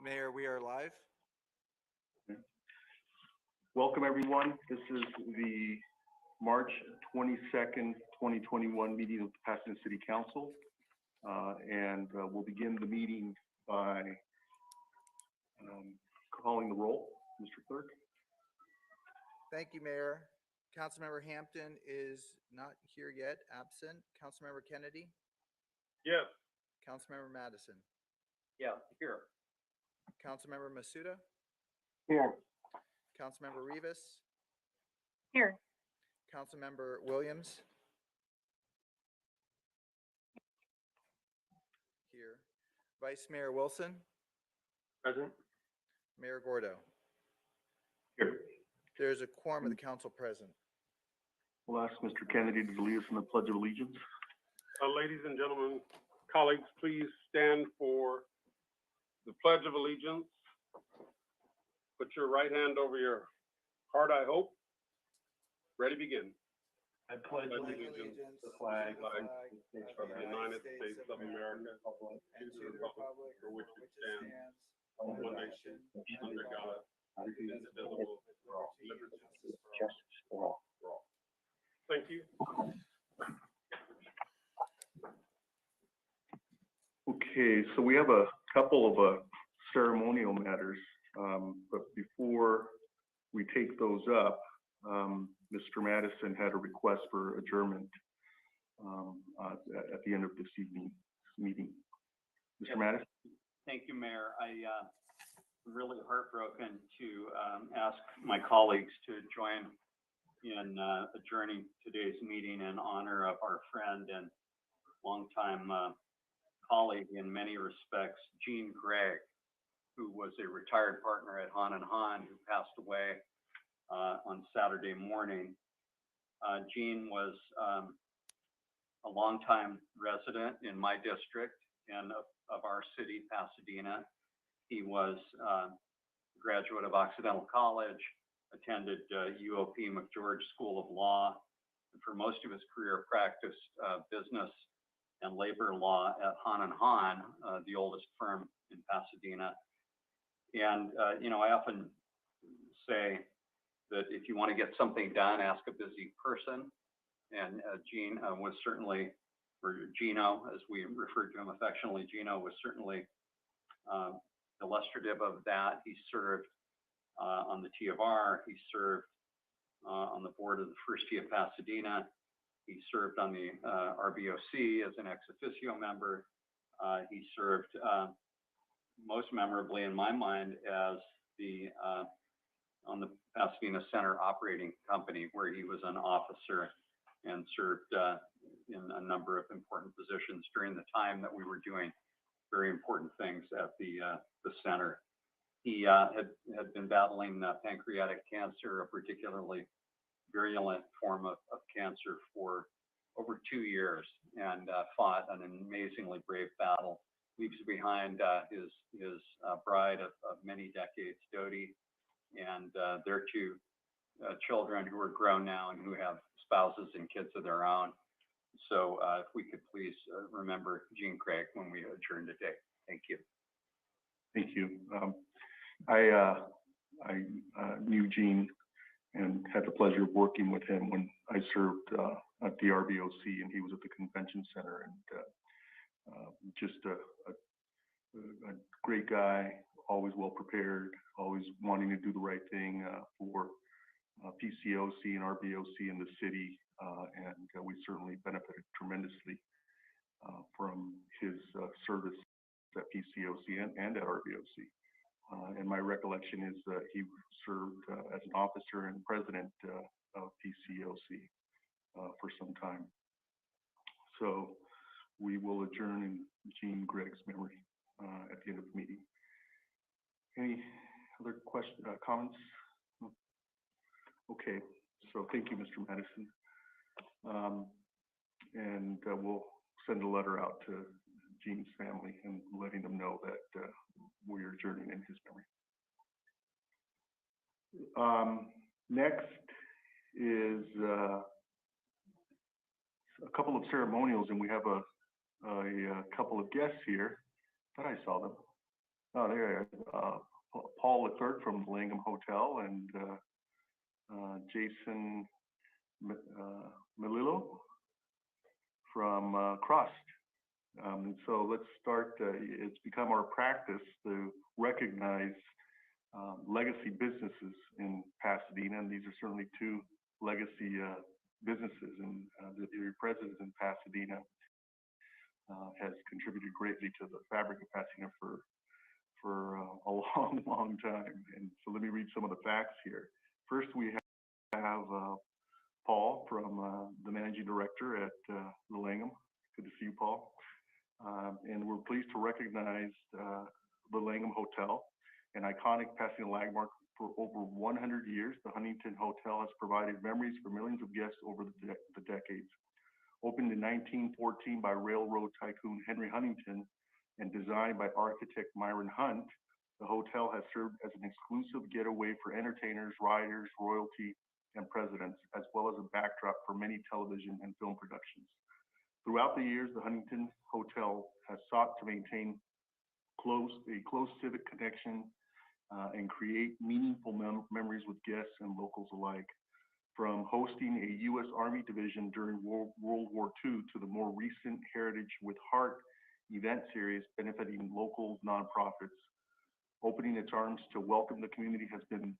Mayor, we are live. Welcome, everyone. This is the March 22nd, 2021 meeting of the Pasadena City Council. We'll begin the meeting by calling the roll. Mr. Clerk. Thank you, Mayor. Councilmember Hampton is not here yet, absent. Councilmember Kennedy? Yes. Councilmember Madison? Yeah, here. Councilmember Masuda? Here. Councilmember Rivas? Here. Councilmember Williams? Here. Vice Mayor Wilson? Present. Mayor Gordo? Here. There's a quorum of the council present. We'll ask Mr. Kennedy to lead us in the Pledge of Allegiance. Ladies and gentlemen, colleagues, please stand for the Pledge of Allegiance. Put your right hand over your heart, I hope. Ready, begin. I pledge allegiance to the flag of the United States of America, and to the republic for which it stands, one nation, under God, indivisible, liberty and justice for all. Thank you. Okay, so we have a couple of ceremonial matters, but before we take those up, Mr. Madison had a request for adjournment at the end of this evening's meeting. Mr. Madison? Thank you, Mayor. I'm really heartbroken to ask my colleagues to join in adjourning today's meeting in honor of our friend and longtime colleague in many respects, Gene Gregg, who was a retired partner at Hahn & Hahn, who passed away on Saturday morning. Gene was a longtime resident in my district and of our city, Pasadena. He was a graduate of Occidental College, attended UOP McGeorge School of Law, and for most of his career practiced business and labor law at Hahn & Hahn, the oldest firm in Pasadena. And, I often say that if you want to get something done, ask a busy person. And Gene was certainly, or Gino, as we refer to him affectionately, Gino was certainly illustrative of that. He served on the T of R. He served on the board of the First Tee of Pasadena. He served on the RBOC as an ex officio member. He served most memorably in my mind as on the Pasadena Center Operating Company, where he was an officer and served in a number of important positions during the time that we were doing very important things at the center. He had been battling pancreatic cancer, a particularly virulent form of cancer, for over 2 years, and fought an amazingly brave battle. Leaves behind his bride of many decades, Dodie, and their 2 children who are grown now and who have spouses and kids of their own. So if we could please remember Gene Craig when we adjourn today. Thank you. Thank you. I knew Gene and had the pleasure of working with him when I served at the RBOC, and he was at the convention center, and just a great guy, always well prepared, always wanting to do the right thing for PCOC and RBOC in the city, and we certainly benefited tremendously from his service at PCOC and at RBOC. And my recollection is that he served as an officer and president of PCOC for some time. So we will adjourn in Gene Gregg's memory at the end of the meeting. Any other questions, comments? Okay, so thank you, Mr. Madison. And we'll send a letter out to Gene's family and letting them know that we're adjourning in his memory. Next is a couple of ceremonials, and we have a couple of guests here. I thought I saw them. Oh, there, Paul Leclerc from the Langham Hotel and Jason Melillo from Cross. And so let's start, it's become our practice to recognize legacy businesses in Pasadena, and these are certainly two legacy businesses, and your presence in Pasadena has contributed greatly to the fabric of Pasadena for a long, long time. And so let me read some of the facts here. First, we have Paul from the managing director at the Langham. Good to see you, Paul. And we're pleased to recognize the Langham Hotel, an iconic Pasadena landmark. For over 100 years, the Huntington Hotel has provided memories for millions of guests over the decades. Opened in 1914 by railroad tycoon Henry Huntington and designed by architect Myron Hunt, the hotel has served as an exclusive getaway for entertainers, riders, royalty, and presidents, as well as a backdrop for many television and film productions. Throughout the years, the Huntington Hotel has sought to maintain a close civic connection and create meaningful memories with guests and locals alike. From hosting a U.S. Army division during World War II to the more recent Heritage with Heart event series benefiting local nonprofits, opening its arms to welcome the community has been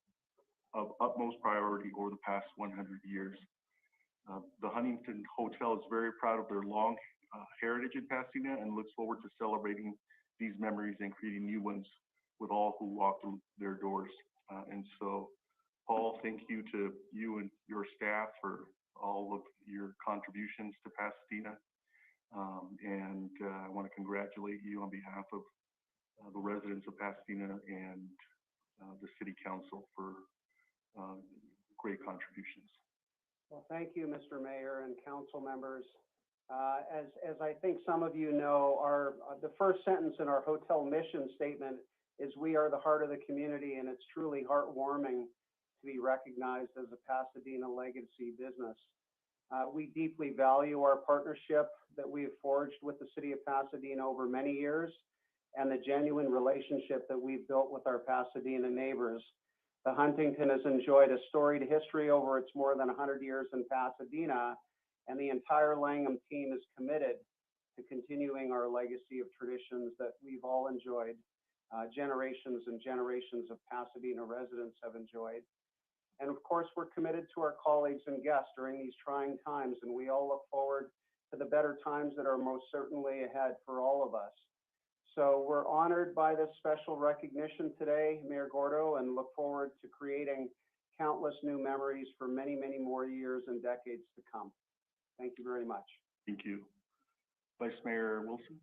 of utmost priority over the past 100 years. The Huntington Hotel is very proud of their long heritage in Pasadena and looks forward to celebrating these memories and creating new ones with all who walk through their doors. And so, Paul, thank you to you and your staff for all of your contributions to Pasadena. And I want to congratulate you on behalf of the residents of Pasadena and the City Council for great contributions. Well, thank you, Mr. Mayor and council members. As I think some of you know, the first sentence in our hotel mission statement is "We are the heart of the community," and it's truly heartwarming to be recognized as a Pasadena legacy business. We deeply value our partnership that we have forged with the city of Pasadena over many years and the genuine relationship that we've built with our Pasadena neighbors. The Huntington has enjoyed a storied history over its more than 100 years in Pasadena, and the entire Langham team is committed to continuing our legacy of traditions that we've all enjoyed. Generations and generations of Pasadena residents have enjoyed. And of course, we're committed to our colleagues and guests during these trying times, and we all look forward to the better times that are most certainly ahead for all of us. So we're honored by this special recognition today, Mayor Gordo, and look forward to creating countless new memories for many, many more years and decades to come. Thank you very much. Thank you. Vice Mayor Wilson.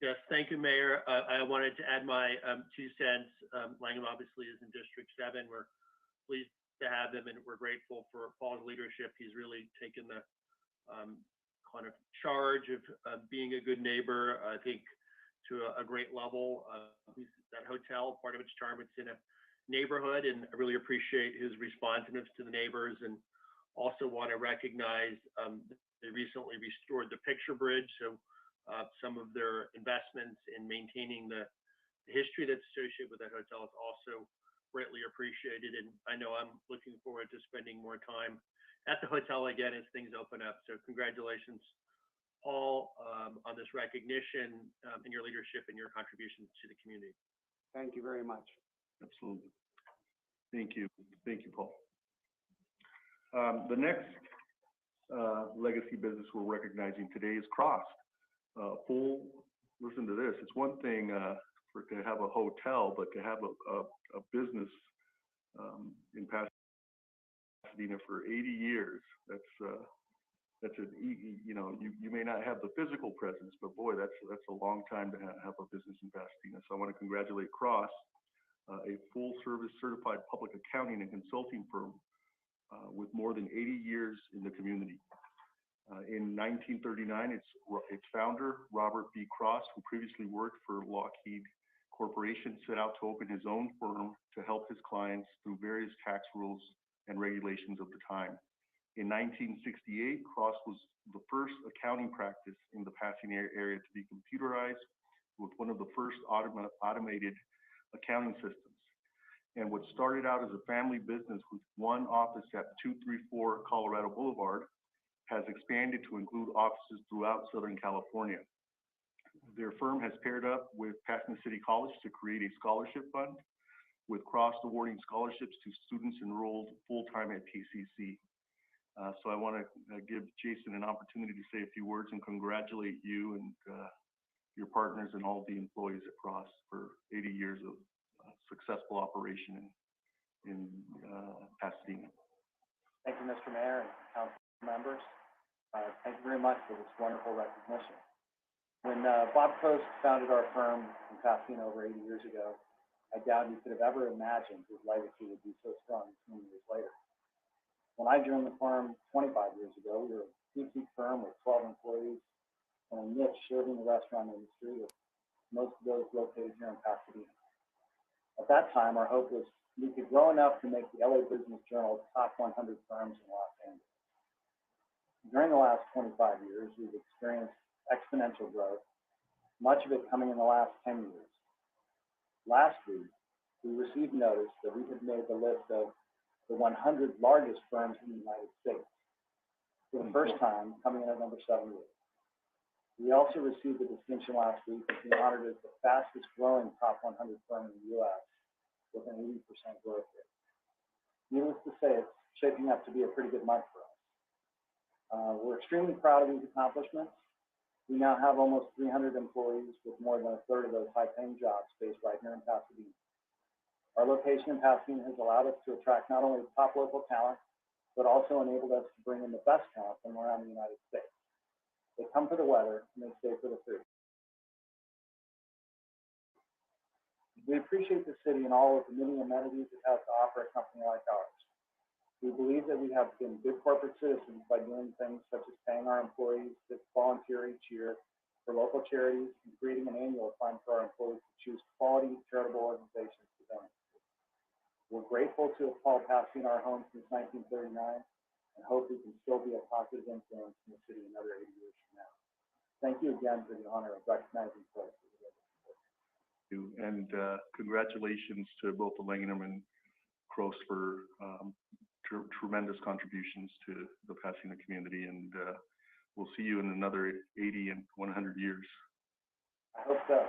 Yes, thank you, Mayor. I wanted to add my 2 cents. Langham obviously is in District 7. We're pleased to have him, and we're grateful for Paul's leadership. He's really taken the kind of charge of being a good neighbor, I think, to a great level. That hotel, part of its charm, it's in a neighborhood, and I really appreciate his responsiveness to the neighbors, and also want to recognize they recently restored the picture bridge. So some of their investments in maintaining the history that's associated with that hotel is also greatly appreciated. And I know I'm looking forward to spending more time at the hotel again as things open up. So congratulations, Paul, on this recognition and your leadership and your contributions to the community. Thank you very much. Absolutely. Thank you. Thank you, Paul. The next legacy business we're recognizing today is Cross. Listen to this. It's one thing to have a hotel, but to have a business in Pasadena for 80 years. That's you may not have the physical presence, but boy, that's a long time to have a business in Pasadena. So I want to congratulate Cross, a full-service certified public accounting and consulting firm with more than 80 years in the community. In 1939, its founder, Robert B. Cross, who previously worked for Lockheed Corporation, set out to open his own firm to help his clients through various tax rules and regulations of the time. In 1968, Cross was the first accounting practice in the Pasadena area to be computerized, with one of the first automated accounting systems. And what started out as a family business with one office at 234 Colorado Boulevard has expanded to include offices throughout Southern California. Their firm has paired up with Pasadena City College to create a scholarship fund with cross-awarding scholarships to students enrolled full-time at PCC. So I want to give Jason an opportunity to say a few words and congratulate you and your partners and all the employees at Cross for 80 years of successful operation in Pasadena. Thank you, Mr. Mayor and council members. Thank you very much for this wonderful recognition. When Bob Coast founded our firm in Pasadena over 80 years ago, I doubt he could have ever imagined his legacy would be so strong 20 years later. When I joined the firm 25 years ago, we were a boutique firm with 12 employees and a niche serving the restaurant industry, with most of those located here in Pasadena. At that time, our hope was we could grow enough to make the LA Business Journal's top 100 firms in Los Angeles. During the last 25 years, we've experienced exponential growth, much of it coming in the last 10 years. Last week, we received notice that we had made the list of the 100 largest firms in the United States, for the first time coming in at number 78. We also received the distinction last week of being honored as the fastest growing top 100 firm in the U.S. with an 80% growth rate. Needless to say, it's shaping up to be a pretty good month for us. We're extremely proud of these accomplishments. We now have almost 300 employees, with more than a third of those high-paying jobs based right here in Pasadena. Our location in Pasadena has allowed us to attract not only top local talent, but also enabled us to bring in the best talent from around the United States. They come for the weather and they stay for the food. We appreciate the city and all of the many amenities it has to offer a company like ours. We believe that we have been good corporate citizens by doing things such as paying our employees to volunteer each year for local charities and creating an annual fund for our employees to choose quality charitable organizations to donate to. We're grateful to have called Pasadena our home since 1939 and hope we can still be a positive influence in the city another 80 years from now. Thank you again for the honor of recognizing folks. And congratulations to both the Langenham and Cross for tremendous contributions to the Pasadena community, and we'll see you in another 80 and 100 years. I hope so.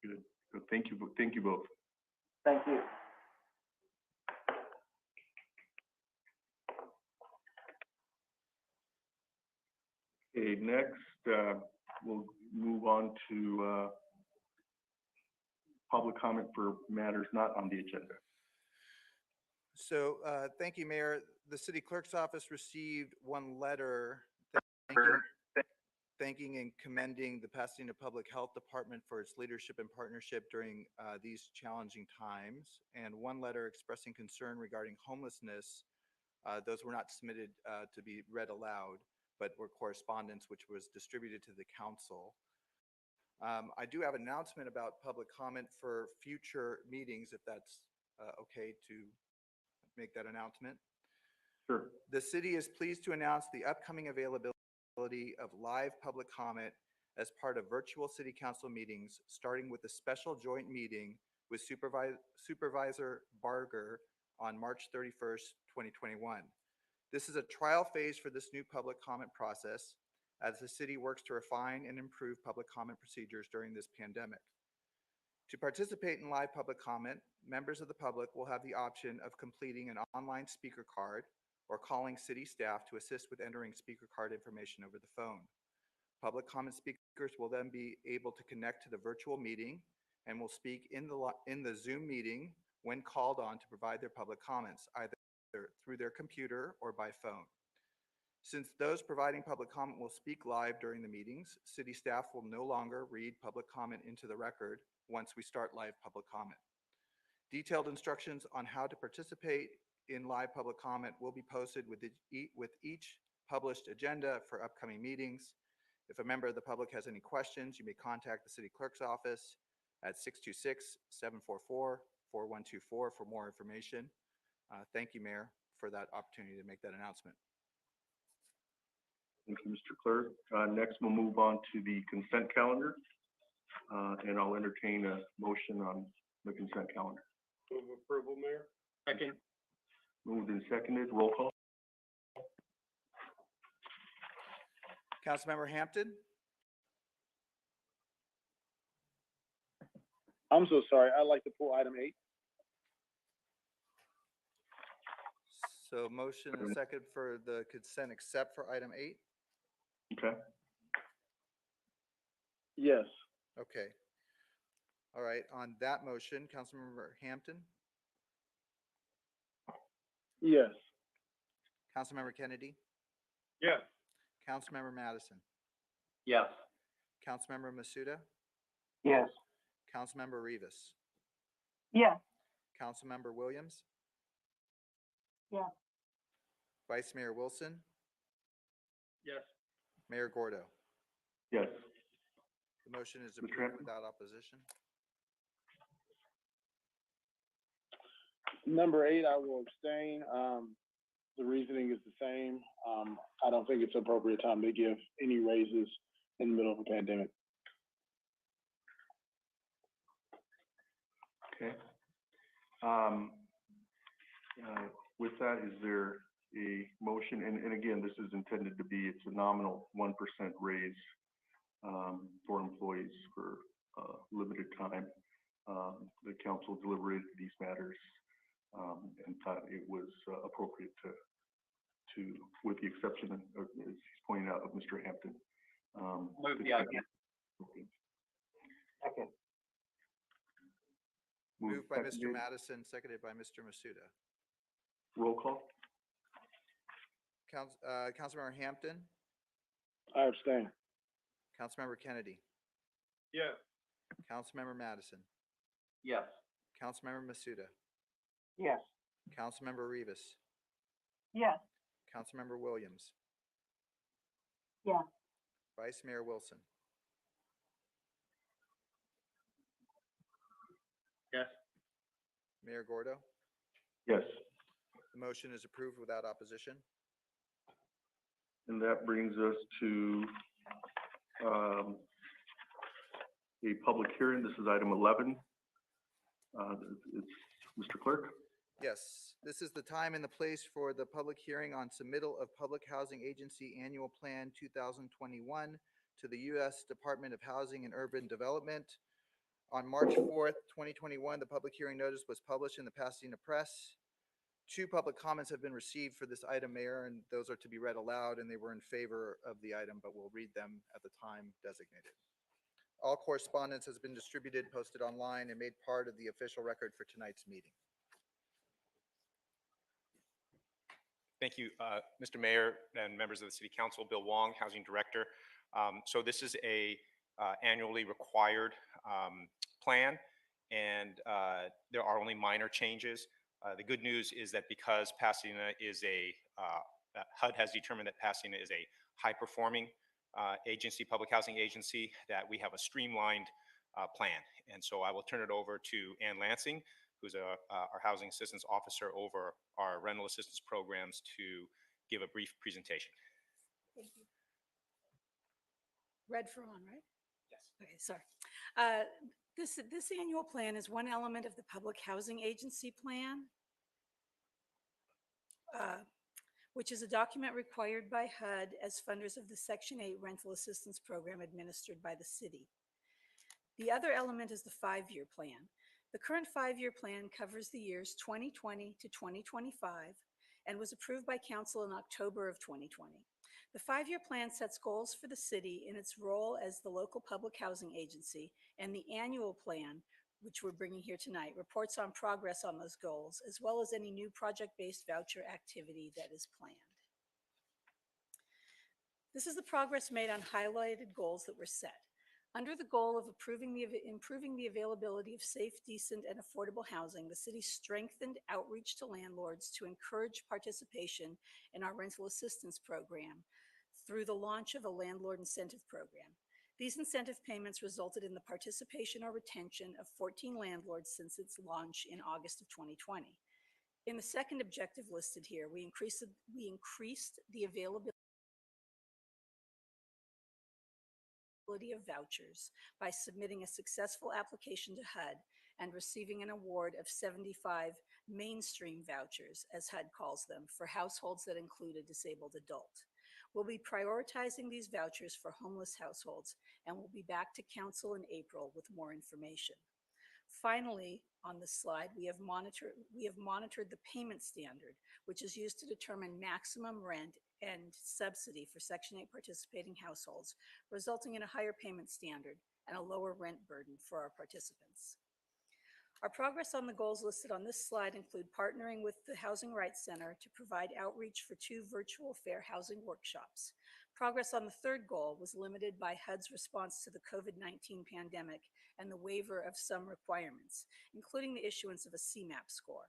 Good. Thank you both. Thank you. Okay, next we'll move on to public comment for matters not on the agenda. So thank you, Mayor. The city clerk's office received one letter thanking and commending the Pasadena Public Health Department for its leadership and partnership during these challenging times, and one letter expressing concern regarding homelessness. Those were not submitted to be read aloud, but were correspondence which was distributed to the council. I do have an announcement about public comment for future meetings, if that's okay to make that announcement. Sure. The city is pleased to announce the upcoming availability of live public comment as part of virtual city council meetings, starting with a special joint meeting with Supervisor Barger on March 31st, 2021. This is a trial phase for this new public comment process as the city works to refine and improve public comment procedures during this pandemic. To participate in live public comment, members of the public will have the option of completing an online speaker card or calling city staff to assist with entering speaker card information over the phone. Public comment speakers will then be able to connect to the virtual meeting and will speak in the Zoom meeting when called on to provide their public comments, either through their computer or by phone. Since those providing public comment will speak live during the meetings, city staff will no longer read public comment into the record once we start live public comment. Detailed instructions on how to participate in live public comment will be posted with each published agenda for upcoming meetings. If a member of the public has any questions, you may contact the city clerk's office at 626-744-4124 for more information. Thank you, Mayor, for that opportunity to make that announcement. Thank you, Mr. Clerk. Next, we'll move on to the consent calendar. And I'll entertain a motion on the consent calendar. Move approval, Mayor. Second. Moved and seconded, roll call. Councilmember Hampton, I'm so sorry. I'd like to pull item 8. so motion and second for the consent except for item 8. Okay. Yes. Okay. All right, on that motion, Councilmember Hampton, Yes. Councilmember Kennedy, Yes. Councilmember Madison, Yes. Councilmember Masuda, Yes. Councilmember Rivas, Yes. Councilmember Williams, Yeah. Vice Mayor Wilson, Yes. Mayor Gordo. Yes. The motion is Mr. approved Hampton? without opposition. Number 8, I will abstain. The reasoning is the same. I don't think it's an appropriate time to give any raises in the middle of a pandemic. Okay. With that, is there a motion? And again, this is intended to be, it's a nominal 1% raise for employees for limited time. The council deliberated these matters and thought it was appropriate to, with the exception of, as he's pointing out, of Mr. Hampton. Move the item. Second. Moved by Mr. Seconded. Madison, seconded by Mr. Masuda. Roll call. Councilmember Hampton, I abstain. Councilmember Kennedy, Yes. Councilmember Madison, Yes. Councilmember Masuda, Yes. Councilmember Rivas, Yes. Councilmember Williams. Yeah. Vice Mayor Wilson. Yes. Mayor Gordo. Yes. The motion is approved without opposition. And that brings us to a public hearing. This is item 11. It's Mr. Clerk. Yes, this is the time and the place for the public hearing on submittal of Public Housing Agency Annual Plan 2021 to the U.S. Department of Housing and Urban Development. On March 4th, 2021, the public hearing notice was published in the Pasadena Press. 2 public comments have been received for this item, Mayor, and those are to be read aloud, and they were in favor of the item, but we'll read them at the time designated. All correspondence has been distributed, posted online, and made part of the official record for tonight's meeting. Thank you, Mr. Mayor and members of the City Council. Bill Wong, Housing Director. So this is a annually required plan, and there are only minor changes. The good news is that because Pasadena is HUD has determined that Pasadena is a high-performing agency, public housing agency, that we have a streamlined plan. And so I will turn it over to Ann Lansing, who's our housing assistance officer over our rental assistance programs, to give a brief presentation. Thank you. Red for on, right? Yes. Okay, sorry. This annual plan is one element of the Public Housing Agency Plan, which is a document required by HUD as funders of the Section 8 rental assistance program administered by the city. The other element is the 5-year plan. The current 5-year plan covers the years 2020 to 2025 and was approved by council in October of 2020. The 5-year plan sets goals for the city in its role as the local public housing agency, and the annual plan, which we're bringing here tonight, reports on progress on those goals, as well as any new project-based voucher activity that is planned. This is the progress made on highlighted goals that were set. Under the goal of improving the availability of safe, decent, and affordable housing, the city strengthened outreach to landlords to encourage participation in our rental assistance program through the launch of a landlord incentive program. These incentive payments resulted in the participation or retention of 14 landlords since its launch in August of 2020. In the second objective listed here, we increased the availability of vouchers by submitting a successful application to HUD and receiving an award of 75 mainstream vouchers, as HUD calls them, for households that include a disabled adult. We'll be prioritizing these vouchers for homeless households, and we'll be back to council in April with more information. Finally, on this slide, we have monitored the payment standard, which is used to determine maximum rent and subsidy for Section 8 participating households, resulting in a higher payment standard and a lower rent burden for our participants. Our progress on the goals listed on this slide include partnering with the Housing Rights Center to provide outreach for 2 virtual fair housing workshops. Progress on the third goal was limited by HUD's response to the COVID-19 pandemic and the waiver of some requirements, including the issuance of a CMAP score.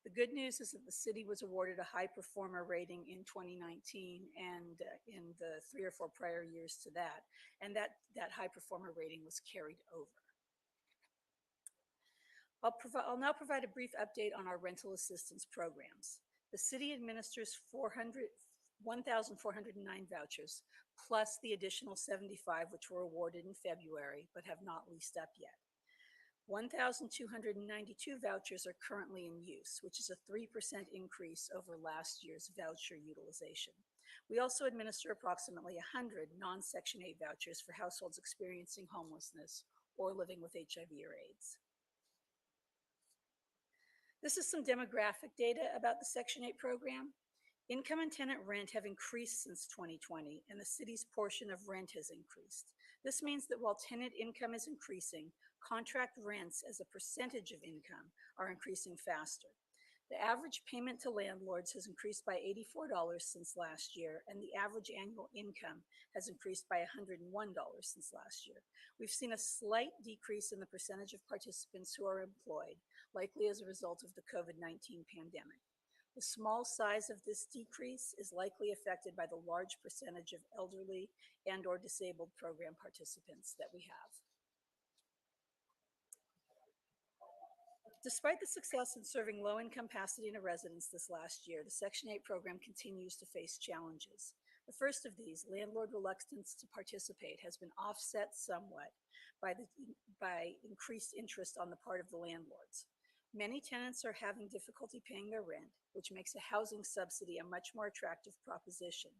The good news is that the city was awarded a high performer rating in 2019 and in the 3 or 4 prior years to that, and that high performer rating was carried over. I'll now provide a brief update on our rental assistance programs. The city administers 1,409 vouchers, plus the additional 75 which were awarded in February but have not leased up yet. 1,292 vouchers are currently in use, which is a 3% increase over last year's voucher utilization. We also administer approximately 100 non-Section 8 vouchers for households experiencing homelessness or living with HIV or AIDS. This is some demographic data about the Section 8 program. Income and tenant rent have increased since 2020, and the city's portion of rent has increased. This means that while tenant income is increasing, contract rents as a percentage of income are increasing faster. The average payment to landlords has increased by $84 since last year, and the average annual income has increased by $101 since last year. We've seen a slight decrease in the percentage of participants who are employed, likely as a result of the COVID-19 pandemic. The small size of this decrease is likely affected by the large percentage of elderly and/or disabled program participants that we have. Despite the success in serving low-income Pasadena residents this last year, the Section 8 program continues to face challenges. The first of these, landlord reluctance to participate, has been offset somewhat by increased interest on the part of the landlords. Many tenants are having difficulty paying their rent, which makes a housing subsidy a much more attractive proposition.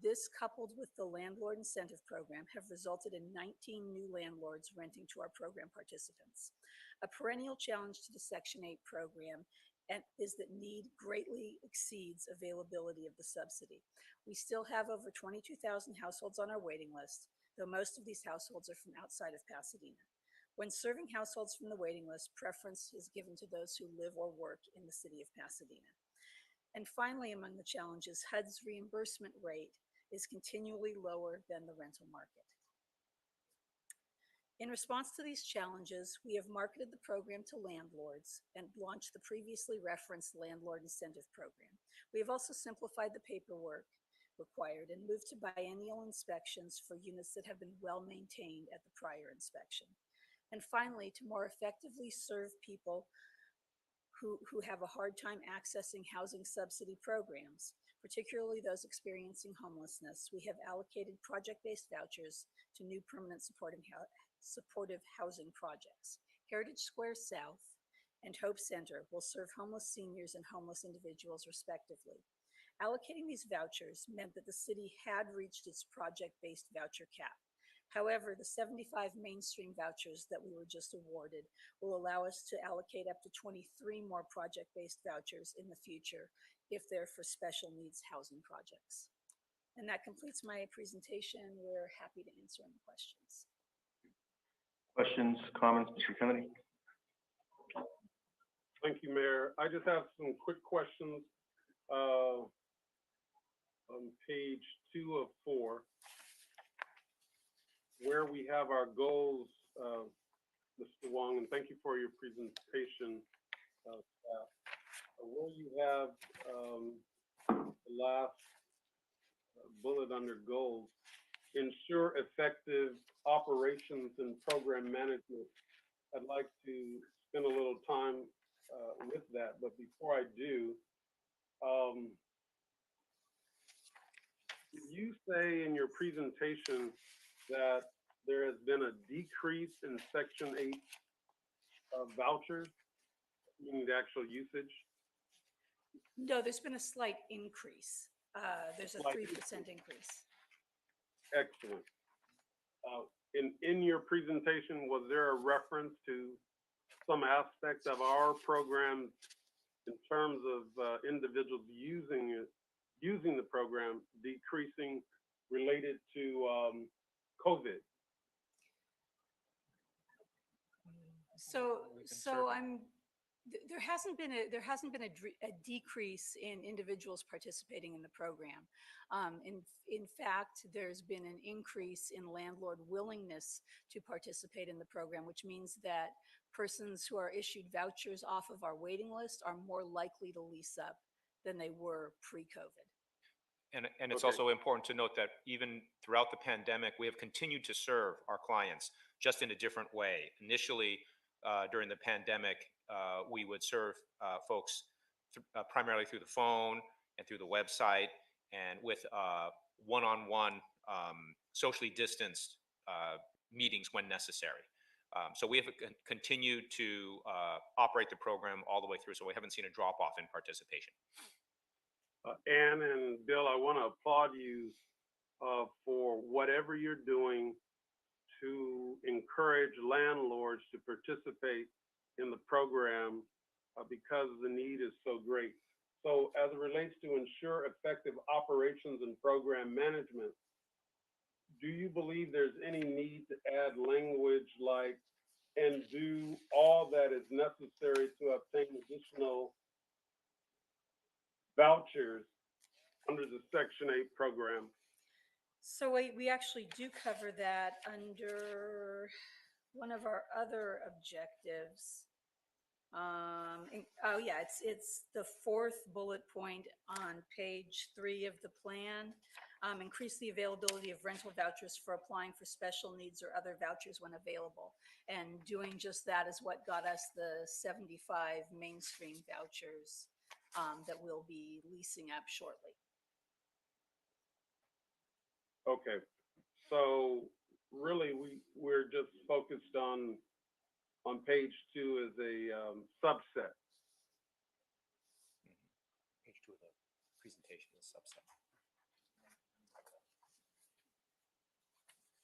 This, coupled with the landlord incentive program, have resulted in 19 new landlords renting to our program participants. A perennial challenge to the Section 8 program is that need greatly exceeds availability of the subsidy. We still have over 22,000 households on our waiting list, though most of these households are from outside of Pasadena. When serving households from the waiting list, preference is given to those who live or work in the city of Pasadena. And finally, among the challenges, HUD's reimbursement rate is continually lower than the rental market. In response to these challenges, we have marketed the program to landlords and launched the previously referenced landlord incentive program. We have also simplified the paperwork required and moved to biennial inspections for units that have been well maintained at the prior inspection. And finally, to more effectively serve people who have a hard time accessing housing subsidy programs, particularly those experiencing homelessness, we have allocated project-based vouchers to new permanent supportive housing projects. Heritage Square South and Hope Center will serve homeless seniors and homeless individuals respectively. Allocating these vouchers meant that the city had reached its project-based voucher cap. However, the 75 mainstream vouchers that we were just awarded will allow us to allocate up to 23 more project-based vouchers in the future if they're for special needs housing projects. And that completes my presentation. We're happy to answer any questions. Questions, comments, Mr. Kennedy? Thank you, Mayor. I just have some quick questions on page 2 of 4. Where we have our goals, Mr. Wong, and thank you for your presentation. Where you have the last bullet under goals, ensure effective operations and program management. I'd like to spend a little time with that, but before I do, you say in your presentation that there has been a decrease in Section 8 vouchers, meaning the actual usage. No, there's been a slight increase. There's a Slight 3% increase. Excellent. In your presentation, was there a reference to some aspect of our program in terms of individuals using the program decreasing related to COVID? There hasn't been a decrease in individuals participating in the program. In fact, there's been an increase in landlord willingness to participate in the program, which means that persons who are issued vouchers off of our waiting list are more likely to lease up than they were pre-COVID. And it's Okay. also important to note that even throughout the pandemic, we have continued to serve our clients just in a different way. Initially, during the pandemic, we would serve folks primarily through the phone and through the website and with one-on-one socially distanced meetings when necessary. So we have continued to operate the program all the way through, so we haven't seen a drop-off in participation. Ann and Bill, I want to applaud you for whatever you're doing to encourage landlords to participate in the program because the need is so great. So as it relates to ensure effective operations and program management, do you believe there's any need to add language like, and do all that is necessary to obtain additional vouchers under the Section 8 program? So we actually do cover that under one of our other objectives. Oh yeah, it's the fourth bullet point on page 3 of the plan. Increase the availability of rental vouchers for applying for special needs or other vouchers when available. And doing just that is what got us the 75 mainstream vouchers that we'll be leasing up shortly. Okay, so really we're just focused on page 2 as a subset. Page 2 of the presentation is subset.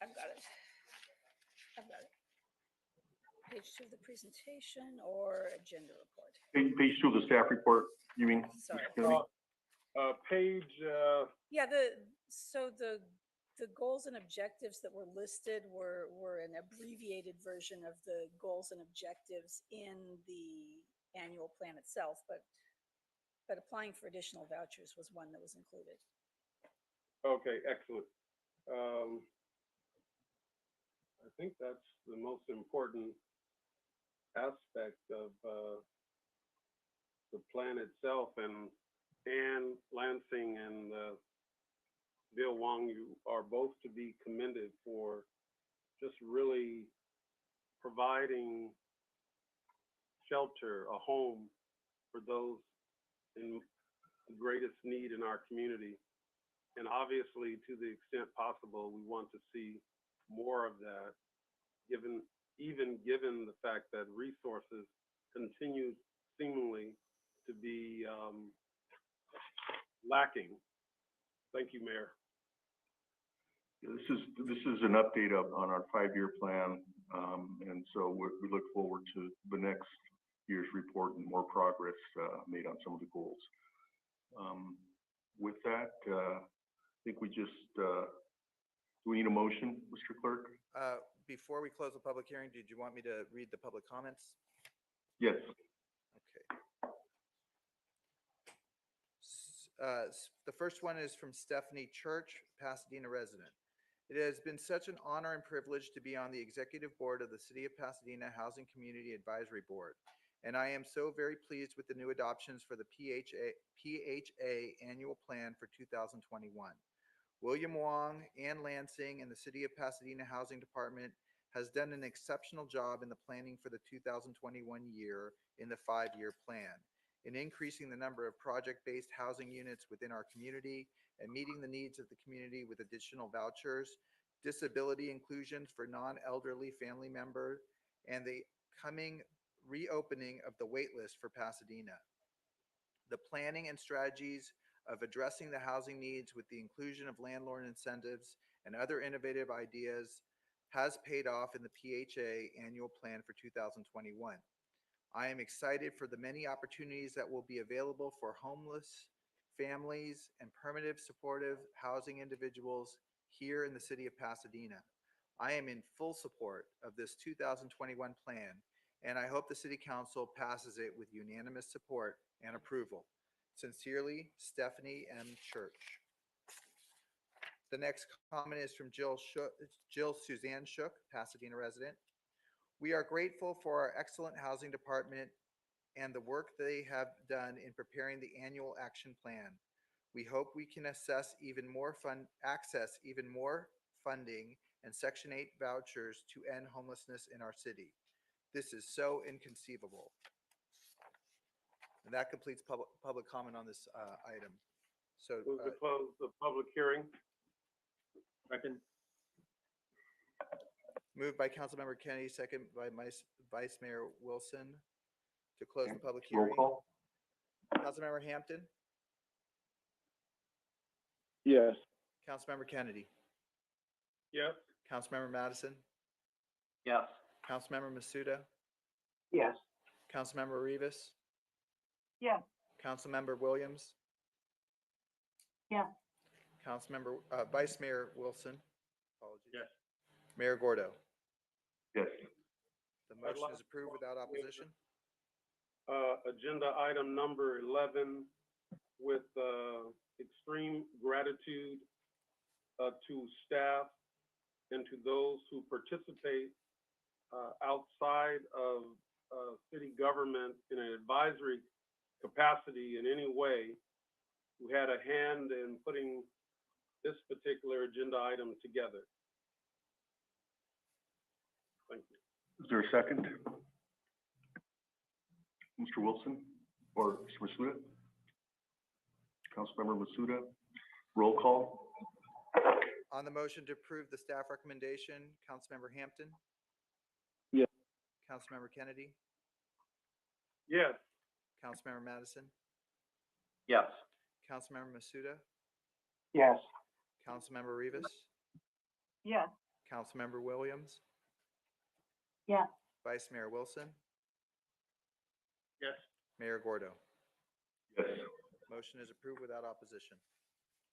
I've got it. Page 2 of the presentation or agenda report? Page 2 of the staff report, you mean? Sorry. Page. Yeah, so the goals and objectives that were listed were an abbreviated version of the goals and objectives in the annual plan itself, but applying for additional vouchers was one that was included. Okay, excellent. I think that's the most important aspect of the plan itself, and Ann Lansing and Bill Wong, you are both to be commended for just really providing shelter, a home for those in the greatest need in our community. And obviously, to the extent possible, we want to see more of that, even given the fact that resources continue seemingly to be lacking. Thank you, Mayor. This is an update on our 5-year plan, and so we look forward to the next year's report and more progress made on some of the goals. With that, I think we just, do we need a motion, Mr. Clerk? Before we close the public hearing, did you want me to read the public comments? Yes. Okay. The first one is from Stephanie Church, Pasadena resident. It has been such an honor and privilege to be on the executive board of the City of Pasadena Housing Community Advisory Board, and I am so very pleased with the new adoptions for the PHA annual plan for 2021. William Wong, Ann Lansing, and the City of Pasadena Housing Department has done an exceptional job in the planning for the 2021 year in the 5-year plan, in increasing the number of project-based housing units within our community and meeting the needs of the community with additional vouchers, disability inclusion for non-elderly family member, and the coming reopening of the waitlist for Pasadena. The planning and strategies of addressing the housing needs with the inclusion of landlord incentives and other innovative ideas has paid off in the PHA annual plan for 2021. I am excited for the many opportunities that will be available for homeless families and permanent supportive housing individuals here in the city of Pasadena. I am in full support of this 2021 plan, and I hope the City Council passes it with unanimous support and approval. Sincerely, Stephanie M. Church. The next comment is from Jill Suzanne Shook, Pasadena resident. We are grateful for our excellent housing department and the work they have done in preparing the annual action plan. We hope we can access even more funding and Section 8 vouchers to end homelessness in our city. This is so inconceivable. And that completes public comment on this item. So Move to close the public hearing. Second. moved by Councilmember Kennedy, second by Vice Mayor Wilson to close the public Roll hearing. call? Councilmember Hampton, Yes. Councilmember Kennedy, Yes. Councilmember Madison, Yes. Councilmember Masuda, Yes. Councilmember Rivas, yes, Councilmember Williams, yes, Councilmember, Vice Mayor Wilson, apologies. Yes. Mayor Gordo. Yes. The motion is approved without opposition. Agenda item number 11, with extreme gratitude to staff and to those who participate outside of city government in an advisory capacity in any way, who had a hand in putting this particular agenda item together. Thank you. Is there a second? Mr. Wilson or Mr. Masuda? Councilmember Masuda, roll call? On the motion to approve the staff recommendation, Councilmember Hampton? Yes. Councilmember Kennedy? Yes. Councilmember Madison? Yes. Councilmember Masuda? Yes. Councilmember Rivas? yes, Councilmember Williams? yes, Vice Mayor Wilson? Yes. Mayor Gordo? Yes. Motion is approved without opposition.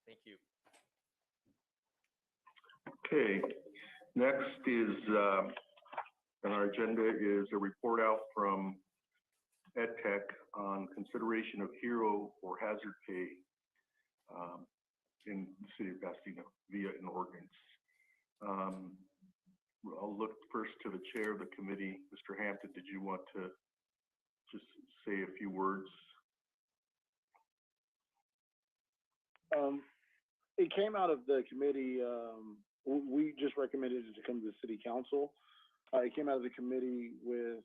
Thank you. Okay, next is, on our agenda is a report out from EdTech on consideration of hero or hazard pay in the city of Pasadena via an ordinance. I'll look first to the chair of the committee. Mr. Hampton, did you want to just say a few words? It came out of the committee, we just recommended it to come to the city council. It came out of the committee with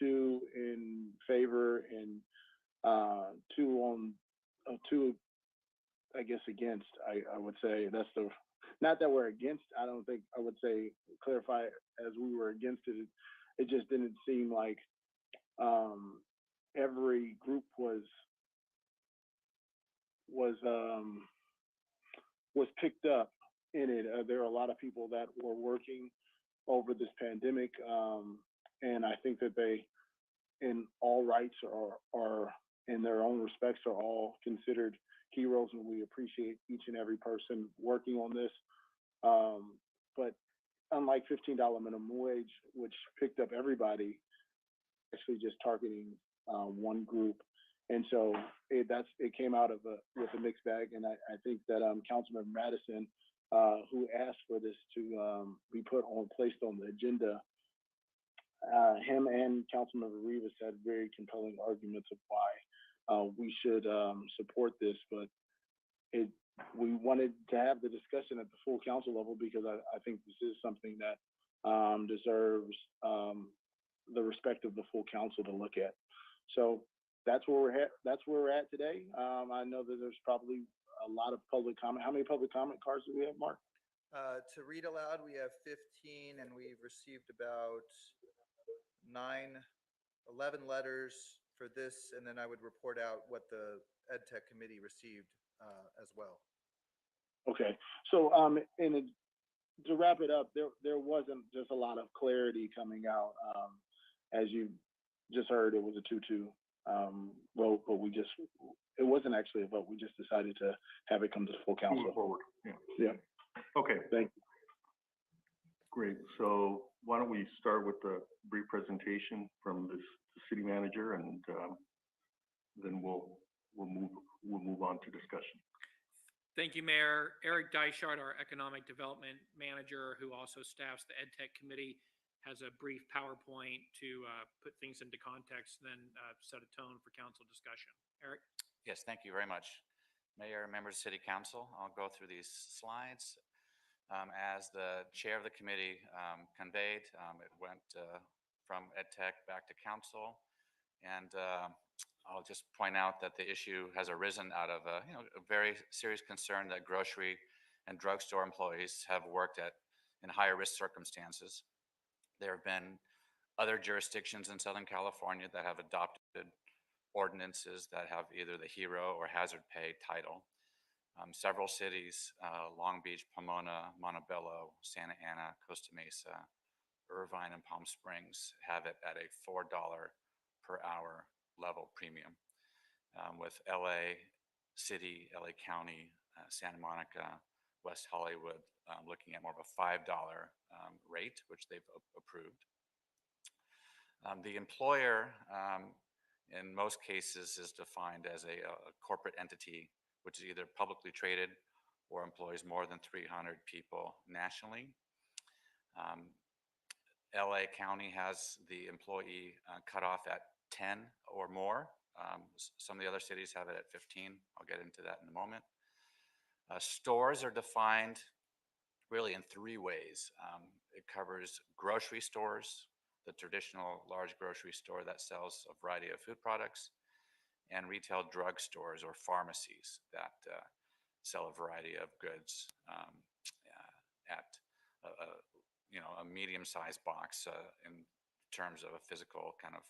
2 in favor and 2, I guess, against. I would say that's the, not that we're against, I don't think, I would say, clarify as we were against it. It just didn't seem like every group was picked up in it. There are a lot of people that were working over this pandemic, and I think that they, in all rights or in their own respects, are all considered heroes, and we appreciate each and every person working on this. But unlike $15 minimum wage, which picked up everybody, actually just targeting one group. And so it came out of with a mixed bag. And I think that Councilmember Madison, who asked for this to be placed on the agenda, him and Councilmember Rivas had very compelling arguments of why we should support this. But we wanted to have the discussion at the full council level because I think this is something that deserves the respect of the full council to look at. So that's where we're at. That's where we're at today. I know that there's probably a lot of public comment. How many public comment cards do we have, Mark? To read aloud, we have 15, and we've received about 11 letters for this, and then I would report out what the Ed Tech committee received as well. Okay, so, to wrap it up, there wasn't just a lot of clarity coming out. As you just heard, it was a 2-2 vote, but it wasn't actually a vote. We just decided to have it come to full council. Moving forward, yeah. Yeah. Okay, Thank you. great. So why don't we start with a brief presentation from the city manager, and then we'll move on to discussion. Thank you, Mayor. Eric Deichart, our Economic Development Manager, who also staffs the Ed Tech Committee, has a brief PowerPoint to put things into context, then set a tone for council discussion. Eric? Yes, thank you very much. Mayor, members of City Council, I'll go through these slides. As the chair of the committee conveyed, it went from Ed Tech back to council, and I'll just point out that the issue has arisen out of a very serious concern that grocery and drugstore employees have worked in higher risk circumstances. There have been other jurisdictions in Southern California that have adopted ordinances that have either the hero or hazard pay title. Several cities, Long Beach, Pomona, Montebello, Santa Ana, Costa Mesa, Irvine, and Palm Springs have it at a $4 per hour level premium, with LA City, LA County, Santa Monica, West Hollywood looking at more of a $5 rate, which they've approved. The employer, in most cases, is defined as a corporate entity, which is either publicly traded or employs more than 300 people nationally. LA County has the employee cutoff at 10 or more. Some of the other cities have it at 15. I'll get into that in a moment. Stores are defined really in 3 ways. It covers grocery stores, the traditional large grocery store that sells a variety of food products, and retail drug stores or pharmacies that sell a variety of goods at a medium-sized box in terms of a physical kind of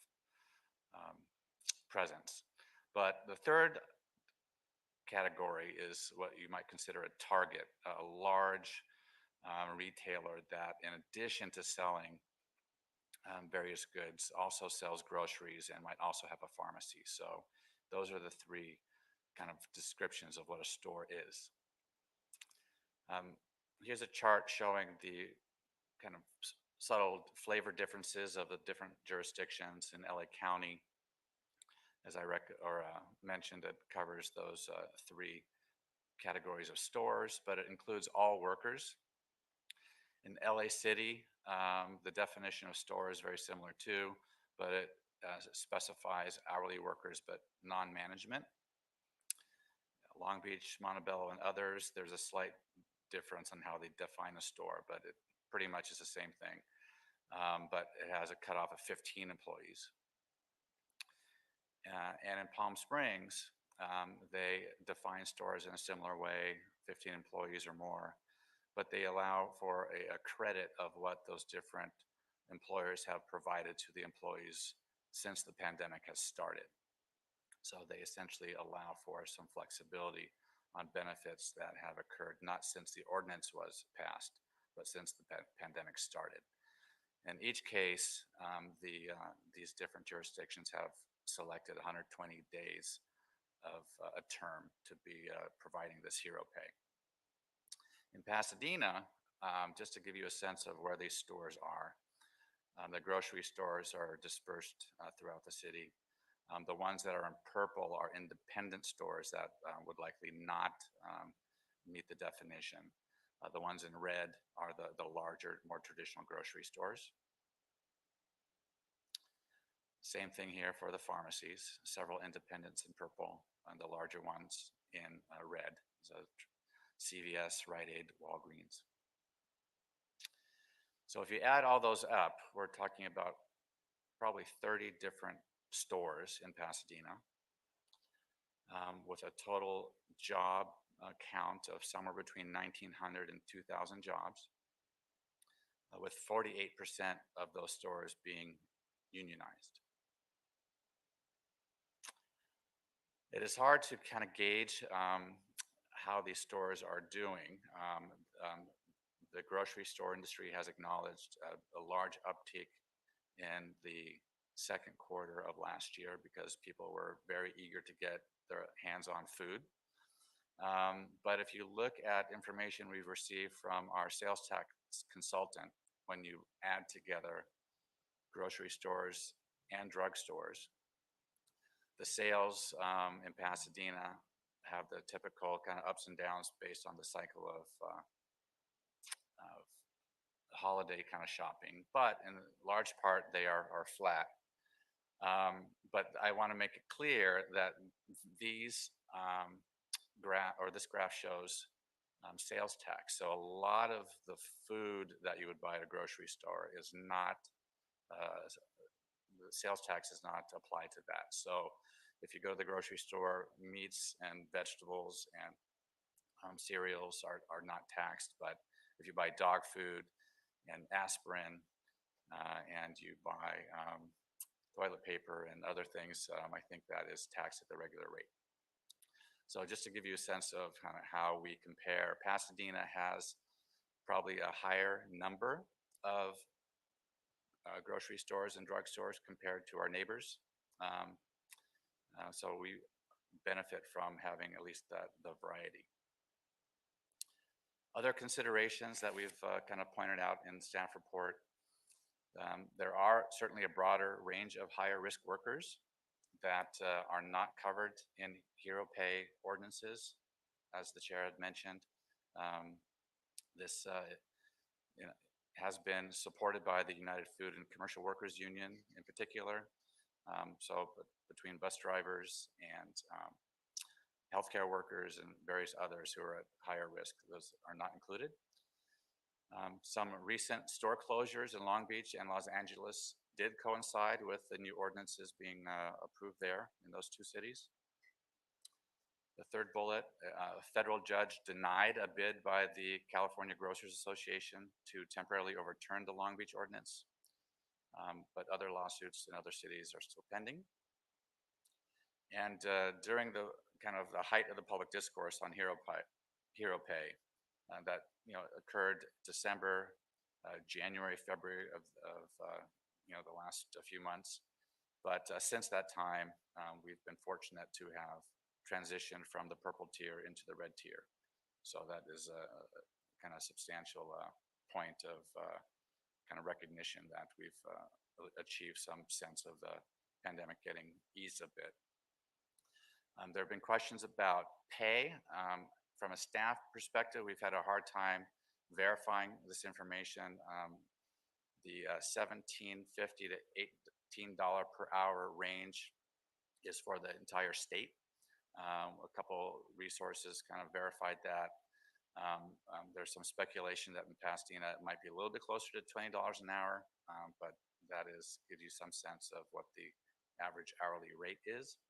presence. But the third category is what you might consider a target, a large retailer that, in addition to selling various goods, also sells groceries and might also have a pharmacy. So those are the 3 kind of descriptions of what a store is. Here's a chart showing the kind of subtle flavor differences of the different jurisdictions in LA County. As I mentioned, it covers those 3 categories of stores, but it includes all workers. In LA City, the definition of store is very similar too, but it specifies hourly workers, but non-management. Long Beach, Montebello, and others, there's a slight difference on how they define a store, but it pretty much is the same thing. But it has a cutoff of 15 employees. And in Palm Springs, they define stores in a similar way, 15 employees or more, but they allow for a credit of what those different employers have provided to the employees since the pandemic has started. So they essentially allow for some flexibility on benefits that have occurred, not since the ordinance was passed, but since the pandemic started. In each case, these different jurisdictions have selected 120 days of a term to be providing this hero pay. In Pasadena, just to give you a sense of where these stores are, the grocery stores are dispersed throughout the city. The ones that are in purple are independent stores that would likely not meet the definition. The ones in red are the larger, more traditional grocery stores. Same thing here for the pharmacies, several independents in purple, and the larger ones in red, so CVS, Rite Aid, Walgreens. So if you add all those up, we're talking about probably 30 different stores in Pasadena with a total job count of somewhere between 1,900 and 2,000 jobs, with 48% of those stores being unionized. It is hard to kind of gauge how these stores are doing. The grocery store industry has acknowledged a large uptick in the second quarter of last year because people were very eager to get their hands on food. But if you look at information we've received from our sales tax consultant, when you add together grocery stores and drugstores, the sales in Pasadena have the typical kind of ups and downs based on the cycle of holiday kind of shopping, but in large part they are flat. But I want to make it clear that these this graph shows sales tax. So a lot of the food that you would buy at a grocery store is not, the sales tax is not applied to that. So if you go to the grocery store, meats and vegetables and cereals are not taxed, but if you buy dog food and aspirin and you buy toilet paper and other things, I think that is taxed at the regular rate. So just to give you a sense of kind of how we compare, Pasadena has probably a higher number of grocery stores and drugstores compared to our neighbors. So we benefit from having at least the variety. Other considerations that we've kind of pointed out in the staff report, there are certainly a broader range of higher risk workers that are not covered in hero pay ordinances, as the chair had mentioned. This has been supported by the United Food and Commercial Workers Union in particular. So between bus drivers and healthcare workers and various others who are at higher risk, those are not included. Some recent store closures in Long Beach and Los Angeles did coincide with the new ordinances being approved there in those two cities. The third bullet, a federal judge denied a bid by the California Grocers Association to temporarily overturn the Long Beach ordinance, but other lawsuits in other cities are still pending. And during the kind of the height of the public discourse on hero pay that occurred December, January, February of the last few months. But since that time, we've been fortunate to have transitioned from the purple tier into the red tier. So that is a kind of substantial point of kind of recognition that we've achieved some sense of the pandemic getting eased a bit. There have been questions about pay. From a staff perspective, we've had a hard time verifying this information. The $17.50 to $18 per hour range is for the entire state. A couple resources kind of verified that. There's some speculation that in Pasadena it might be a little bit closer to $20 an hour, but that gives you some sense of what the average hourly rate is.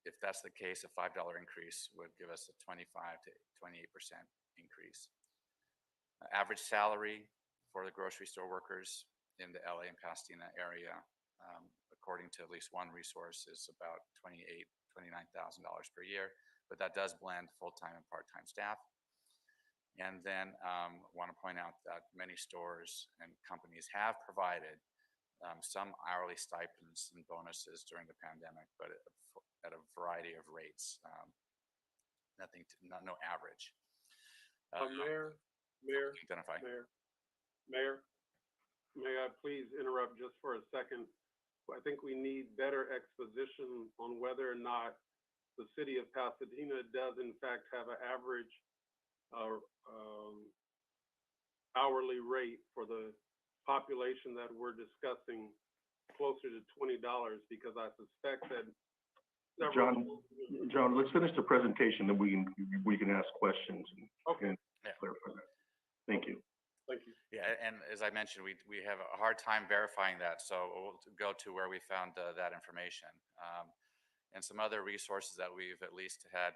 If that's the case, a $5 increase would give us a 25 to 28% increase. Average salary for the grocery store workers in the LA and Pasadena area, according to at least one resource, is about $29,000 per year, but that does blend full-time and part-time staff. And then I want to point out that many stores and companies have provided some hourly stipends and bonuses during the pandemic, but at a variety of rates, no average. Mayor, Identify. Mayor, may I please interrupt just for a second? I think we need better exposition on whether or not the city of Pasadena does in fact have an average hourly rate for the population that we're discussing closer to $20, because I suspect that John, let's finish the presentation, then we can ask questions and clarify that. Thank you. Thank you. Yeah, and as I mentioned, we have a hard time verifying that, so we'll go to where we found that information. and some other resources that we've at least had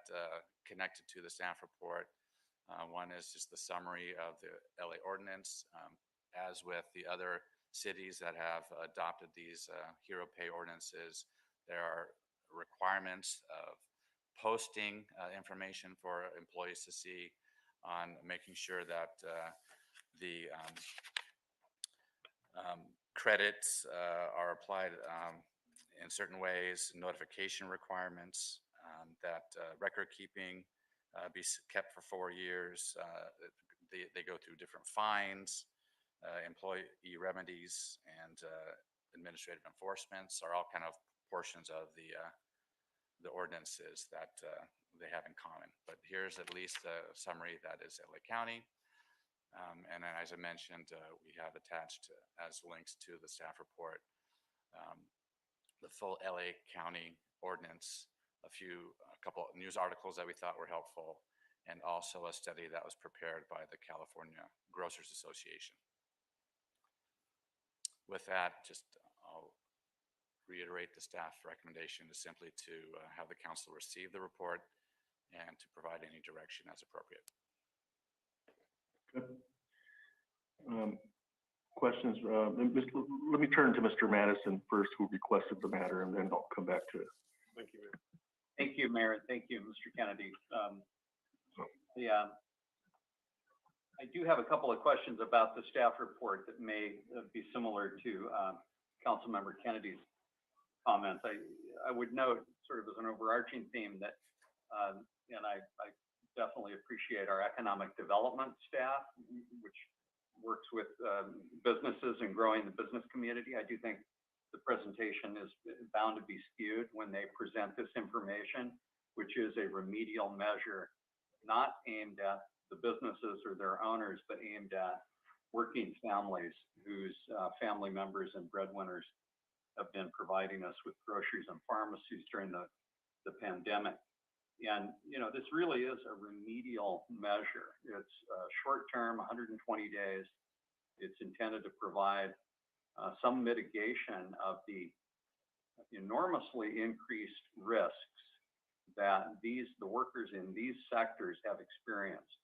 connected to the staff report. One is just the summary of the LA ordinance. As with the other cities that have adopted these hero pay ordinances, there are requirements of posting information for employees to see on making sure that the credits are applied in certain ways, notification requirements, that record keeping be kept for 4 years. They go through different fines, employee remedies, and administrative enforcements are all kind of portions of the ordinances that they have in common. But here's at least a summary that is LA County. And then, as I mentioned, we have attached as links to the staff report the full LA County ordinance, a couple of news articles that we thought were helpful, and also a study that was prepared by the California Grocers Association. With that, I'll reiterate the staff recommendation is simply to have the council receive the report and to provide any direction as appropriate. Good. Questions? Let me turn to Mr. Madison first, who requested the matter, and then I'll come back to it. Thank you, Mayor. Thank you, Mayor, and thank you, Mr. Kennedy. Yeah, I do have a couple of questions about the staff report that may be similar to Councilmember Kennedy's comments. I would note, sort of as an overarching theme, that, and I definitely appreciate our economic development staff, which works with businesses and growing the business community. I do think the presentation is bound to be skewed when they present this information, which is a remedial measure, not aimed at the businesses or their owners, but aimed at working families whose family members and breadwinners have been providing us with groceries and pharmacies during the pandemic. And, you know, this really is a remedial measure. It's short-term, 120 days. It's intended to provide some mitigation of the enormously increased risks that the workers in these sectors have experienced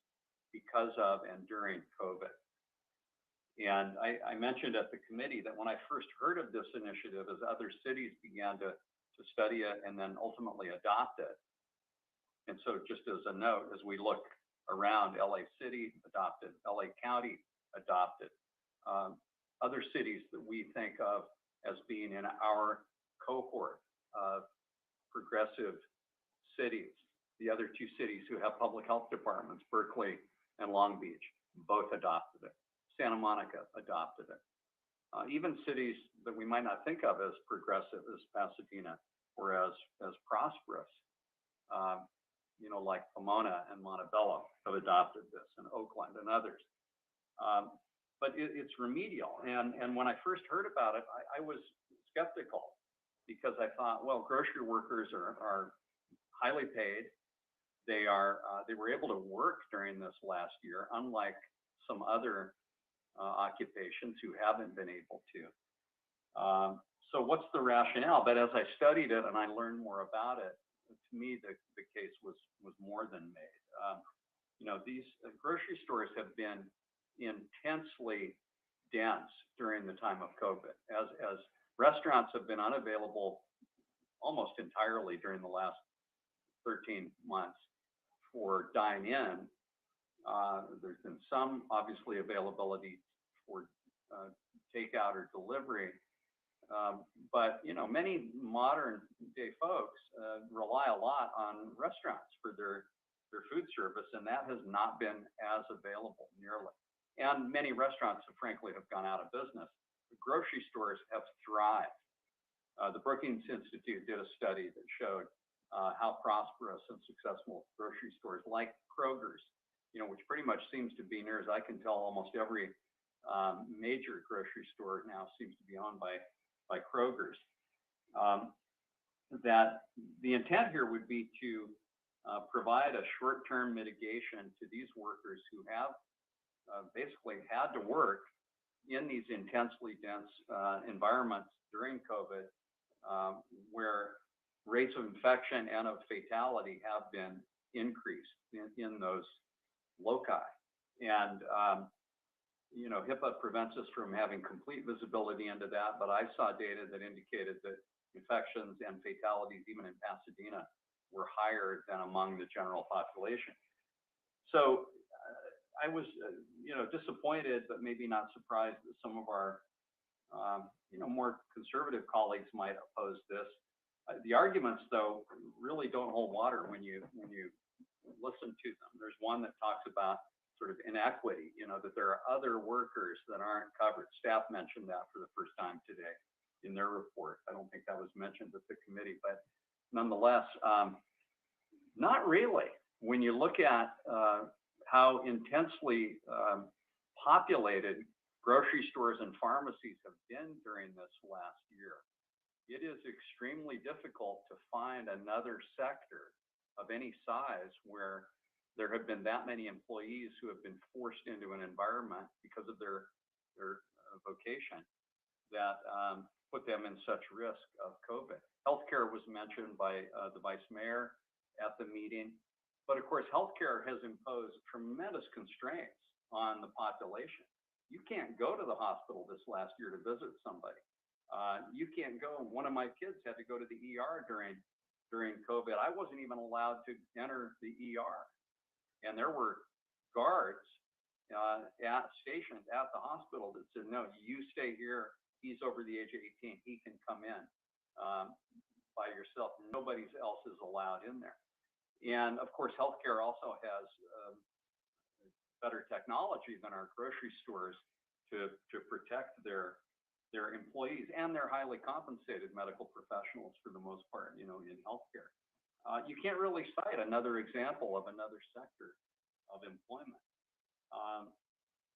because of and during COVID. And I mentioned at the committee that when I first heard of this initiative, as other cities began to study it and then ultimately adopt it. And so just as a note, as we look around, LA City adopted, LA County adopted, other cities that we think of as being in our cohort of progressive cities, the other two cities who have public health departments, Berkeley and Long Beach, both adopted it. Santa Monica adopted it. Even cities that we might not think of as progressive as Pasadena or as prosperous, you know, like Pomona and Montebello have adopted this, and Oakland and others. But it's remedial. And when I first heard about it, I was skeptical because I thought, well, grocery workers are highly paid. They were able to work during this last year, unlike some other occupations who haven't been able to. So what's the rationale? But as I studied it and I learned more about it, to me, the case was more than made. You know, these grocery stores have been intensely dense during the time of COVID, as restaurants have been unavailable almost entirely during the last 13 months for dine-in. There's been some, obviously, availability for takeout or delivery. But, you know, many modern day folks rely a lot on restaurants for their food service, and that has not been as available nearly. And many restaurants have frankly gone out of business. The grocery stores have thrived. The Brookings Institute did a study that showed how prosperous and successful grocery stores like Kroger's, you know, which pretty much seems to be, near as I can tell, almost every major grocery store now seems to be owned by Kroger's. That the intent here would be to provide a short-term mitigation to these workers who have basically had to work in these intensely dense environments during COVID, where rates of infection and of fatality have been increased in those loci. And, you know, HIPAA prevents us from having complete visibility into that, but I saw data that indicated that infections and fatalities, even in Pasadena, were higher than among the general population. So I was, you know, disappointed, but maybe not surprised that some of our, you know, more conservative colleagues might oppose this. The arguments, though, really don't hold water when you listen to them. There's one that talks about sort of inequity, you know, that there are other workers that aren't covered. Staff mentioned that for the first time today in their report. I don't think that was mentioned at the committee, but nonetheless, not really. When you look at how intensely populated grocery stores and pharmacies have been during this last year, it is extremely difficult to find another sector of any size where there have been that many employees who have been forced into an environment because of their vocation that put them in such risk of COVID. Healthcare was mentioned by the vice mayor at the meeting, but of course, healthcare has imposed tremendous constraints on the population. You can't go to the hospital this last year to visit somebody. You can't go. One of my kids had to go to the ER during COVID. I wasn't even allowed to enter the ER. And there were guards stationed at the hospital that said, no, you stay here. He's over the age of 18. He can come in by yourself. Nobody else is allowed in there. And of course, healthcare also has better technology than our grocery stores to protect their employees, and they're highly compensated medical professionals for the most part, you know, in healthcare. You can't really cite another example of another sector of employment.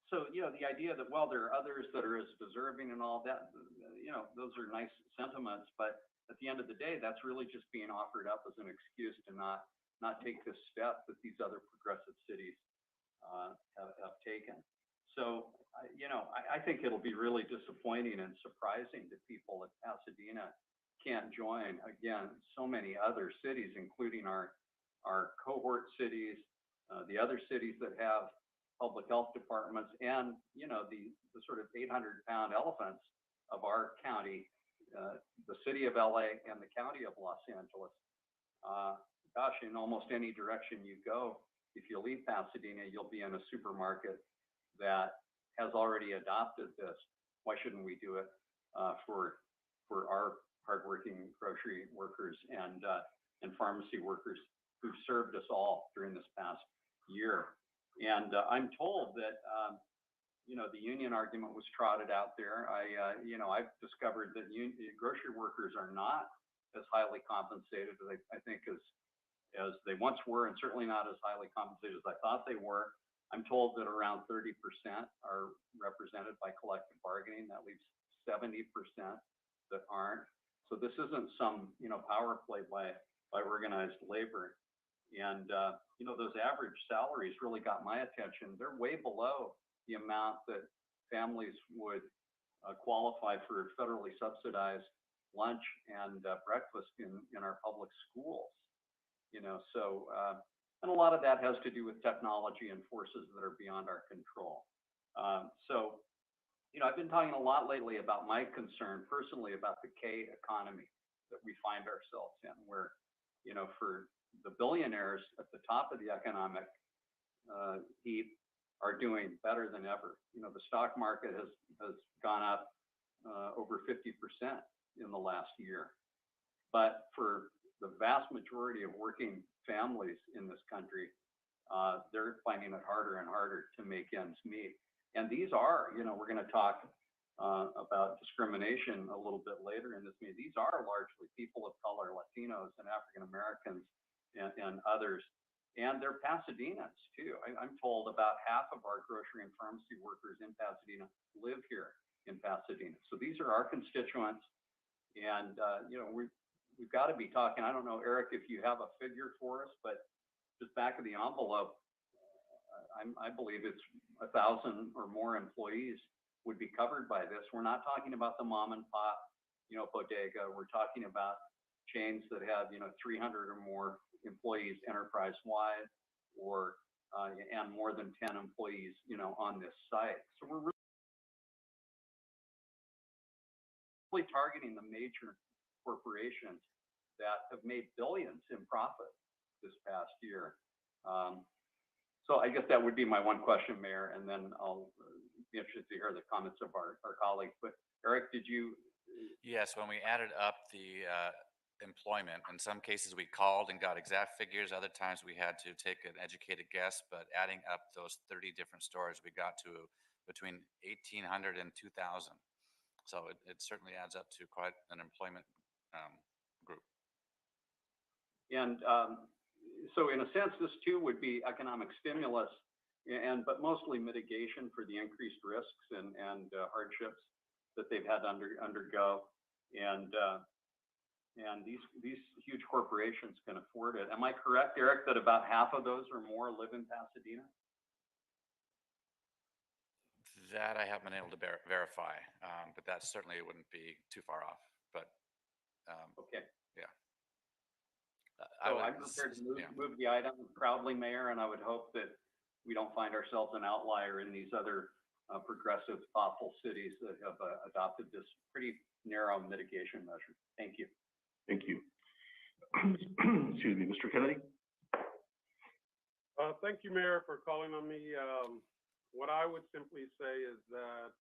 So, you know, the idea that, well, there are others that are as deserving and all that, you know, those are nice sentiments, but at the end of the day, that's really just being offered up as an excuse to not take this step that these other progressive cities have taken. So, you know, I think it'll be really disappointing and surprising to people if Pasadena can't join, again, so many other cities, including our cohort cities, the other cities that have public health departments, and, you know, the sort of 800-pound elephants of our county, the city of LA and the county of Los Angeles. Gosh, in almost any direction you go, if you leave Pasadena, you'll be in a supermarket that has already adopted this. Why shouldn't we do it for our hardworking grocery workers and pharmacy workers who've served us all during this past year? And I'm told that you know, the union argument was trotted out there. You know, I've discovered that grocery workers are not as highly compensated as I think as they once were, and certainly not as highly compensated as I thought they were. I'm told that around 30% are represented by collective bargaining. That leaves 70% that aren't. So this isn't some, you know, power play by organized labor. And, you know, those average salaries really got my attention. They're way below the amount that families would qualify for federally subsidized lunch and breakfast in our public schools. You know, so, and a lot of that has to do with technology and forces that are beyond our control. So, you know, I've been talking a lot lately about my concern personally about the K economy that we find ourselves in, where, you know, for the billionaires at the top of the economic heap are doing better than ever. You know, the stock market has gone up over 50% in the last year. But for the vast majority of working families in this country, they're finding it harder and harder to make ends meet. And these are, you know, we're going to talk about discrimination a little bit later in this meeting. These are largely people of color, Latinos and African Americans and others. And they're Pasadenans too. I'm told about half of our grocery and pharmacy workers in Pasadena live here in Pasadena. So these are our constituents. And, you know, we've got to be talking, I don't know, Eric, if you have a figure for us, but just back of the envelope, I believe it's 1,000 or more employees would be covered by this. We're not talking about the mom and pop, you know, bodega. We're talking about chains that have, 300 or more employees enterprise-wide, or, and more than 10 employees, on this site. So we're really targeting the major corporations that have made billions in profit this past year. So I guess that would be my one question, Mayor, and then I'll be interested to hear the comments of our colleagues. But Eric, did you? Yes, when we added up the employment, in some cases we called and got exact figures, other times we had to take an educated guess, but adding up those 30 different stores, we got to between 1,800 and 2,000. So it certainly adds up to quite an employment group. And so in a sense, this too would be economic stimulus, but mostly mitigation for the increased risks and hardships that they've had to undergo. And these huge corporations can afford it. Am I correct, Eric, that about half of those or more live in Pasadena? That I haven't been able to verify, but that certainly wouldn't be too far off. But okay. Yeah. So I'm prepared to move the item proudly, Mayor, and I would hope that we don't find ourselves an outlier in these other progressive, thoughtful cities that have adopted this pretty narrow mitigation measure. Thank you. Thank you. Excuse me, Mr. Kennedy. Thank you, Mayor, for calling on me. What I would simply say is that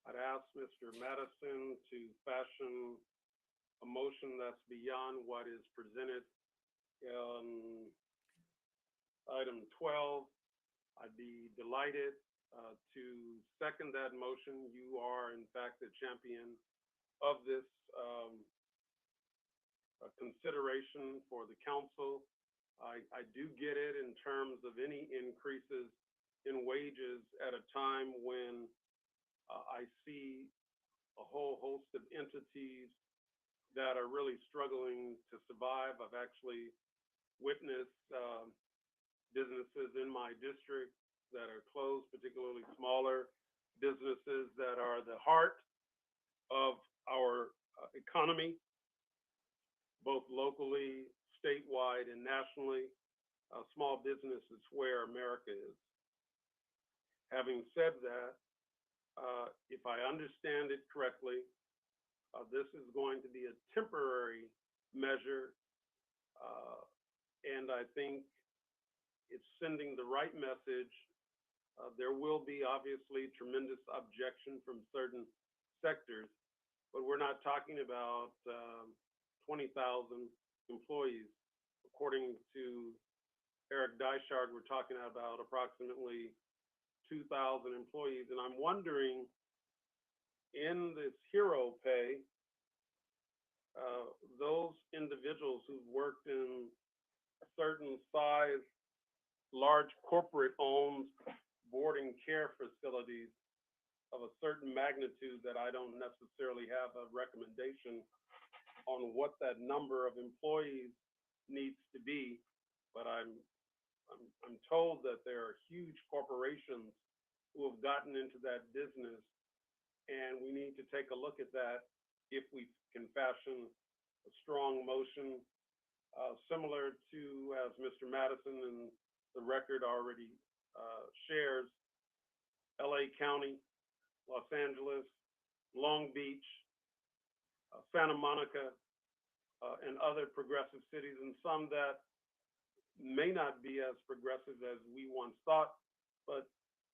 I'd ask Mr. Madison to fashion a motion that's beyond what is presented in item 12. I'd be delighted to second that motion. You are, in fact, the champion of this consideration for the council. I do get it in terms of any increases in wages at a time when I see a whole host of entities that are really struggling to survive. I've actually witnessed businesses in my district that are closed, particularly smaller businesses that are the heart of our economy, both locally, statewide, and nationally. Small business is where America is. Having said that, if I understand it correctly, this is going to be a temporary measure, and I think it's sending the right message. There will be obviously tremendous objection from certain sectors, but we're not talking about 20,000 employees. According to Eric Deichard, we're talking about approximately 2,000 employees. And I'm wondering, in this hero pay, those individuals who've worked in a certain size, large corporate-owned boarding care facilities of a certain magnitude that I don't necessarily have a recommendation on what that number of employees needs to be, but I'm told that there are huge corporations who have gotten into that business, and we need to take a look at that if we can fashion a strong motion similar to, as Mr. Madison and the record already shares, LA County, Los Angeles, Long Beach, Santa Monica, and other progressive cities, and some that may not be as progressive as we once thought. But,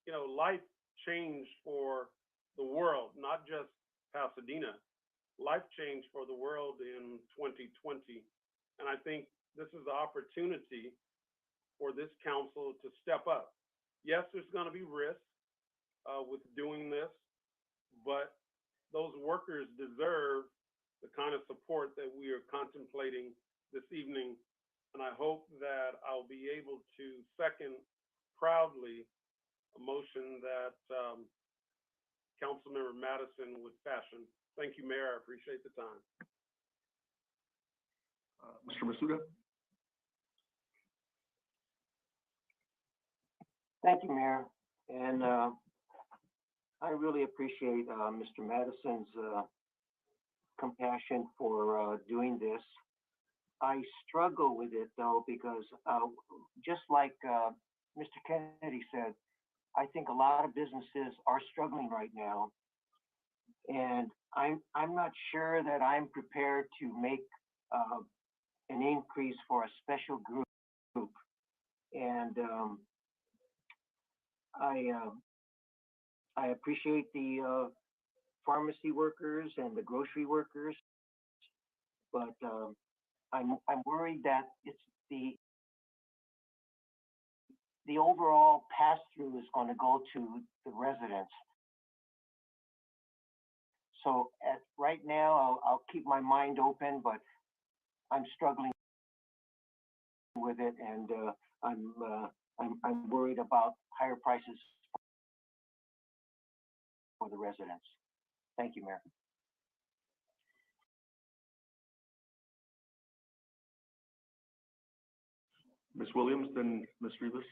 life changed for the world, not just Pasadena. Life changed for the world in 2020. And I think this is the opportunity for this council to step up. Yes, there's going to be risk with doing this, but those workers deserve the kind of support that we are contemplating this evening. And I hope that I'll be able to second proudly a motion that Councilmember Madison would fashion. Thank you, Mayor. I appreciate the time. Mr. Masuda? Thank you, Mayor. And I really appreciate Mr. Madison's compassion for doing this. I struggle with it though, because just like Mr. Kennedy said, I think a lot of businesses are struggling right now. And I'm not sure that I'm prepared to make an increase for a special group. And I appreciate the pharmacy workers and the grocery workers, but I'm worried that it's the overall pass-through is going to go to the residents. So right now, I'll keep my mind open, but I'm struggling with it, and I'm worried about higher prices for the residents. Thank you, Mayor. Ms. Williams, then Ms. Rivas.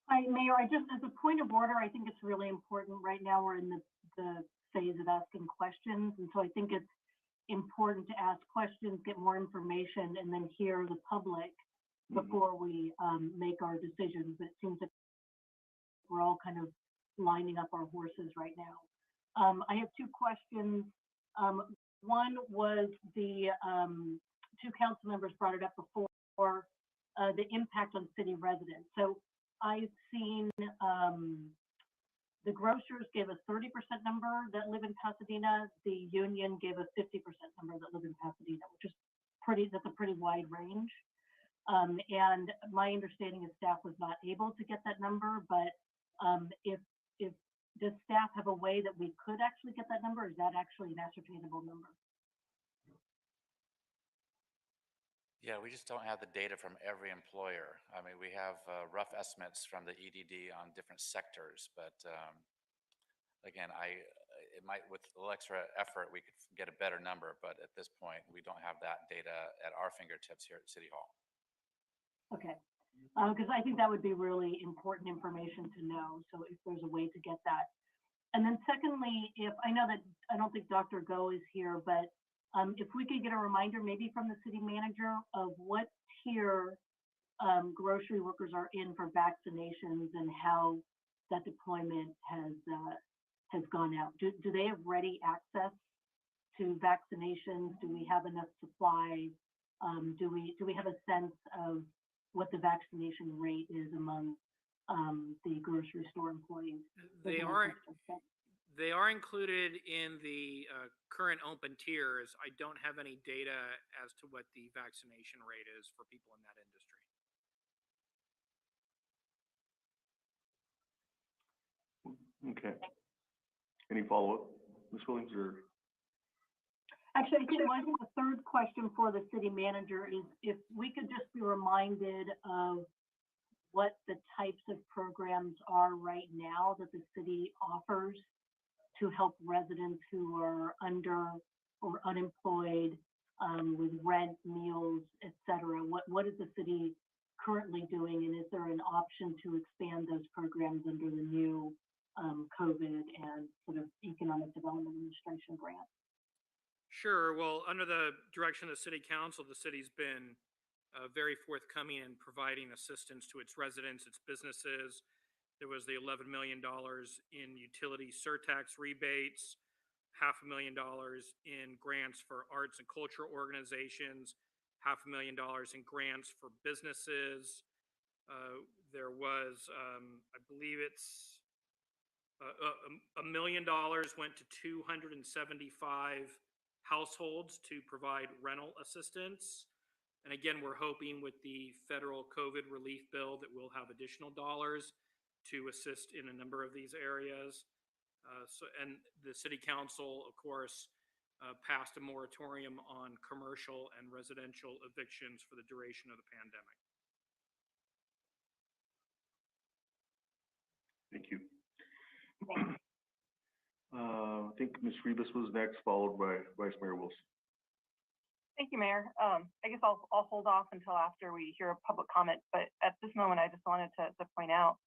Hi, Mayor, I just, as a point of order, I think it's really important. Right now, we're in the phase of asking questions. And so I think it's important to ask questions, get more information, and then hear the public before we make our decisions. But it seems that we're all kind of lining up our horses right now. I have two questions. One was the two council members brought it up before, the impact on city residents. So I've seen the grocers gave a 30% number that live in Pasadena. The union gave a 50% number that live in Pasadena, which is that's a pretty wide range. And my understanding is staff was not able to get that number, but if does staff have a way that we could actually get that number? Or is that actually an ascertainable number? Yeah, we just don't have the data from every employer. I mean, we have rough estimates from the EDD on different sectors, but again, it might, with a little extra effort, we could get a better number, but at this point, we don't have that data at our fingertips here at City Hall. Okay. Because I think that would be really important information to know. So if there's a way to get that. And then secondly, if I know that I don't think Dr. Go is here, but if we could get a reminder maybe from the city manager of what tier grocery workers are in for vaccinations and how that deployment has gone out. Do they have ready access to vaccinations? Do we have enough supply? Do we have a sense of what the vaccination rate is among the grocery store employees? They are included in the current open tiers. I don't have any data as to what the vaccination rate is for people in that industry. Okay. Any follow-up, Ms. Williams, or? Actually, I think the third question for the city manager is if we could just be reminded of what the types of programs are right now that the city offers to help residents who are under or unemployed with rent, meals, et cetera. What is the city currently doing, and is there an option to expand those programs under the new COVID and sort of Economic Development Administration grant? Sure. Well, under the direction of the city council, the city's been very forthcoming in providing assistance to its residents, its businesses. There was the $11 million in utility surtax rebates, $500,000 in grants for arts and cultural organizations, $500,000 in grants for businesses. There was, I believe it's $1 million went to 275 households to provide rental assistance. And again, we're hoping with the federal COVID relief bill that we'll have additional dollars to assist in a number of these areas. And the city council, of course, passed a moratorium on commercial and residential evictions for the duration of the pandemic. Thank you. I think Ms. Rivas was next, followed by Vice Mayor Wilson. Thank you, Mayor. I guess I'll hold off until after we hear a public comment, but at this moment, I just wanted to point out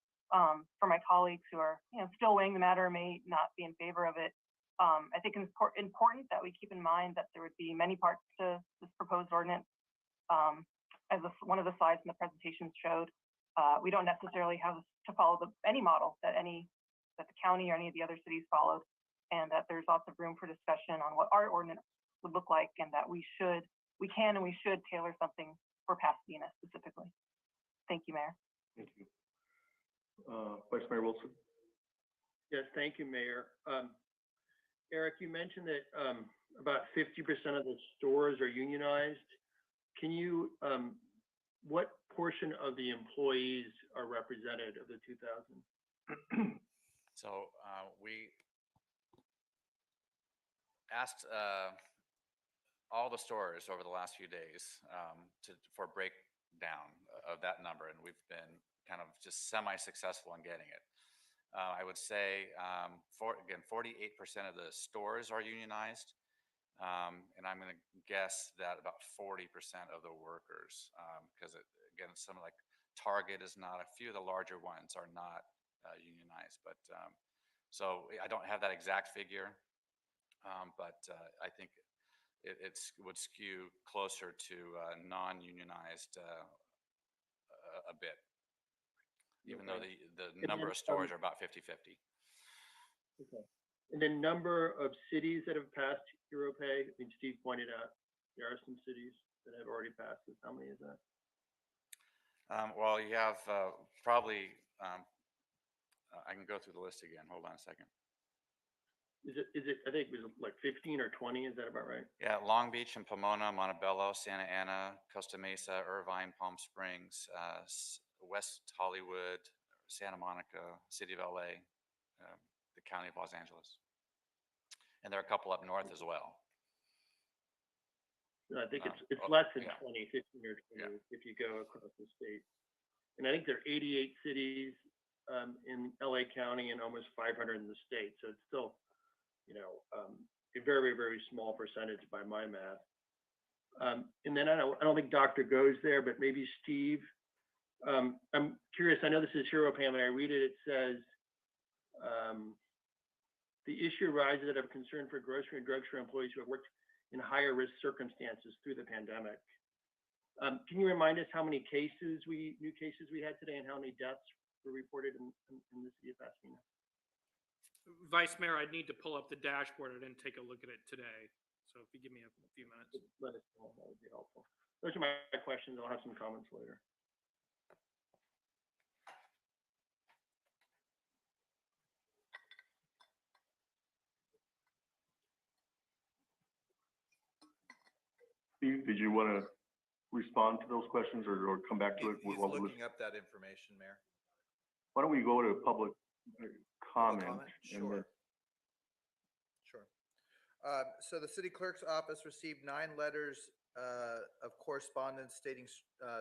for my colleagues who are still weighing the matter, may not be in favor of it. I think it's important that we keep in mind that there would be many parts to this proposed ordinance. As one of the slides in the presentation showed, we don't necessarily have to follow any model that the county or any of the other cities followed, and that there's lots of room for discussion on what our ordinance would look like, and that we can and we should tailor something for Pasadena specifically. Thank you, Mayor. Thank you. Vice Mayor Wilson. Yes, thank you, Mayor. Eric, you mentioned that about 50% of the stores are unionized. Can you, what portion of the employees are represented of the 2,000? So we asked all the stores over the last few days for a breakdown of that number, and we've been kind of just semi-successful in getting it. I would say, again, 48% of the stores are unionized, and I'm going to guess that about 40% of the workers, because again, some like Target is not, a few of the larger ones are not unionized, but so I don't have that exact figure, but I think it would skew closer to non-unionized a bit, even though the number of stores are about 50-50. Okay. And the number of cities that have passed Hero Pay, I think Steve pointed out there are some cities that have already passed this. How many is that? Well, you have probably, I can go through the list again. Hold on a second. Is it, I think it was like 15 or 20, is that about right? Yeah, Long Beach and Pomona, Montebello, Santa Ana, Costa Mesa, Irvine, Palm Springs, West Hollywood, Santa Monica, City of LA, the County of Los Angeles. And there are a couple up north as well. I think it's less than yeah. 20, 15 or 20 if you go across the state. And I think there are 88 cities in LA County and almost 500 in the state. So it's still, you know, a very, very small percentage by my math. And then I don't think Dr. goes there, but maybe Steve. I'm curious, I know this is Hero Pay, when I read it, it says, the issue arises out of concern for grocery and drugstore employees who have worked in higher risk circumstances through the pandemic. Can you remind us how many new cases we had today and how many deaths were reported in the city of Pasadena? Vice Mayor, I'd need to pull up the dashboard. I didn't take a look at it today. So if you give me a few minutes. Let us know, that would be helpful. Those are my questions. I'll have some comments later. Steve, did you want to respond to those questions or come back to it? He's looking up that information, Mayor. Why don't we go to public comment? Sure. Sure. So the city clerk's office received 9 letters of correspondence stating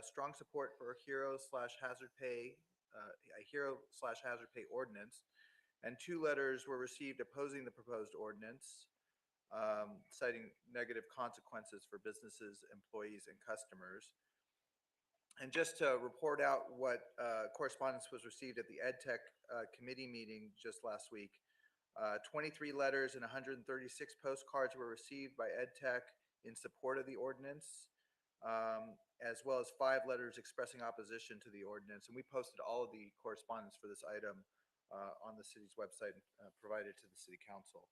strong support for Hero/hazard pay, a Hero/hazard pay ordinance, and 2 letters were received opposing the proposed ordinance, citing negative consequences for businesses, employees, and customers. And just to report out what correspondence was received at the EdTech committee meeting just last week, 23 letters and 136 postcards were received by EdTech in support of the ordinance, as well as 5 letters expressing opposition to the ordinance. And we posted all of the correspondence for this item on the city's website provided to the city council.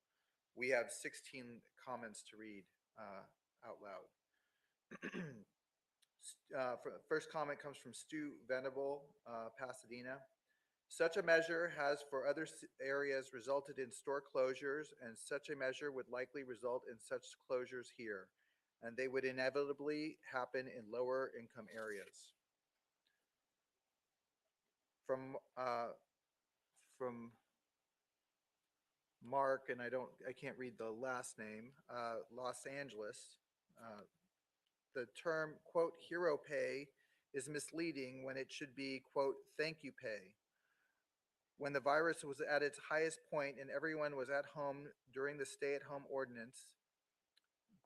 We have 16 comments to read out loud. First comment comes from Stu Venable, Pasadena. Such a measure has for other areas resulted in store closures, and such a measure would likely result in such closures here, and they would inevitably happen in lower income areas. From Mark, and I can't read the last name, Los Angeles. The term, quote, hero pay is misleading when it should be, quote, thank you pay. When the virus was at its highest point and everyone was at home during the stay-at-home ordinance,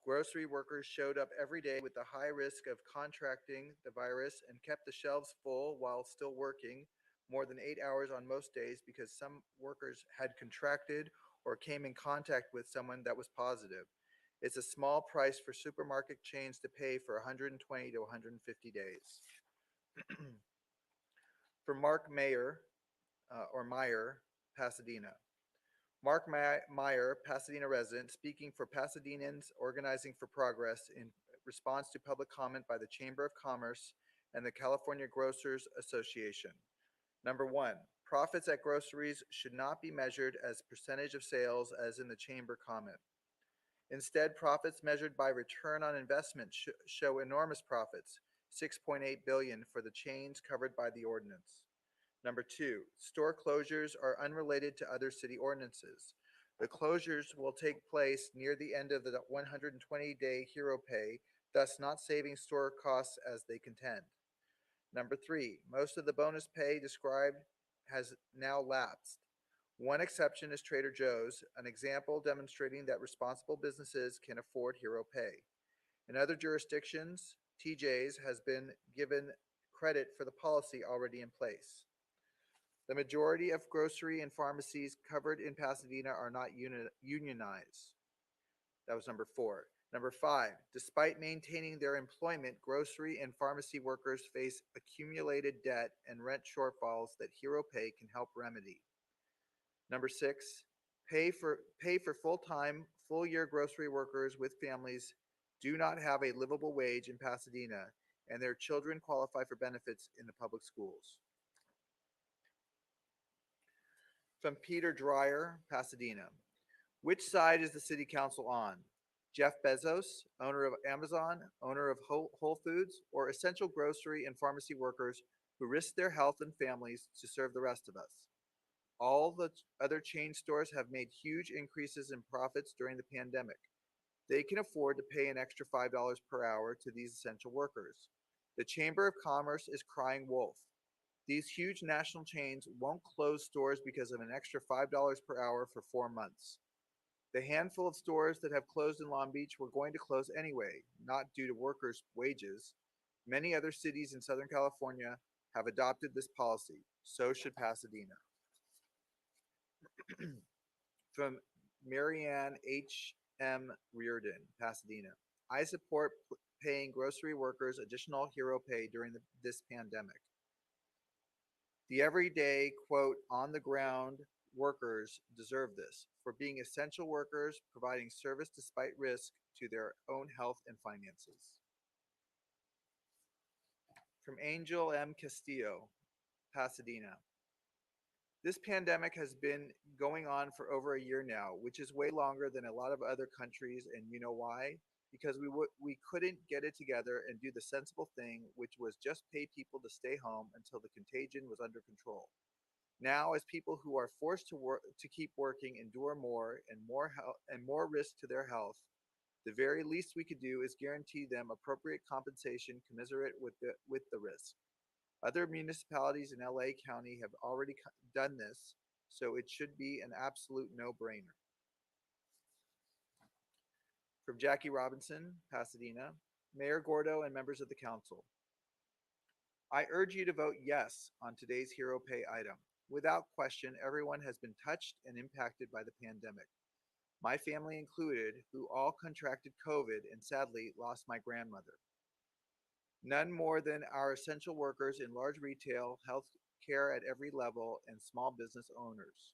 grocery workers showed up every day with the high risk of contracting the virus and kept the shelves full while still working more than 8 hours on most days because some workers had contracted or came in contact with someone that was positive. It's a small price for supermarket chains to pay for 120 to 150 days. For Mark Mayer, or Meyer, Pasadena. Mark Meyer, Pasadena resident, speaking for Pasadenans Organizing for Progress in response to public comment by the Chamber of Commerce and the California Grocers Association. Number one, profits at groceries should not be measured as percentage of sales as in the chamber comment. Instead, profits measured by return on investment show enormous profits, 6.8 billion for the chains covered by the ordinance. Number two, store closures are unrelated to other city ordinances. The closures will take place near the end of the 120-day hero pay, thus not saving store costs as they contend. Number three, most of the bonus pay described has now lapsed. One exception is Trader Joe's, an example demonstrating that responsible businesses can afford hero pay. In other jurisdictions, TJ's has been given credit for the policy already in place. The majority of grocery and pharmacies covered in Pasadena are not unionized. That was number four. Number five, despite maintaining their employment, grocery and pharmacy workers face accumulated debt and rent shortfalls that hero pay can help remedy. Number six, pay for full-time, full-year grocery workers with families do not have a livable wage in Pasadena, and their children qualify for benefits in the public schools. From Peter Dreyer, Pasadena. Which side is the city council on? Jeff Bezos, owner of Amazon, owner of Whole Foods, or essential grocery and pharmacy workers who risk their health and families to serve the rest of us? All the other chain stores have made huge increases in profits during the pandemic. They can afford to pay an extra $5 per hour to these essential workers. The Chamber of Commerce is crying wolf. These huge national chains won't close stores because of an extra $5 per hour for 4 months. The handful of stores that have closed in Long Beach were going to close anyway, not due to workers' wages. Many other cities in Southern California have adopted this policy. So should Pasadena. From Marianne H.M. Reardon, Pasadena. I support paying grocery workers additional hero pay during this pandemic. The everyday, quote, on the ground workers deserve this for being essential workers providing service despite risk to their own health and finances. From Angel M. Castillo, Pasadena. This pandemic has been going on for over a year now, which is way longer than a lot of other countries, and you know why? Because we couldn't get it together and do the sensible thing, which was just pay people to stay home until the contagion was under control. Now, as people who are forced to keep working endure more and more risk to their health, the very least we could do is guarantee them appropriate compensation commensurate with the risk. Other municipalities in LA County have already done this, so it should be an absolute no-brainer. From Jackie Robinson, Pasadena. Mayor Gordo and members of the council. I urge you to vote yes on today's hero pay item. Without question, everyone has been touched and impacted by the pandemic. My family included, who all contracted COVID and sadly lost my grandmother. None more than our essential workers in large retail, health care at every level, and small business owners.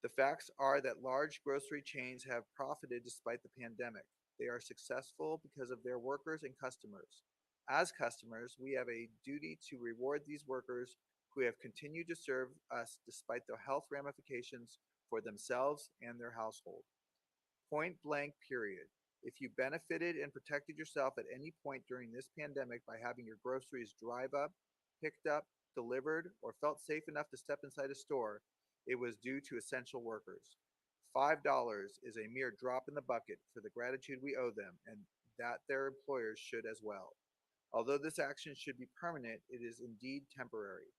The facts are that large grocery chains have profited despite the pandemic. They are successful because of their workers and customers. As customers, we have a duty to reward these workers who have continued to serve us despite the health ramifications for themselves and their household. Point blank, period. If you benefited and protected yourself at any point during this pandemic by having your groceries drive up, picked up, delivered, or felt safe enough to step inside a store, it was due to essential workers. $5 is a mere drop in the bucket for the gratitude we owe them, and that their employers should as well. Although this action should be permanent, it is indeed temporary.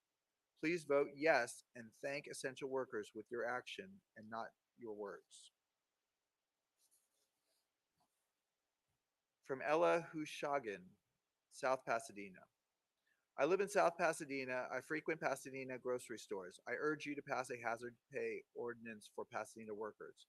Please vote yes and thank essential workers with your action and not your words. From Ella Hushagen, South Pasadena. I live in South Pasadena. I frequent Pasadena grocery stores. I urge you to pass a hazard pay ordinance for Pasadena workers.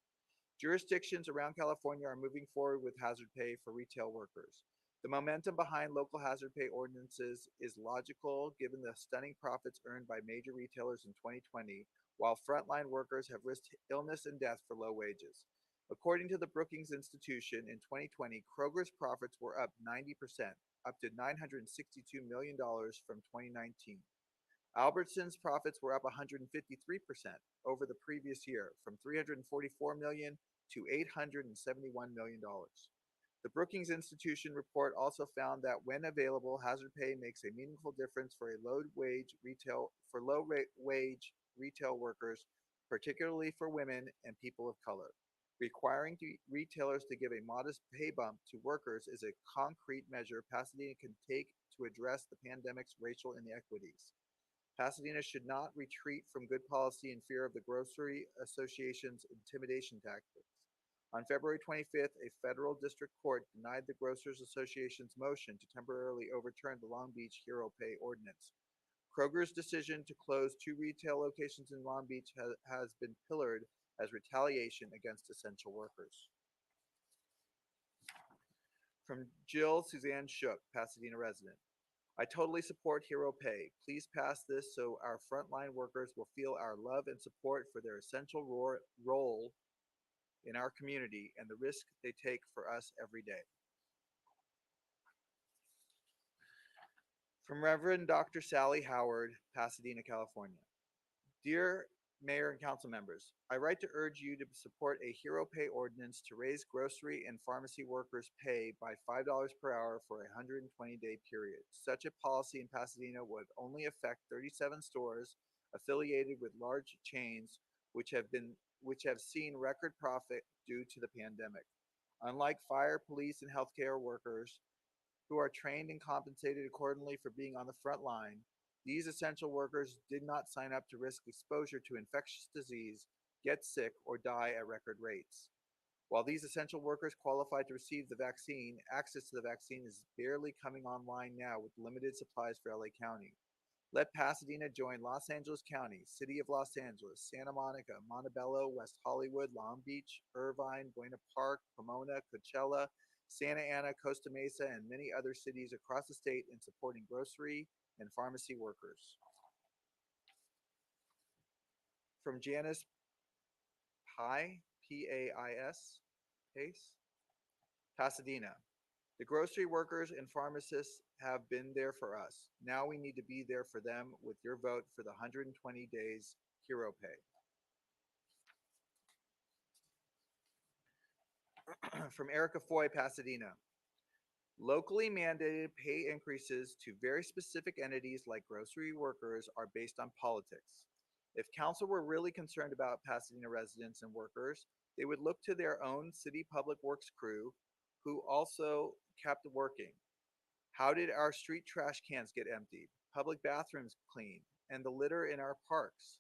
Jurisdictions around California are moving forward with hazard pay for retail workers. The momentum behind local hazard pay ordinances is logical given the stunning profits earned by major retailers in 2020, while frontline workers have risked illness and death for low wages. According to the Brookings Institution, in 2020, Kroger's profits were up 90%, up to $962 million from 2019. Albertson's profits were up 153% over the previous year, from $344 million to $871 million. The Brookings Institution report also found that when available, hazard pay makes a meaningful difference for low-wage retail workers, particularly for women and people of color. Requiring retailers to give a modest pay bump to workers is a concrete measure Pasadena can take to address the pandemic's racial inequities. Pasadena should not retreat from good policy in fear of the Grocery Association's intimidation tactics. On February 25th, a federal district court denied the Grocers Association's motion to temporarily overturn the Long Beach Hero Pay ordinance. Kroger's decision to close 2 retail locations in Long Beach has been pillared as retaliation against essential workers. From Jill Suzanne Shook, Pasadena resident. I totally support Hero Pay. Please pass this so our frontline workers will feel our love and support for their essential role in our community and the risk they take for us every day. From Reverend Dr. Sally Howard, Pasadena, California. Dear Mayor and Council members, I write to urge you to support a Hero Pay ordinance to raise grocery and pharmacy workers' pay by $5 per hour for a 120-day period. Such a policy in Pasadena would only affect 37 stores affiliated with large chains which have seen record profit due to the pandemic. Unlike fire, police, and healthcare workers who are trained and compensated accordingly for being on the front line, these essential workers did not sign up to risk exposure to infectious disease, get sick, or die at record rates. While these essential workers qualified to receive the vaccine, access to the vaccine is barely coming online now with limited supplies for LA County. Let Pasadena join Los Angeles County, City of Los Angeles, Santa Monica, Montebello, West Hollywood, Long Beach, Irvine, Buena Park, Pomona, Coachella, Santa Ana, Costa Mesa, and many other cities across the state in supporting grocery and pharmacy workers. From Janice Pais, P-A-I-S, Pace, Pasadena. The grocery workers and pharmacists have been there for us. Now we need to be there for them with your vote for the 120 days Hero Pay. From Erica Foy, Pasadena. Locally mandated pay increases to very specific entities like grocery workers are based on politics. If council were really concerned about Pasadena residents and workers, they would look to their own city public works crew who also kept working. How did our street trash cans get emptied, public bathrooms cleaned, and the litter in our parks?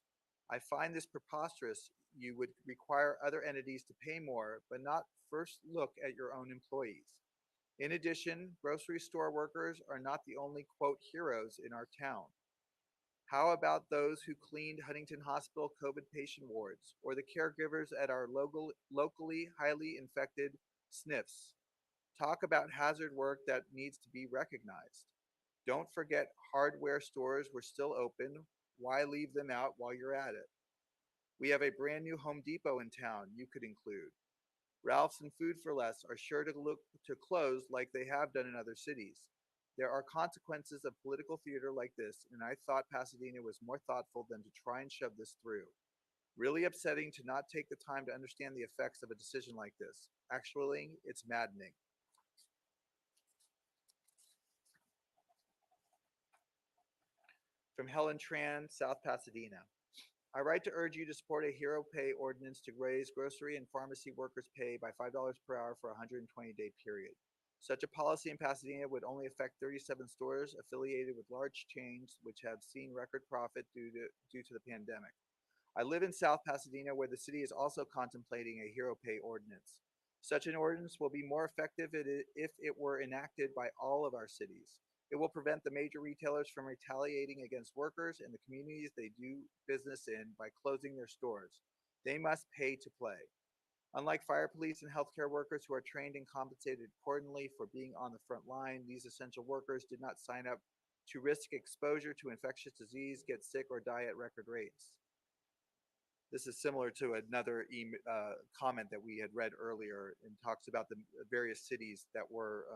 I find this preposterous. You would require other entities to pay more, but not first look at your own employees. In addition, grocery store workers are not the only, quote, heroes in our town. How about those who cleaned Huntington Hospital COVID patient wards, or the caregivers at our locally highly infected SNFs? Talk about hazard work that needs to be recognized. Don't forget hardware stores were still open. Why leave them out while you're at it? We have a brand new Home Depot in town you could include. Ralph's and Food for Less are sure to look to close like they have done in other cities. There are consequences of political theater like this, and I thought Pasadena was more thoughtful than to try and shove this through. Really upsetting to not take the time to understand the effects of a decision like this. Actually, it's maddening. From Helen Tran, South Pasadena. I write to urge you to support a Hero Pay ordinance to raise grocery and pharmacy workers' pay by $5 per hour for a 120-day period. Such a policy in Pasadena would only affect 37 stores affiliated with large chains which have seen record profit due to the pandemic. I live in South Pasadena, where the city is also contemplating a Hero Pay ordinance. Such an ordinance will be more effective if it were enacted by all of our cities. It will prevent the major retailers from retaliating against workers in the communities they do business in by closing their stores. They must pay to play. Unlike fire, police, and healthcare workers who are trained and compensated accordingly for being on the front line, these essential workers did not sign up to risk exposure to infectious disease, get sick, or die at record rates. This is similar to another comment that we had read earlier and talks about the various cities that were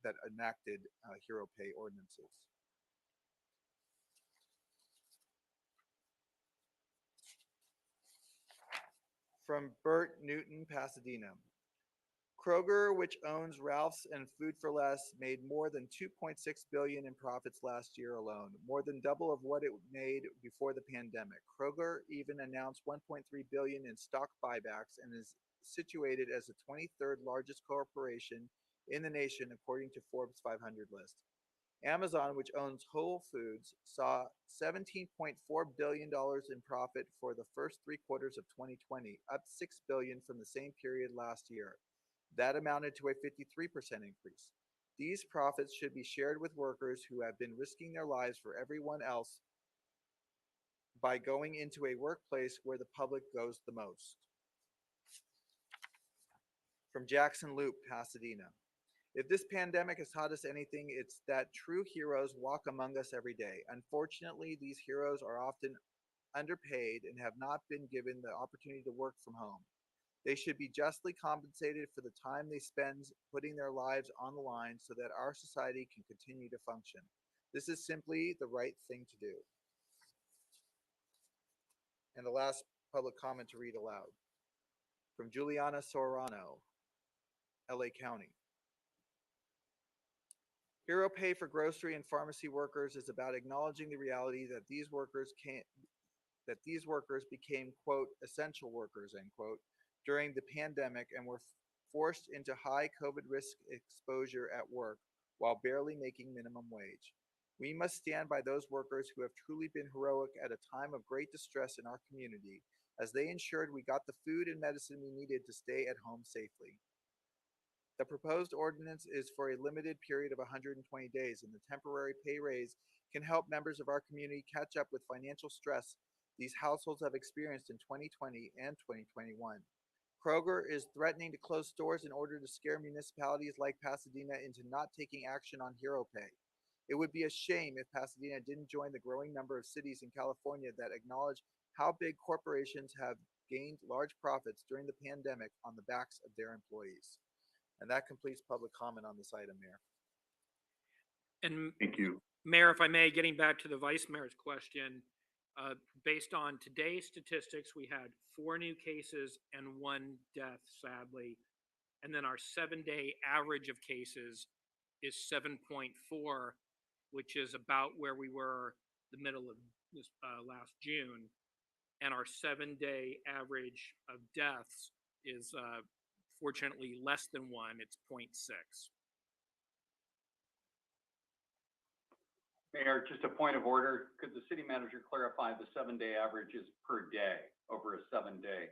that enacted hero pay ordinances. From Bert Newton, Pasadena. Kroger, which owns Ralph's and Food for Less, made more than $2.6 billion in profits last year alone, more than double of what it made before the pandemic. Kroger even announced $1.3 billion in stock buybacks and is situated as the 23rd largest corporation in the nation according to Forbes 500 list. Amazon, which owns Whole Foods, saw $17.4 billion in profit for the first 3 quarters of 2020, up $6 billion from the same period last year. That amounted to a 53% increase. These profits should be shared with workers who have been risking their lives for everyone else by going into a workplace where the public goes the most. From Jackson Loop, Pasadena. If this pandemic has taught us anything, it's that true heroes walk among us every day. Unfortunately, these heroes are often underpaid and have not been given the opportunity to work from home. They should be justly compensated for the time they spend putting their lives on the line so that our society can continue to function. This is simply the right thing to do. And the last public comment to read aloud. From Juliana Sorano, LA County. Hero pay for grocery and pharmacy workers is about acknowledging the reality that these workers became, quote, essential workers, end quote, during the pandemic and were forced into high COVID risk exposure at work while barely making minimum wage. We must stand by those workers who have truly been heroic at a time of great distress in our community, as they ensured we got the food and medicine we needed to stay at home safely. The proposed ordinance is for a limited period of 120 days, and the temporary pay raise can help members of our community catch up with financial stress these households have experienced in 2020 and 2021. Kroger is threatening to close stores in order to scare municipalities like Pasadena into not taking action on hero pay. It would be a shame if Pasadena didn't join the growing number of cities in California that acknowledge how big corporations have gained large profits during the pandemic on the backs of their employees. And that completes public comment on this item, Mayor. And Thank you. Mayor, if I may, getting back to the Vice Mayor's question, based on today's statistics, we had 4 new cases and 1 death, sadly. And then our 7-day average of cases is 7.4, which is about where we were the middle of this last June. And our 7-day average of deaths is fortunately less than 1, it's 0.6. Mayor, just a point of order, could the city manager clarify the 7-day average is per day over a 7-day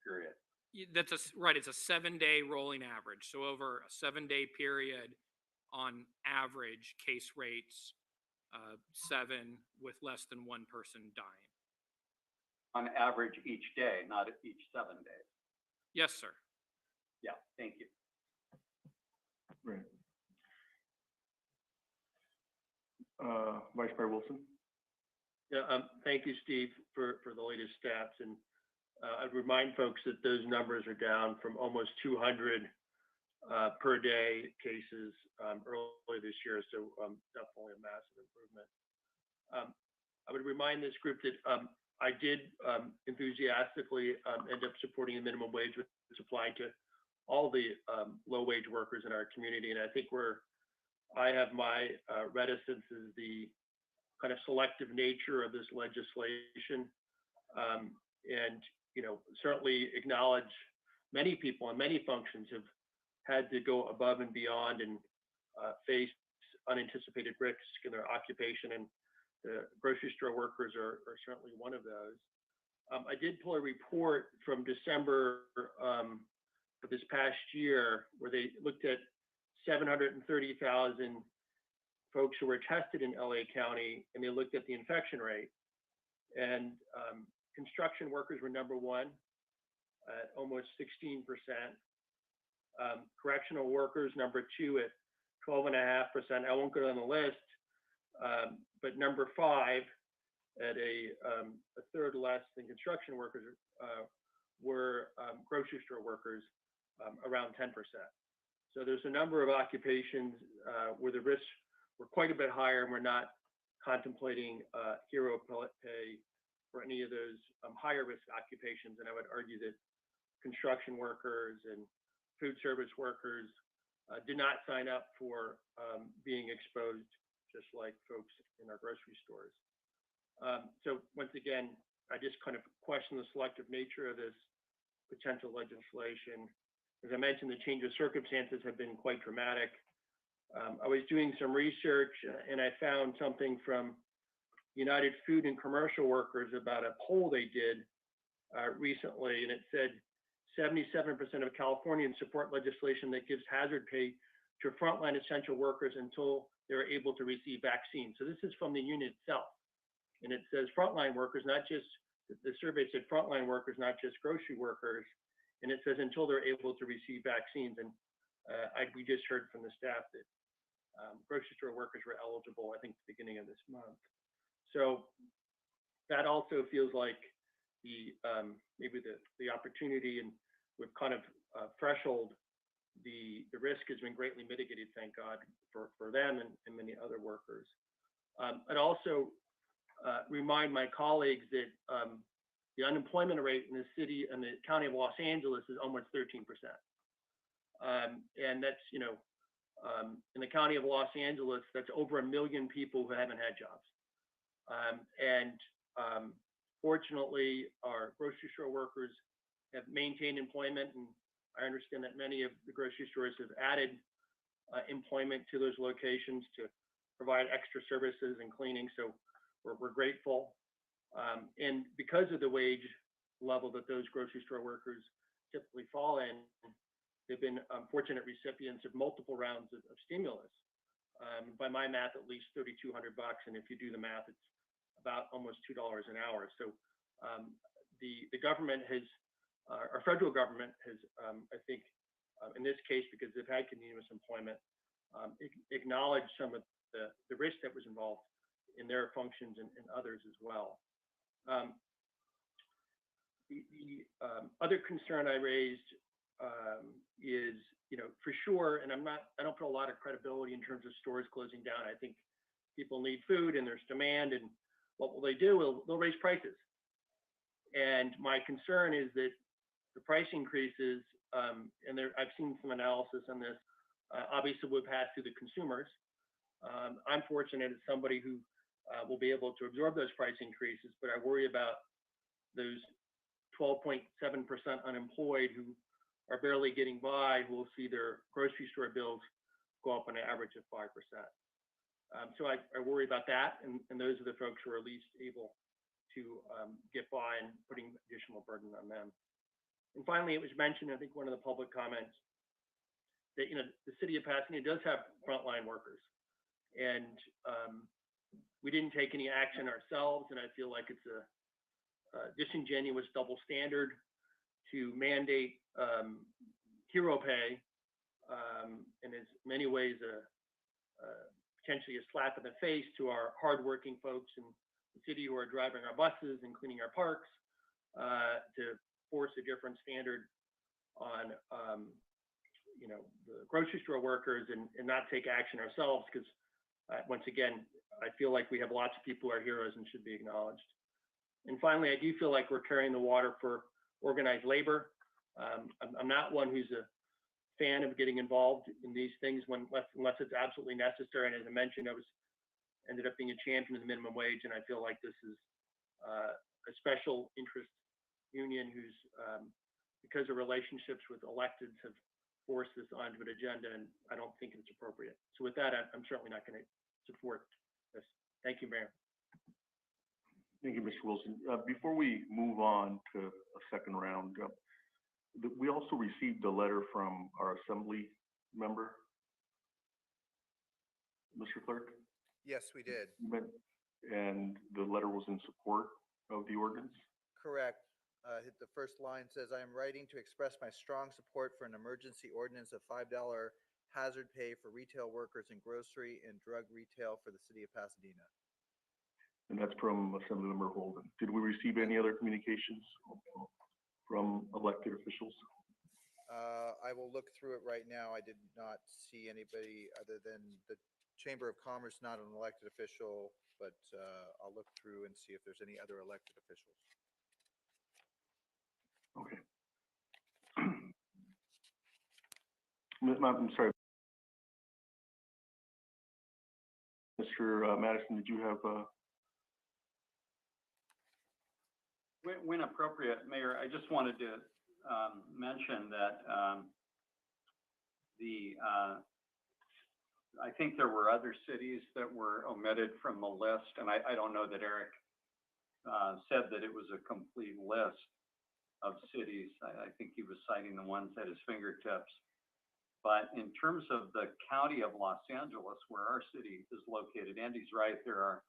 period? That's right, it's a 7-day rolling average. So over a 7-day period, on average, case rates 7 with less than 1 person dying. On average each day, not each 7 days? Yes, sir. Yeah, thank you. Right. Vice Mayor Wilson. Yeah, thank you, Steve, for the latest stats. And I'd remind folks that those numbers are down from almost 200 per day cases earlier this year. So definitely a massive improvement. I would remind this group that I did enthusiastically end up supporting the minimum wage, which is applied to all the low wage workers in our community. And I think I have my reticences, the kind of selective nature of this legislation, and certainly acknowledge many people in many functions have had to go above and beyond and face unanticipated risks in their occupation, and the grocery store workers are certainly one of those. I did pull a report from December of this past year where they looked at 730,000 folks who were tested in LA County, and they looked at the infection rate. And construction workers were number one at almost 16%. Correctional workers, number two at 12.5%. I won't go down the list, but number five at a third less than construction workers were grocery store workers, around 10%. So there's a number of occupations where the risks were quite a bit higher, and we're not contemplating hero pay for any of those higher risk occupations. And I would argue that construction workers and food service workers did not sign up for being exposed, just like folks in our grocery stores. So once again, I just kind of question the selective nature of this potential legislation. As I mentioned, the change of circumstances have been quite dramatic. I was doing some research and I found something from United Food and Commercial Workers about a poll they did recently, and it said 77% of Californians support legislation that gives hazard pay to frontline essential workers until they're able to receive vaccines. So this is from the union itself. And it says frontline workers, not just, the survey said frontline workers, not just grocery workers. And it says until they're able to receive vaccines. And we just heard from the staff that grocery store workers were eligible, I think, at the beginning of this month. So that also feels like the maybe the opportunity, and we've kind of threshold the risk has been greatly mitigated, thank God, for them and many other workers. I'd also remind my colleagues that the unemployment rate in the city and the county of Los Angeles is almost 13%. And that's, you know, in the county of Los Angeles, that's over 1 million people who haven't had jobs. Fortunately, our grocery store workers have maintained employment, and I understand that many of the grocery stores have added employment to those locations to provide extra services and cleaning. So we're grateful. And because of the wage level that those grocery store workers typically fall in, they've been fortunate recipients of multiple rounds of stimulus. By my math, at least $3,200, and if you do the math, it's about almost $2 an hour. So the government has, our federal government has, I think, in this case, because they've had continuous employment, acknowledged some of the risk that was involved in their functions and others as well. The other concern I raised is, you know, for sure, and I don't put a lot of credibility in terms of stores closing down. I think people need food and there's demand, and what will they do? They'll raise prices. And my concern is that the price increases, and I've seen some analysis on this, obviously will pass through the consumers. I'm fortunate as somebody who will be able to absorb those price increases, but I worry about those 12.7% unemployed who are barely getting by, who will see their grocery store bills go up on an average of 5%. So I worry about that, and those are the folks who are least able to get by, and putting additional burden on them. And finally, it was mentioned, I think one of the public comments, that, you know, the city of Pasadena does have frontline workers, and we didn't take any action ourselves, and I feel like it's a disingenuous double standard to mandate hero pay, and in many ways potentially a slap in the face to our hardworking folks in the city who are driving our buses and cleaning our parks, to force a different standard on you know, the grocery store workers, and not take action ourselves, because once again, I feel like we have lots of people who are heroes and should be acknowledged. And finally, I do feel like we're carrying the water for organized labor. I'm not one who's a fan of getting involved in these things unless it's absolutely necessary. And as I mentioned, I ended up being a champion of the minimum wage, and I feel like this is a special interest union who's, because of relationships with electeds, have forced this onto an agenda, and I don't think it's appropriate. So with that, I'm certainly not going to support this. Thank you, Mayor. Thank you, Mr. Wilson. Before we move on to a second round, we also received a letter from our assembly member. Mr. Clerk? Yes, we did. And the letter was in support of the ordinance? Correct. The first line says, I am writing to express my strong support for an emergency ordinance of $5 hazard pay for retail workers in grocery and drug retail for the city of Pasadena. And that's from Assemblymember Holden. Did we receive any other communications from elected officials? I will look through it right now. I did not see anybody other than the Chamber of Commerce, not an elected official, but I'll look through and see if there's any other elected officials. Okay. I'm sorry. Mr. Madison, did you have When appropriate, Mayor, I just wanted to mention that I think there were other cities that were omitted from the list, and I don't know that Eric said that it was a complete list of cities. I think he was citing the ones at his fingertips. But in terms of the county of Los Angeles, where our city is located, Andy's right, there are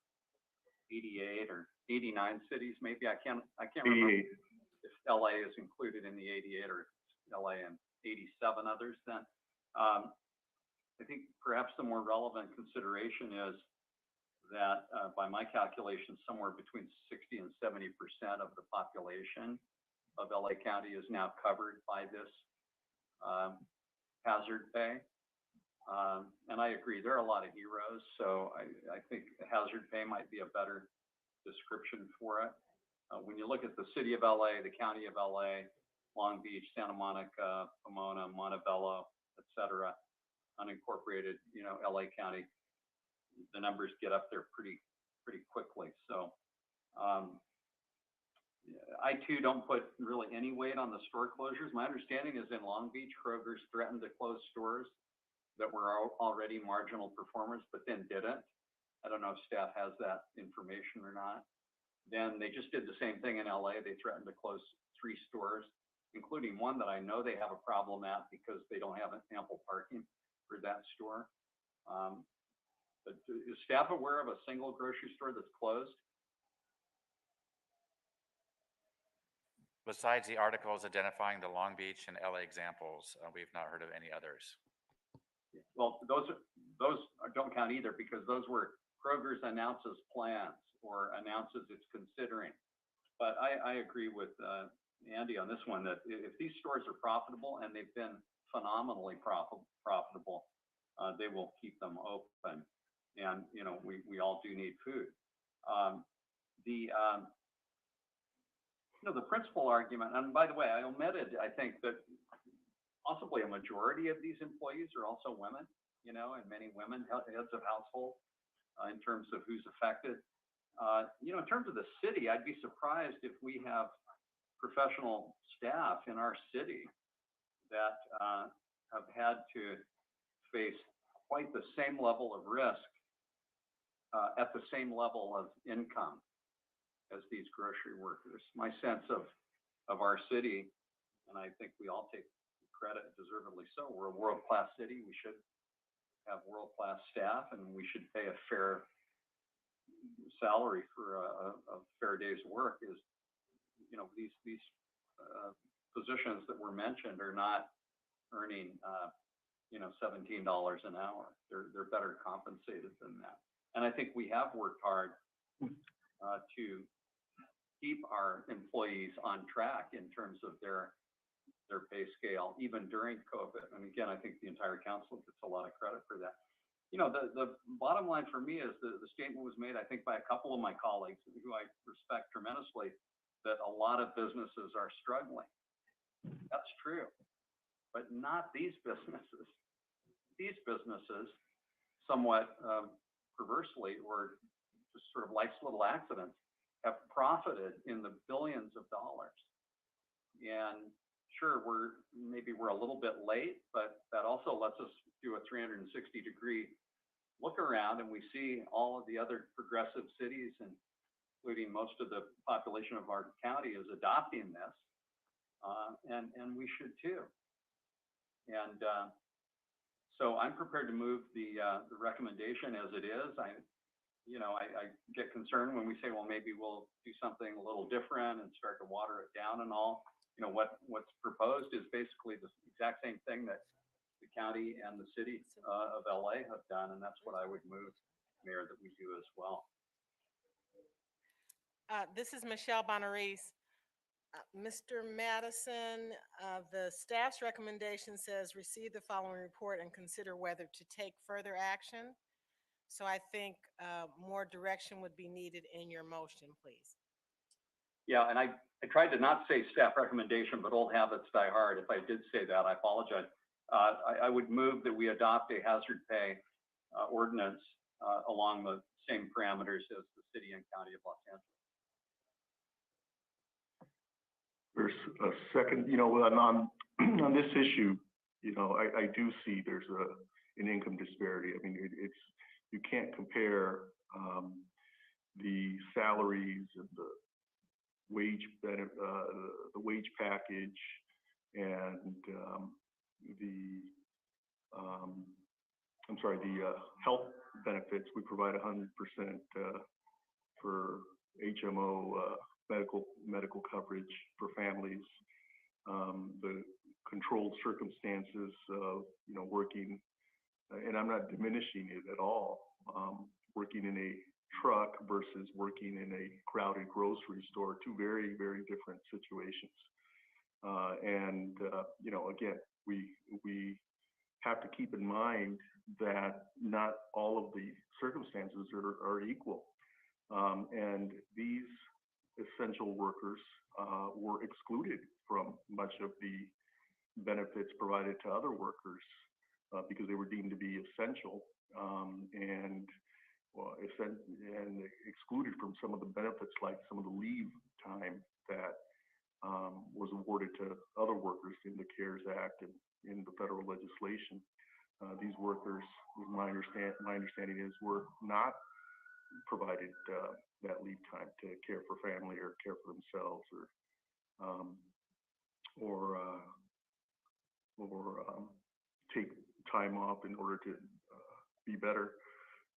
88 or 89 cities, maybe. I can't remember if LA is included in the 88 or LA and 87 others then. I think perhaps the more relevant consideration is that by my calculations, somewhere between 60 and 70% of the population of LA County is now covered by this hazard pay. And I agree, there are a lot of heroes, so I think hazard pay might be a better description for it. When you look at the city of LA, the county of LA, Long Beach, Santa Monica, Pomona, Montebello, et cetera, unincorporated, LA County, the numbers get up there pretty quickly. So I too don't put really any weight on the store closures. My understanding is in Long Beach, Kroger's threatened to close stores that were already marginal performers, but then didn't. I don't know if staff has that information or not. Then they just did the same thing in LA. They threatened to close 3 stores, including one that I know they have a problem at because they don't have ample parking for that store. But is staff aware of a single grocery store that's closed? Besides the articles identifying the Long Beach and LA examples, we've not heard of any others. Well, those don't count either because those were Kroger's announces plans or announces it's considering. But I agree with Andy on this one that if these stores are profitable, and they've been phenomenally profitable, they will keep them open. And we all do need food. The principal argument, and by the way, I omitted, I think that possibly a majority of these employees are also women, and many women, heads of household, in terms of who's affected. In terms of the city, I'd be surprised if we have professional staff in our city that have had to face quite the same level of risk at the same level of income as these grocery workers. My sense of our city, and I think we all take credit, deservedly so, we're a world-class city. We should have world-class staff, and we should pay a fair salary for a fair day's work. Is these positions that were mentioned are not earning $17 an hour. They're better compensated than that. And I think we have worked hard to keep our employees on track in terms of their pay scale, even during COVID. And again, I think the entire council gets a lot of credit for that. The bottom line for me is the statement was made, I think, by a couple of my colleagues who I respect tremendously, that a lot of businesses are struggling. That's true, but not these businesses. These businesses, somewhat perversely, or just sort of life's little accidents, have profited in the billions of dollars. And sure, we're a little bit late, but that also lets us do a 360-degree look around, and we see all of the other progressive cities, including most of the population of our county, is adopting this, and we should too. And so I'm prepared to move the recommendation as it is. you know, I get concerned when we say, well, maybe we'll do something a little different and start to water it down and all. You know, what's proposed is basically the exact same thing that the county and the city of LA have done, and that's what I would move, Mayor, that we do as well. This is Michelle Bonarise. Mr. Madison, the staff's recommendation says receive the following report and consider whether to take further action. So I think more direction would be needed in your motion, please. Yeah, and I tried to not say staff recommendation, but old habits die hard. If I did say that, I apologize. I would move that we adopt a hazard pay ordinance along the same parameters as the city and county of Los Angeles. There's a second, you know, on this issue, you know, I do see there's an income disparity. I mean, it's you can't compare the salaries and the wage package and the health benefits. We provide 100% for HMO medical coverage for families. The controlled circumstances of, you know, working, and I'm not diminishing it at all, working in a truck versus working in a crowded grocery store, two very, very different situations. You know, again, we have to keep in mind that not all of the circumstances are equal. And these essential workers were excluded from much of the benefits provided to other workers because they were deemed to be essential and excluded from some of the benefits, like some of the leave time that was awarded to other workers in the CARES Act and in the federal legislation. These workers, my understanding is, were not provided that leave time to care for family or care for themselves or take time off in order to be better.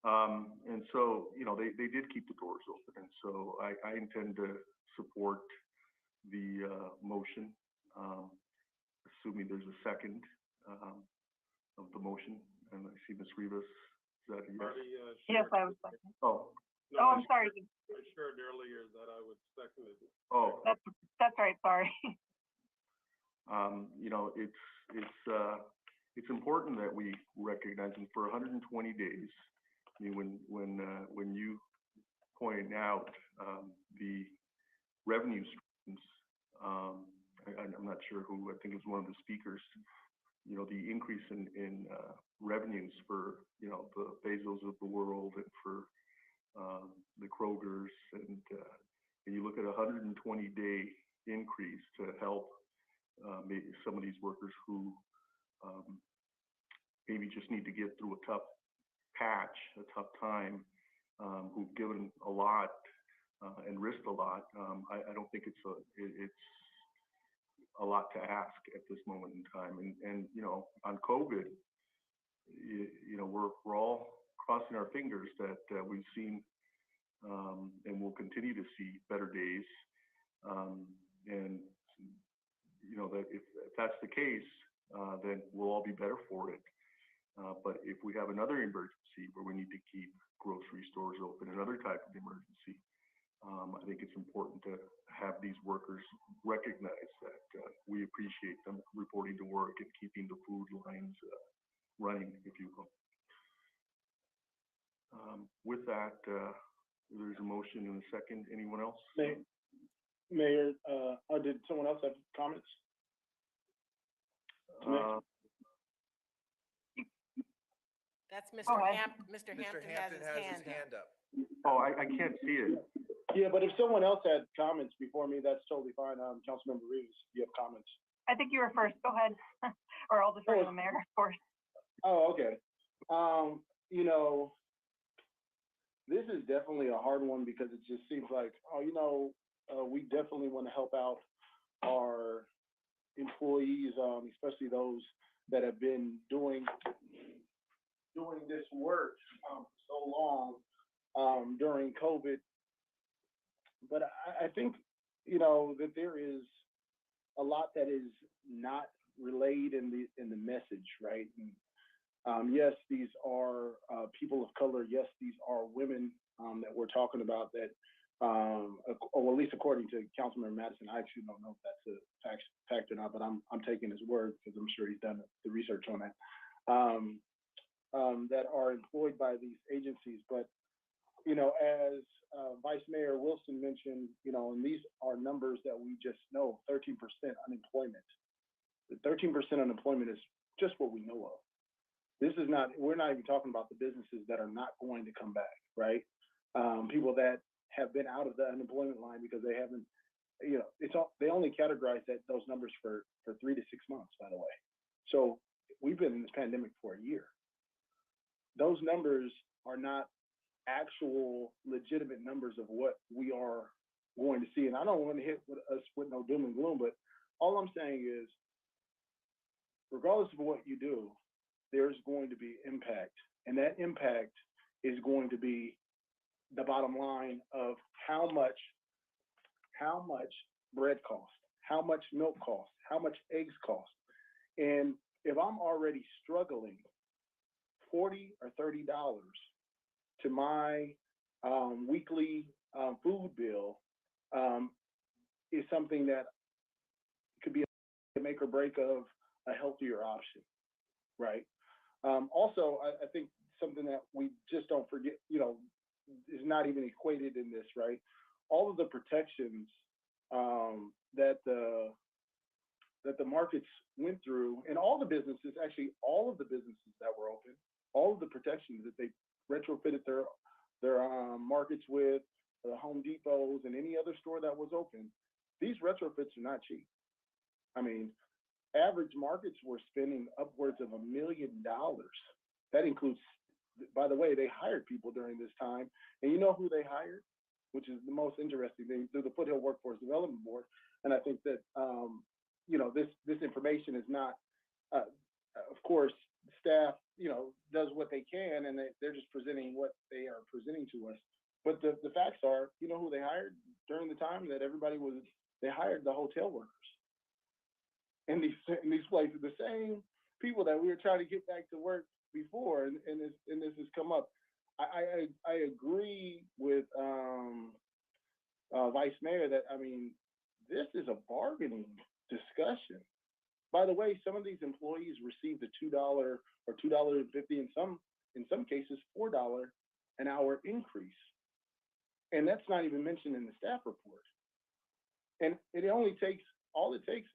And so, you know, they did keep the doors open. And so I intend to support the motion, assuming there's a second of the motion. And I see Ms. Rivas. Is that a yes? Yes, I was second. Oh. No, I'm sorry. I shared earlier that I would second it. Oh. That's right, sorry. You know, it's important that we recognize them for 120 days. I mean, when you point out the revenue streams, I'm not sure who, I think it was one of the speakers, you know, the increase in revenues for, you know, the Bezos of the world and for the Krogers, and you look at a 120-day increase to help maybe some of these workers who maybe just need to get through a tough patch, a tough time, who've given a lot and risked a lot. I don't think it's a lot to ask at this moment in time. And you know, on COVID, you know, we're all crossing our fingers that we've seen and we'll continue to see better days. And you know, that if that's the case, then we'll all be better for it. But if we have another emergency where we need to keep grocery stores open, another type of emergency, I think it's important to have these workers recognize that we appreciate them reporting to work and keeping the food lines running, if you will. With that, there's a motion and a second. Anyone else? Mayor, did someone else have comments? That's Mr. Hampton. Mr. Mr. Hampton Hampton has his has hand up. Oh, I can't see it. Yeah, but if someone else had comments before me, that's totally fine. Councilmember Reeves, you have comments. I think you were first, go ahead. Or I'll defer to the mayor, of course. Oh, okay. You know, this is definitely a hard one because it just seems like, oh, you know, we definitely want to help out our employees, especially those that have been doing this work so long. during COVID. But I think, you know, that there is a lot that is not relayed in the message, right? And, yes, these are people of color. Yes, these are women that we're talking about that, or at least according to Councilmember Madison, I actually don't know if that's a fact or not, but I'm taking his word because I'm sure he's done the research on that, that are employed by these agencies. But, you know, as Vice Mayor Wilson mentioned, you know, and these are numbers that we just know, 13% unemployment. The 13% unemployment is just what we know of. This is not, we're not even talking about the businesses that are not going to come back, right? People that have been out of the unemployment line because they haven't, you know, they only categorize those numbers for 3 to 6 months, by the way. So we've been in this pandemic for a year. Those numbers are not actual legitimate numbers of what we are going to see. And I don't want to hit us with no doom and gloom, but all I'm saying is, regardless of what you do, there's going to be impact. And that impact is going to be the bottom line of how much bread costs, how much milk costs, how much eggs cost. And if I'm already struggling $40 or $30 to my weekly food bill, is something that could be a make or break of a healthier option, right? Also, I think something that we just don't forget, you know, is not even equated in this, right? All of the protections that the markets went through, and all the businesses, actually all of the businesses that were open, all of the protections that they retrofitted their markets with, the Home Depots and any other store that was open, these retrofits are not cheap. I mean, average markets were spending upwards of $1 million. That includes, by the way, they hired people during this time. And you know who they hired, which is the most interesting thing, through the Foothill Workforce Development Board. And I think that, you know, this information is not, of course, staff, you know, does what they can, and they're just presenting what they are presenting to us. But the facts are, you know who they hired during the time that they hired the hotel workers. In these places, the same people that we were trying to get back to work before, and this has come up. I agree with Vice Mayor that, I mean, this is a bargaining discussion. By the way, some of these employees received a $2 or $2.50, in some cases $4 an hour increase, and that's not even mentioned in the staff report. And all it takes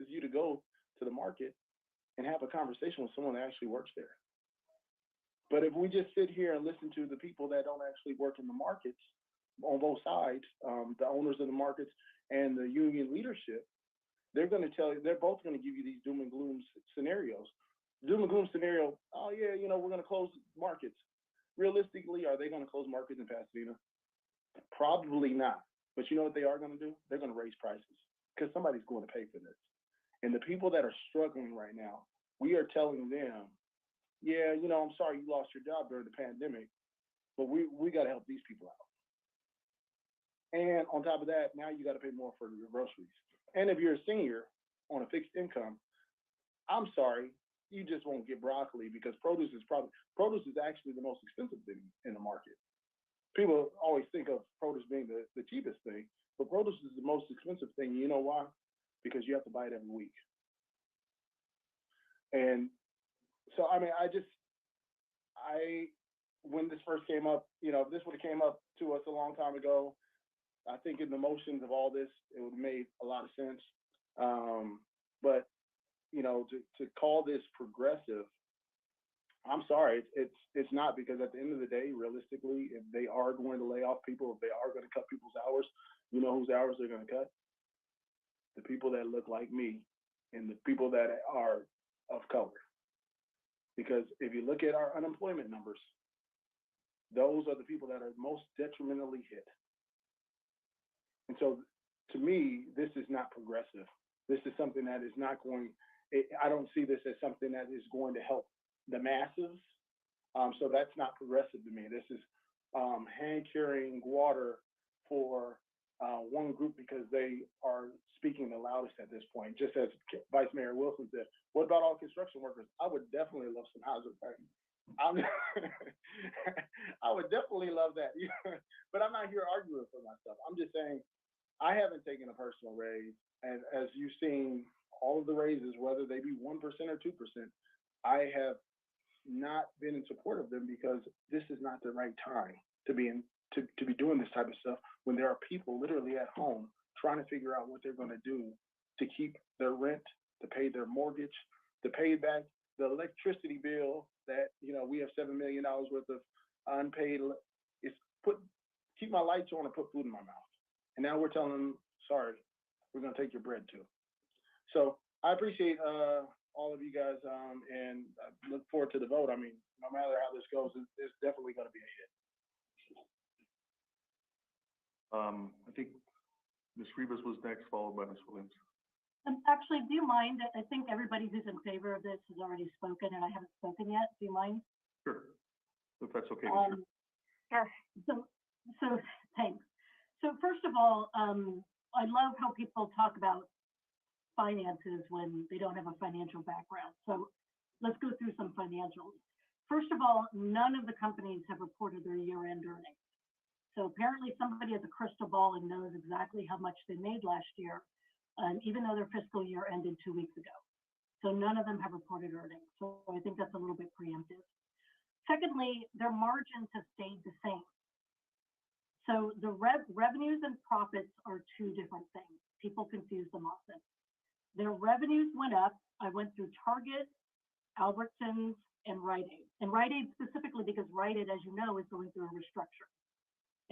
is you to go to the market and have a conversation with someone that actually works there. But if we just sit here and listen to the people that don't actually work in the markets on both sides, the owners of the markets and the union leadership, they're going to tell you, they're both going to give you these doom and gloom scenarios. Doom and gloom scenario, oh yeah, you know, we're going to close markets. Realistically, are they going to close markets in Pasadena? Probably not. But you know what they are going to do? They're going to raise prices because somebody's going to pay for this. And the people that are struggling right now, we are telling them, yeah, you know, I'm sorry you lost your job during the pandemic, but we got to help these people out. And on top of that, now you got to pay more for your groceries. And if you're a senior on a fixed income, I'm sorry, you just won't get broccoli because produce is actually the most expensive thing in the market. People always think of produce being the cheapest thing, but produce is the most expensive thing. You know why? Because you have to buy it every week. And so, I mean, when this first came up, you know, if this would have came up to us a long time ago, I think in the motions of all this, it would have made a lot of sense. But, you know, to call this progressive, I'm sorry, it's not, because at the end of the day, realistically, if they are going to lay off people, if they are going to cut people's hours, you know whose hours they're going to cut? The people that look like me and the people that are of color. Because if you look at our unemployment numbers, those are the people that are most detrimentally hit. And so to me, this is not progressive. This is something that is not I don't see this as something that is going to help the masses. So that's not progressive to me. This is hand carrying water for one group because they are speaking the loudest at this point. Just as Vice Mayor Wilson said, what about all construction workers? I would definitely love some hazard pay. I would definitely love that. But I'm not here arguing for myself. I'm just saying I haven't taken a personal raise, and as you've seen, all of the raises, whether they be 1% or 2%, I have not been in support of them because this is not the right time to be doing this type of stuff when there are people literally at home trying to figure out what they're going to do to keep their rent, to pay their mortgage, to pay back the electricity bill that, we have $7 million worth of unpaid. Keep my lights on and put food in my mouth. And now we're telling them, sorry, we're going to take your bread too. So I appreciate all of you guys and I look forward to the vote. I mean, no matter how this goes, it's definitely going to be a hit. I think Ms. Rivas was next, followed by Ms. Williams. Actually, do you mind? I think everybody who's in favor of this has already spoken and I haven't spoken yet. Do you mind? Sure, if that's okay. Sure. So thanks. So first of all, I love how people talk about finances when they don't have a financial background. So let's go through some financials. First of all, none of the companies have reported their year-end earnings. So apparently somebody has a crystal ball and knows exactly how much they made last year, even though their fiscal year ended 2 weeks ago. So none of them have reported earnings. So I think that's a little bit preemptive. Secondly, their margins have stayed the same. So the revenues and profits are two different things. People confuse them often. Their revenues went up. I went through Target, Albertsons, and Rite Aid. And Rite Aid specifically because Rite Aid, as you know, is going through a restructure.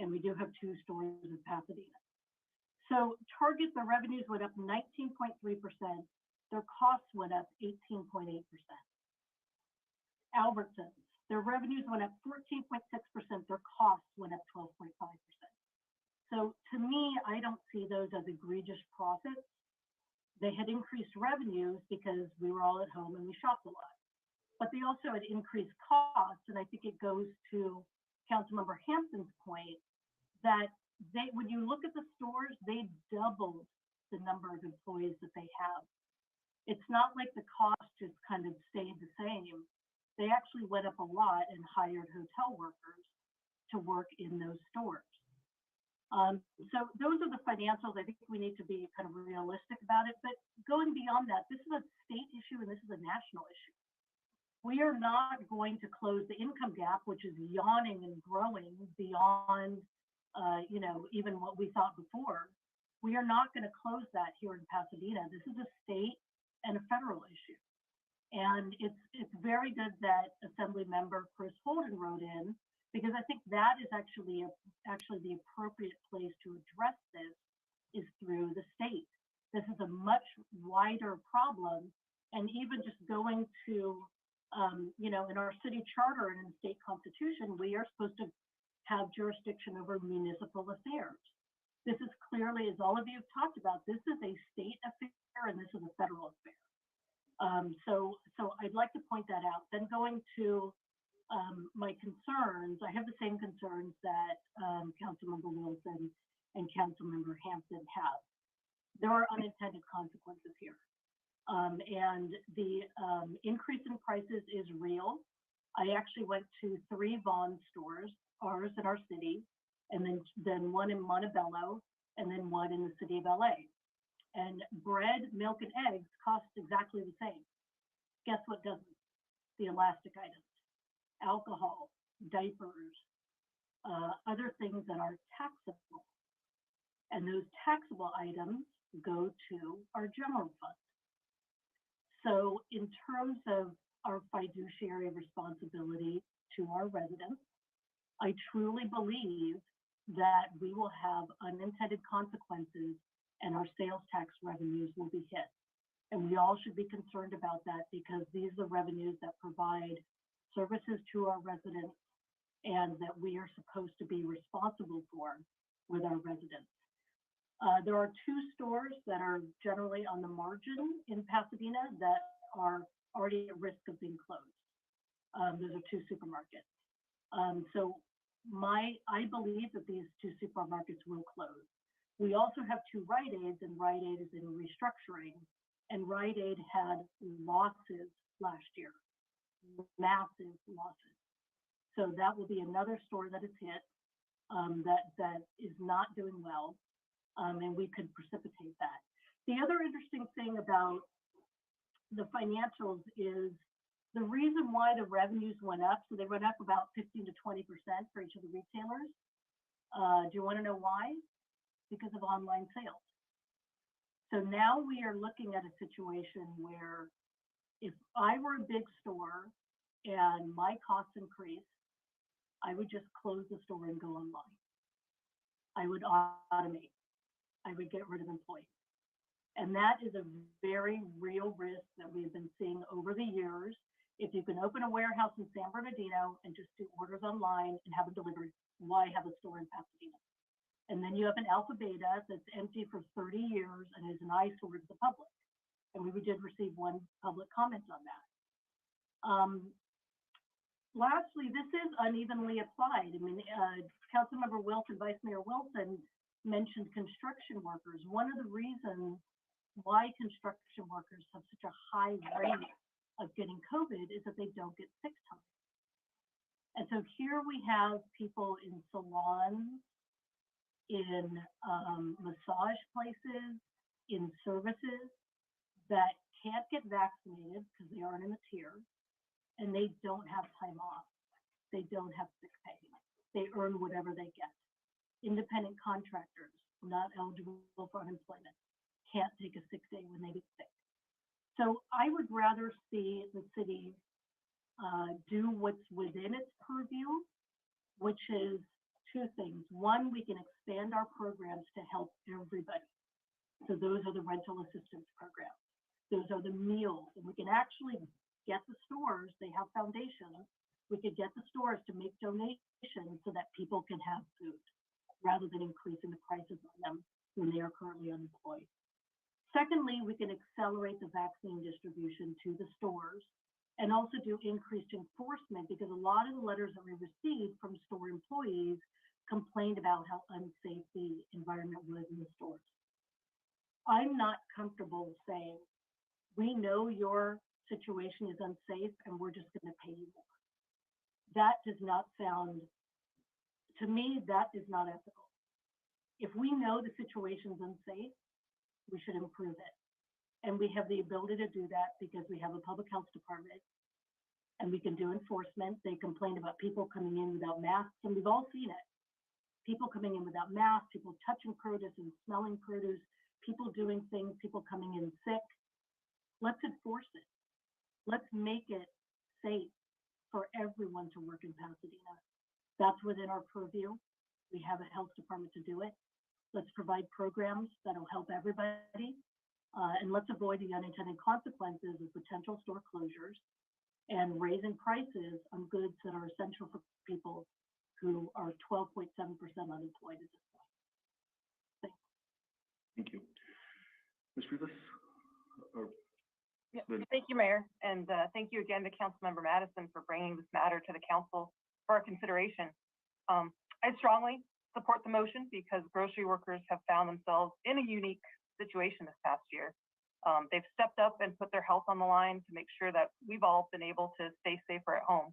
And we do have 2 stores in Pasadena. So Target, their revenues went up 19.3%. Their costs went up 18.8%. Albertsons, their revenues went up 14.6%. Their costs went up 12.5%. So to me, I don't see those as egregious profits. They had increased revenues because we were all at home and we shopped a lot. But they also had increased costs. And I think it goes to Councilmember Hampton's point that when you look at the stores, they doubled the number of employees that they have. It's not like the cost just kind of stayed the same. They actually went up a lot and hired hotel workers to work in those stores. So those are the financials. I think we need to be kind of realistic about it. But going beyond that, this is a state issue and this is a national issue. We are not going to close the income gap, which is yawning and growing beyond, even what we thought before. We are not going to close that here in Pasadena. This is a state and a federal issue. And it's very good that Assembly Member Chris Holden wrote in, because I think that is actually the appropriate place to address this is through the state. This is a much wider problem. And even just going to, in our city charter and in the state constitution, we are supposed to have jurisdiction over municipal affairs. This is clearly, as all of you have talked about, this is a state affair and this is a federal affair. So I'd like to point that out. Then going to my concerns, I have the same concerns that Councilmember Wilson and Councilmember Hampton have. There are unintended consequences here. And the increase in prices is real. I actually went to 3 Vaughn stores, ours in our city, and then one in Montebello, and then one in the city of LA. And bread, milk, and eggs cost exactly the same. Guess what doesn't? The elastic items, alcohol, diapers, other things that are taxable. And those taxable items go to our general fund. So in terms of our fiduciary responsibility to our residents, I truly believe that we will have unintended consequences and our sales tax revenues will be hit. And we all should be concerned about that because these are the revenues that provide services to our residents and that we are supposed to be responsible for with our residents. There are 2 stores that are generally on the margin in Pasadena that are already at risk of being closed. Those are 2 supermarkets. So I believe that these two supermarkets will close. We also have two Rite Aids, and Rite Aid is in restructuring, and Rite Aid had losses last year, massive losses. So that will be another store that is hit, that is not doing well, and we could precipitate that. The other interesting thing about the financials is the reason why the revenues went up. So they went up about 15 to 20% for each of the retailers. Do you want to know why? Because of online sales. So now we are looking at a situation where if I were a big store and my costs increase, I would just close the store and go online. I would automate. I would get rid of employees. And that is a very real risk that we have been seeing over the years. If you can open a warehouse in San Bernardino and just do orders online and have it delivered, why have a store in Pasadena? And then you have an Alpha Beta that's empty for 30 years and is an eyesore to the public. And we did receive one public comment on that. Lastly, this is unevenly applied. I mean, Councilmember Wilson, Vice Mayor Wilson mentioned construction workers. One of the reasons why construction workers have such a high rate of getting COVID is that they don't get sick time. And so here we have people in salons, in massage places, in services that can't get vaccinated because they aren't in a tier, and they don't have time off. They don't have sick pay. They earn whatever they get. Independent contractors, not eligible for unemployment, can't take a sick day when they get sick. So I would rather see the city do what's within its purview, which is two things. One, we can expand our programs to help everybody. So those are the rental assistance programs. Those are the meals, and we can actually get the stores, they have foundations, we could get the stores to make donations so that people can have food rather than increasing the prices on them when they are currently unemployed. Secondly, we can accelerate the vaccine distribution to the stores and also do increased enforcement, because a lot of the letters that we received from store employees complained about how unsafe the environment was in the stores. I'm not comfortable saying, we know your situation is unsafe and we're just going to pay you more. That does not sound, to me, that is not ethical. If we know the situation is unsafe, we should improve it. And we have the ability to do that because we have a public health department and we can do enforcement. They complain about people coming in without masks, and we've all seen it. People coming in without masks, people touching produce and smelling produce, people doing things, people coming in sick. Let's enforce it. Let's make it safe for everyone to work in Pasadena. That's within our purview. We have a health department to do it. Let's provide programs that'll help everybody. And let's avoid the unintended consequences of potential store closures and raising prices on goods that are essential for people who are 12.7% unemployed at this point. Thanks. Thank you. Ms. Rivas? Yeah, thank you, Mayor, and thank you again to Councilmember Madison for bringing this matter to the council for our consideration. I strongly support the motion because grocery workers have found themselves in a unique situation this past year. They've stepped up and put their health on the line to make sure that we've all been able to stay safer at home.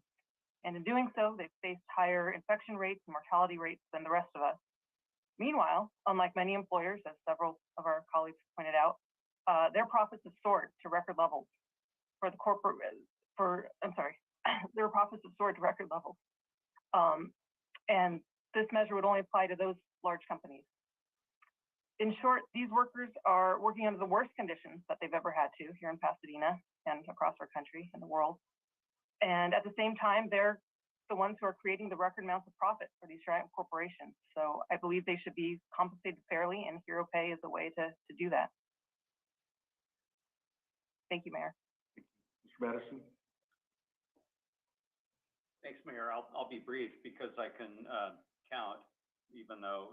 And in doing so, they've faced higher infection rates and mortality rates than the rest of us. Meanwhile, unlike many employers, as several of our colleagues pointed out, their profits have soared to record levels for the corporate, their profits have soared to record levels. And this measure would only apply to those large companies. In short, these workers are working under the worst conditions that they've ever had to here in Pasadena and across our country and the world. And at the same time, they're the ones who are creating the record amounts of profit for these giant corporations. So I believe they should be compensated fairly, and hero pay is a way to do that. Thank you, Mayor. Mr. Madison? Thanks, Mayor. I'll be brief because I can count, even though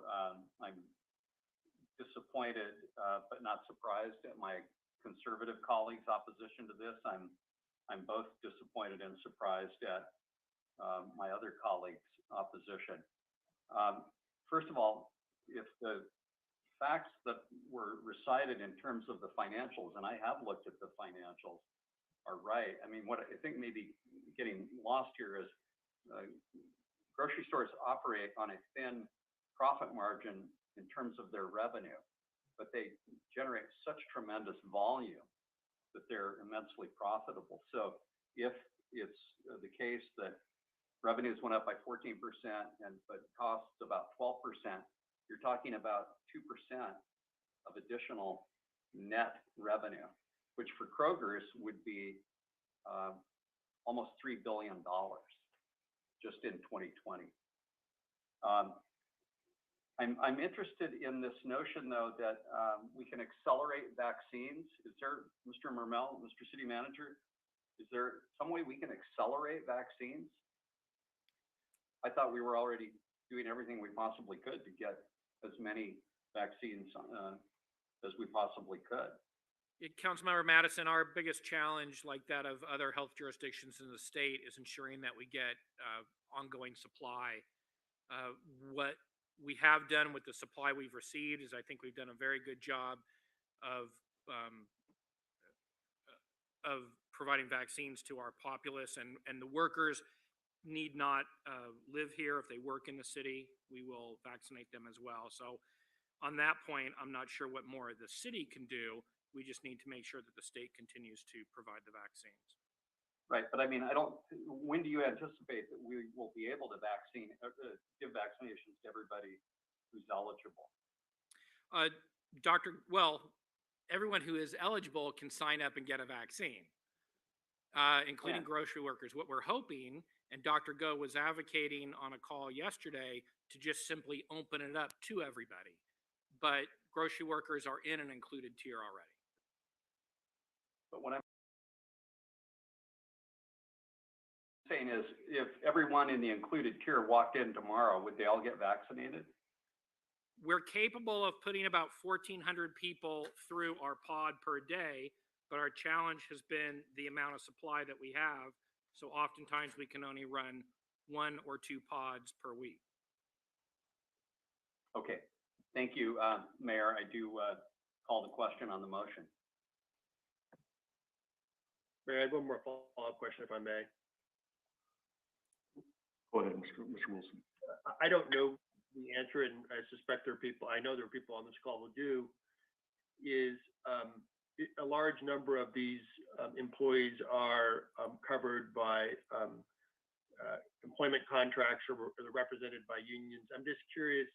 I'm disappointed but not surprised at my conservative colleagues' opposition to this. I'm both disappointed and surprised at my other colleagues' opposition. First of all, if the facts that were recited in terms of the financials, and I have looked at the financials, are right. I mean, what I think may be getting lost here is grocery stores operate on a thin profit margin in terms of their revenue, but they generate such tremendous volume that they're immensely profitable. So if it's the case that revenues went up by 14% but costs about 12%, you're talking about 2% of additional net revenue, which for Kroger's would be almost $3 billion just in 2020. I'm interested in this notion, though, that we can accelerate vaccines. Is there, Mr. Mermel, Mr. City Manager, is there some way we can accelerate vaccines? I thought we were already doing everything we possibly could to get as many vaccines as we possibly could. Councilmember Madison, our biggest challenge, like that of other health jurisdictions in the state, is ensuring that we get ongoing supply. What we have done with the supply we've received is I think we've done a very good job of providing vaccines to our populace, and the workers need not live here. If they work in the city, we will vaccinate them as well. So on that point, I'm not sure what more the city can do. We just need to make sure that the state continues to provide the vaccines. Right, but I mean, when do you anticipate that we will be able to give vaccinations to everybody who's eligible? Everyone who is eligible can sign up and get a vaccine, including grocery workers. What we're hoping, and Dr. Go was advocating on a call yesterday, to just simply open it up to everybody. But grocery workers are in an included tier already. But what I'm saying is, if everyone in the included tier walked in tomorrow, would they all get vaccinated? We're capable of putting about 1,400 people through our pod per day, but our challenge has been the amount of supply that we have. So oftentimes we can only run 1 or 2 pods per week. Okay, thank you, Mayor. I do call the question on the motion. Mayor, I have one more follow-up question, if I may. Go ahead, Mr. Wilson. I don't know the answer, and I suspect there are people, I know there are people on this call who do, is a large number of these employees are covered by employment contracts or they're represented by unions. I'm just curious,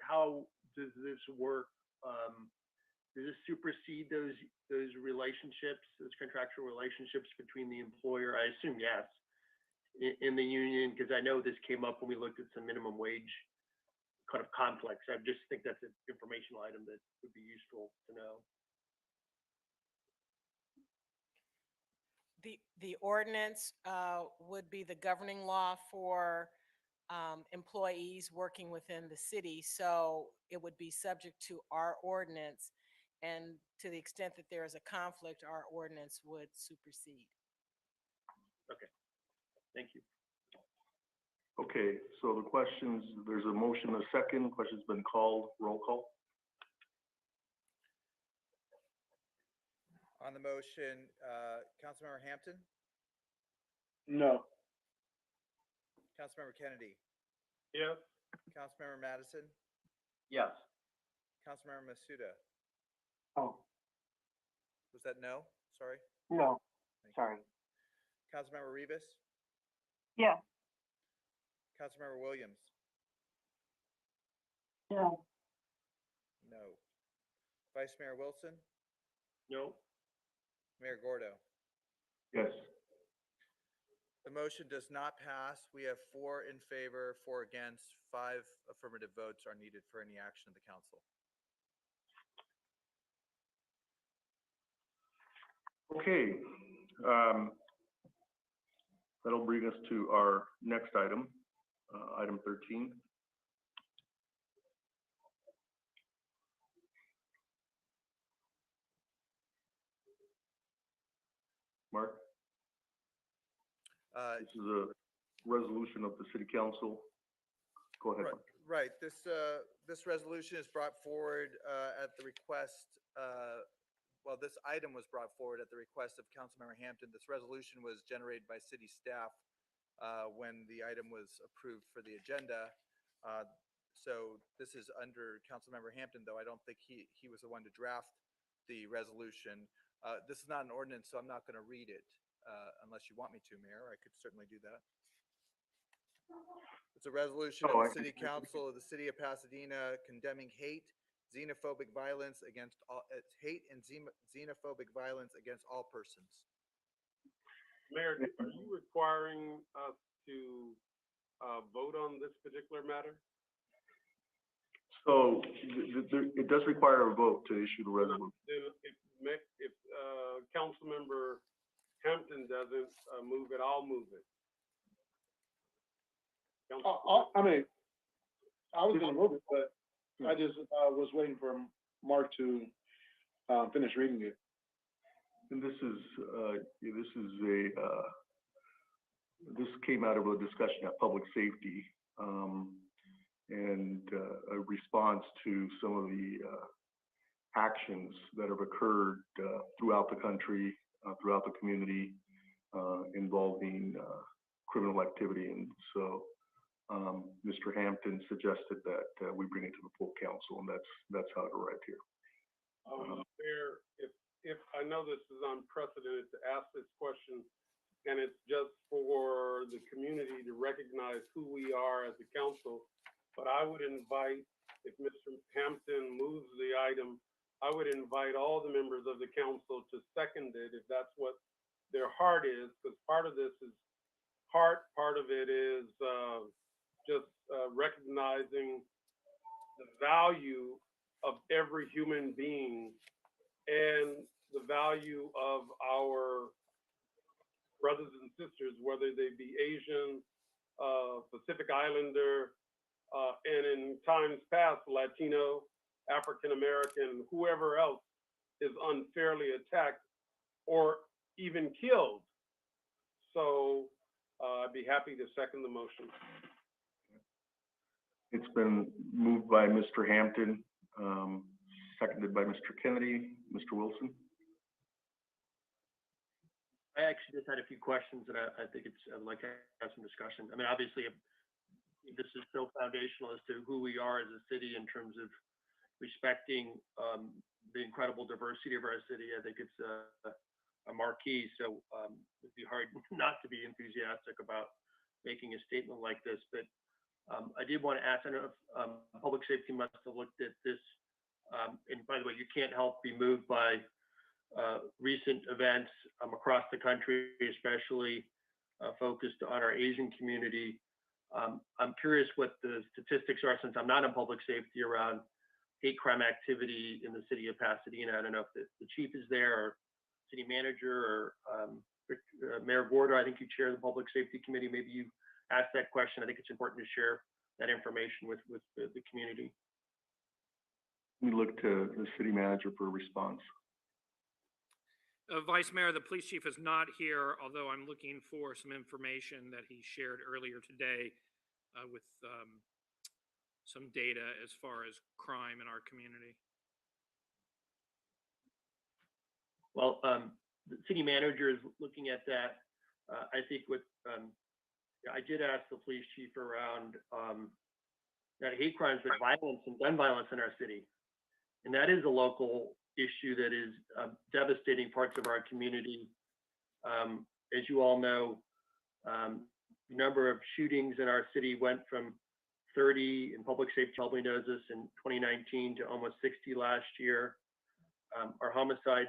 how does this work? Does this supersede those relationships, those contractual relationships between the employer? I assume yes, in the union, because I know this came up when we looked at some minimum wage kind of conflicts. I just think that's an informational item that would be useful to know. The ordinance would be the governing law for employees working within the city. So it would be subject to our ordinance. And to the extent that there is a conflict, our ordinance would supersede. Okay, thank you. Okay, so the questions, there's a motion, a second, question's been called, roll call. On the motion, Councilmember Hampton, No. Councilmember Kennedy, Yes. Councilmember Madison, Yes. Councilmember Masuda. Oh, Was that no? Sorry. no, sorry. Councilmember Rivas, Yes. Councilmember Williams, No. no. Vice Mayor Wilson, No. Mayor Gordo. Yes. The motion does not pass. We have 4 in favor, 4 against, 5 affirmative votes are needed for any action of the council. Okay. That'll bring us to our next item, item 13. Mark? This is resolution of the city council. Go ahead. Right. This resolution is brought forward at the request, well, this item was brought forward at the request of Councilmember Hampton. This resolution was generated by city staff when the item was approved for the agenda. So this is under Councilmember Hampton, though I don't think he was the one to draft the resolution. This is not an ordinance, so I'm not going to read it unless you want me to, Mayor. I could certainly do that. It's a resolution of the City Council of the City of Pasadena condemning hate, xenophobic violence against all, xenophobic violence against all persons. Mayor, are you requiring us to vote on this particular matter? So it does require a vote to issue the resolution. If Councilmember Hampton doesn't move it, I'll move it. I mean, I was gonna move it, but I just was waiting for Mark to finish reading it. And this came out of a discussion at Public Safety, and a response to some of the actions that have occurred throughout the country, throughout the community, involving criminal activity. And so Mr. Hampton suggested that we bring it to the full council, and that's how it arrived here. Mayor, if I know this is unprecedented to ask this question, and it's just for the community to recognize who we are as a council, but I would invite, if Mr. Hampton moves the item, I would invite all the members of the council to second it if that's what their heart is, because part of this is heart, part of it is just recognizing the value of every human being and the value of our brothers and sisters, whether they be Asian, Pacific Islander, and in times past, Latino, African American, whoever else is unfairly attacked or even killed. So I'd be happy to second the motion. It's been moved by Mr. Hampton, seconded by Mr. Kennedy. Mr. Wilson? I actually just had a few questions that I think I'd like to have some discussion. I mean, obviously, this is so foundational as to who we are as a city in terms of respecting the incredible diversity of our city. I think it's a marquee, so it'd be hard not to be enthusiastic about making a statement like this. But I did want to ask, I don't know if Public Safety must have looked at this, and by the way, you can't help be moved by recent events across the country, especially focused on our Asian community. I'm curious what the statistics are, since I'm not in public safety, around hate crime activity in the city of Pasadena. I don't know if the chief is there, or city manager, or Mayor Gordo. I think you chair the public safety committee. Maybe you ask that question. I think it's important to share that information with the community. We look to the city manager for a response. Vice Mayor, the police chief is not here, although I'm looking for some information that he shared earlier today with some data as far as crime in our community. Well, the city manager is looking at that. I think I did ask the police chief around not hate crimes, but violence and gun violence in our city. And that is a local issue that is devastating parts of our community. As you all know, the number of shootings in our city went from 30, and public safety probably knows this, in 2019 to almost 60 last year. Our homicides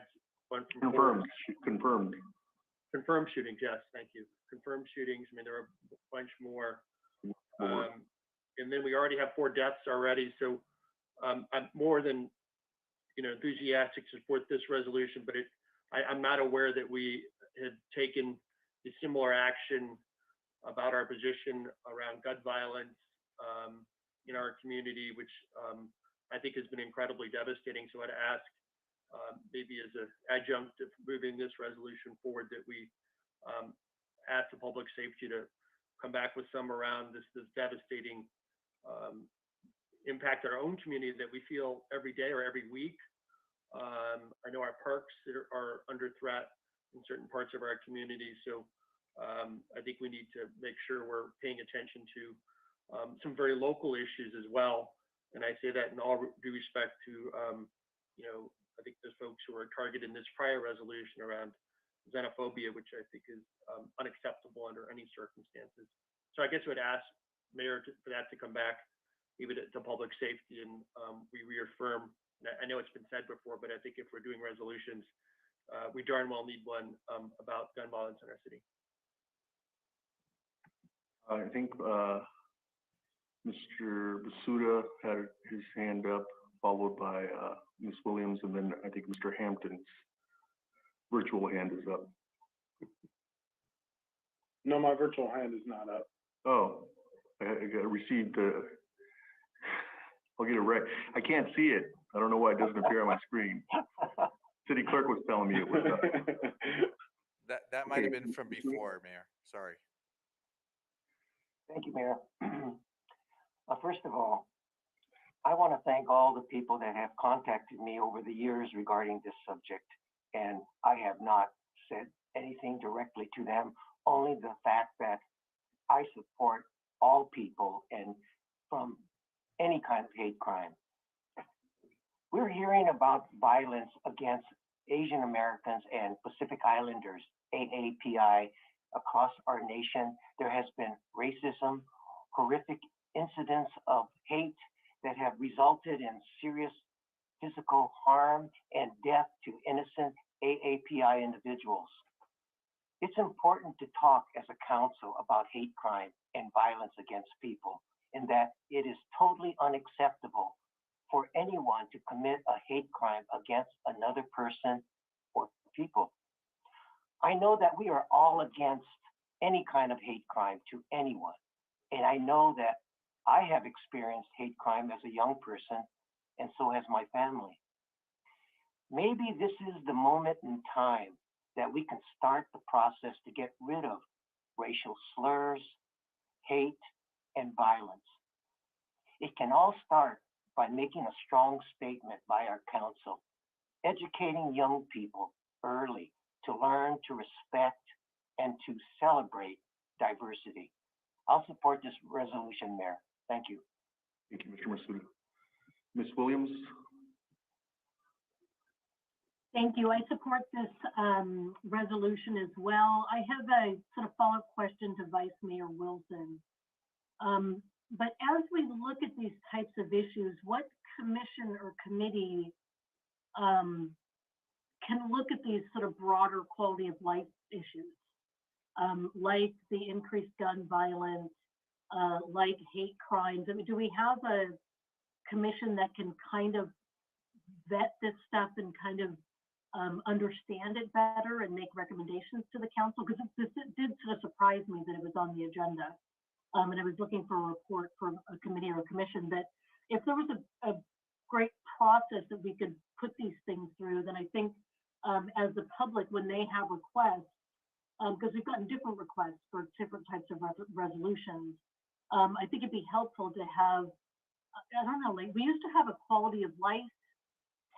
went from confirmed shootings, yes, thank you. Confirmed shootings, I mean, there are a bunch more. And then we already have 4 deaths already. So I'm more than enthusiastic to support this resolution, but I'm not aware that we had taken a similar action about our position around gun violence in our community, which I think has been incredibly devastating. So I'd ask, maybe as an adjunct of moving this resolution forward, that we ask the public safety to come back with some around this devastating impact on our own community that we feel every day or every week. I know our parks are under threat in certain parts of our community, so I think we need to make sure we're paying attention to some very local issues as well. And I say that in all due respect to, I think there's folks who are targeted in this prior resolution around xenophobia, which I think is unacceptable under any circumstances. So I guess I would ask Mayor for that to come back, maybe to public safety, and we reaffirm. I know it's been said before, but I think if we're doing resolutions, we darn well need one about gun violence in our city. I think Mr. Basuda had his hand up, followed by Ms. Williams, and then I think Mr. Hampton's virtual hand is up. No, my virtual hand is not up. Oh, I received, I'll get it right. I can't see it. I don't know why it doesn't appear on my screen. City clerk was telling me it was up. That might have been from before, Mayor. Sorry. Thank you, Mayor. First of all, I want to thank all the people that have contacted me over the years regarding this subject, and I have not said anything directly to them, only the fact that I support all people and from any kind of hate crime. We're hearing about violence against Asian Americans and Pacific Islanders, AAPI, across our nation. There has been racism, horrific incidents of hate that have resulted in serious physical harm and death to innocent AAPI individuals. It's important to talk as a council about hate crime and violence against people, and that it is totally unacceptable for anyone to commit a hate crime against another person or people. I know that we are all against any kind of hate crime to anyone, and I know that I have experienced hate crime as a young person, and so has my family. Maybe this is the moment in time that we can start the process to get rid of racial slurs, hate, and violence. It can all start by making a strong statement by our council, educating young people early to learn to respect and to celebrate diversity. I'll support this resolution, Mayor. Thank you. Thank you, Mr. Masuda. Ms. Williams? Thank you. I support this resolution as well. I have a sort of follow-up question to Vice Mayor Wilson. But as we look at these types of issues, what commission or committee can look at these sort of broader quality of life issues, like the increased gun violence, like hate crimes? I mean, do we have a commission that can kind of vet this stuff and kind of understand it better and make recommendations to the council? Because this did sort of surprise me that it was on the agenda. And I was looking for a report from a committee or a commission that if there was a great process that we could put these things through, then I think as the public, when they have requests, because we've gotten different requests for different types of resolutions, I think it'd be helpful to have, I don't know, like we used to have a quality of life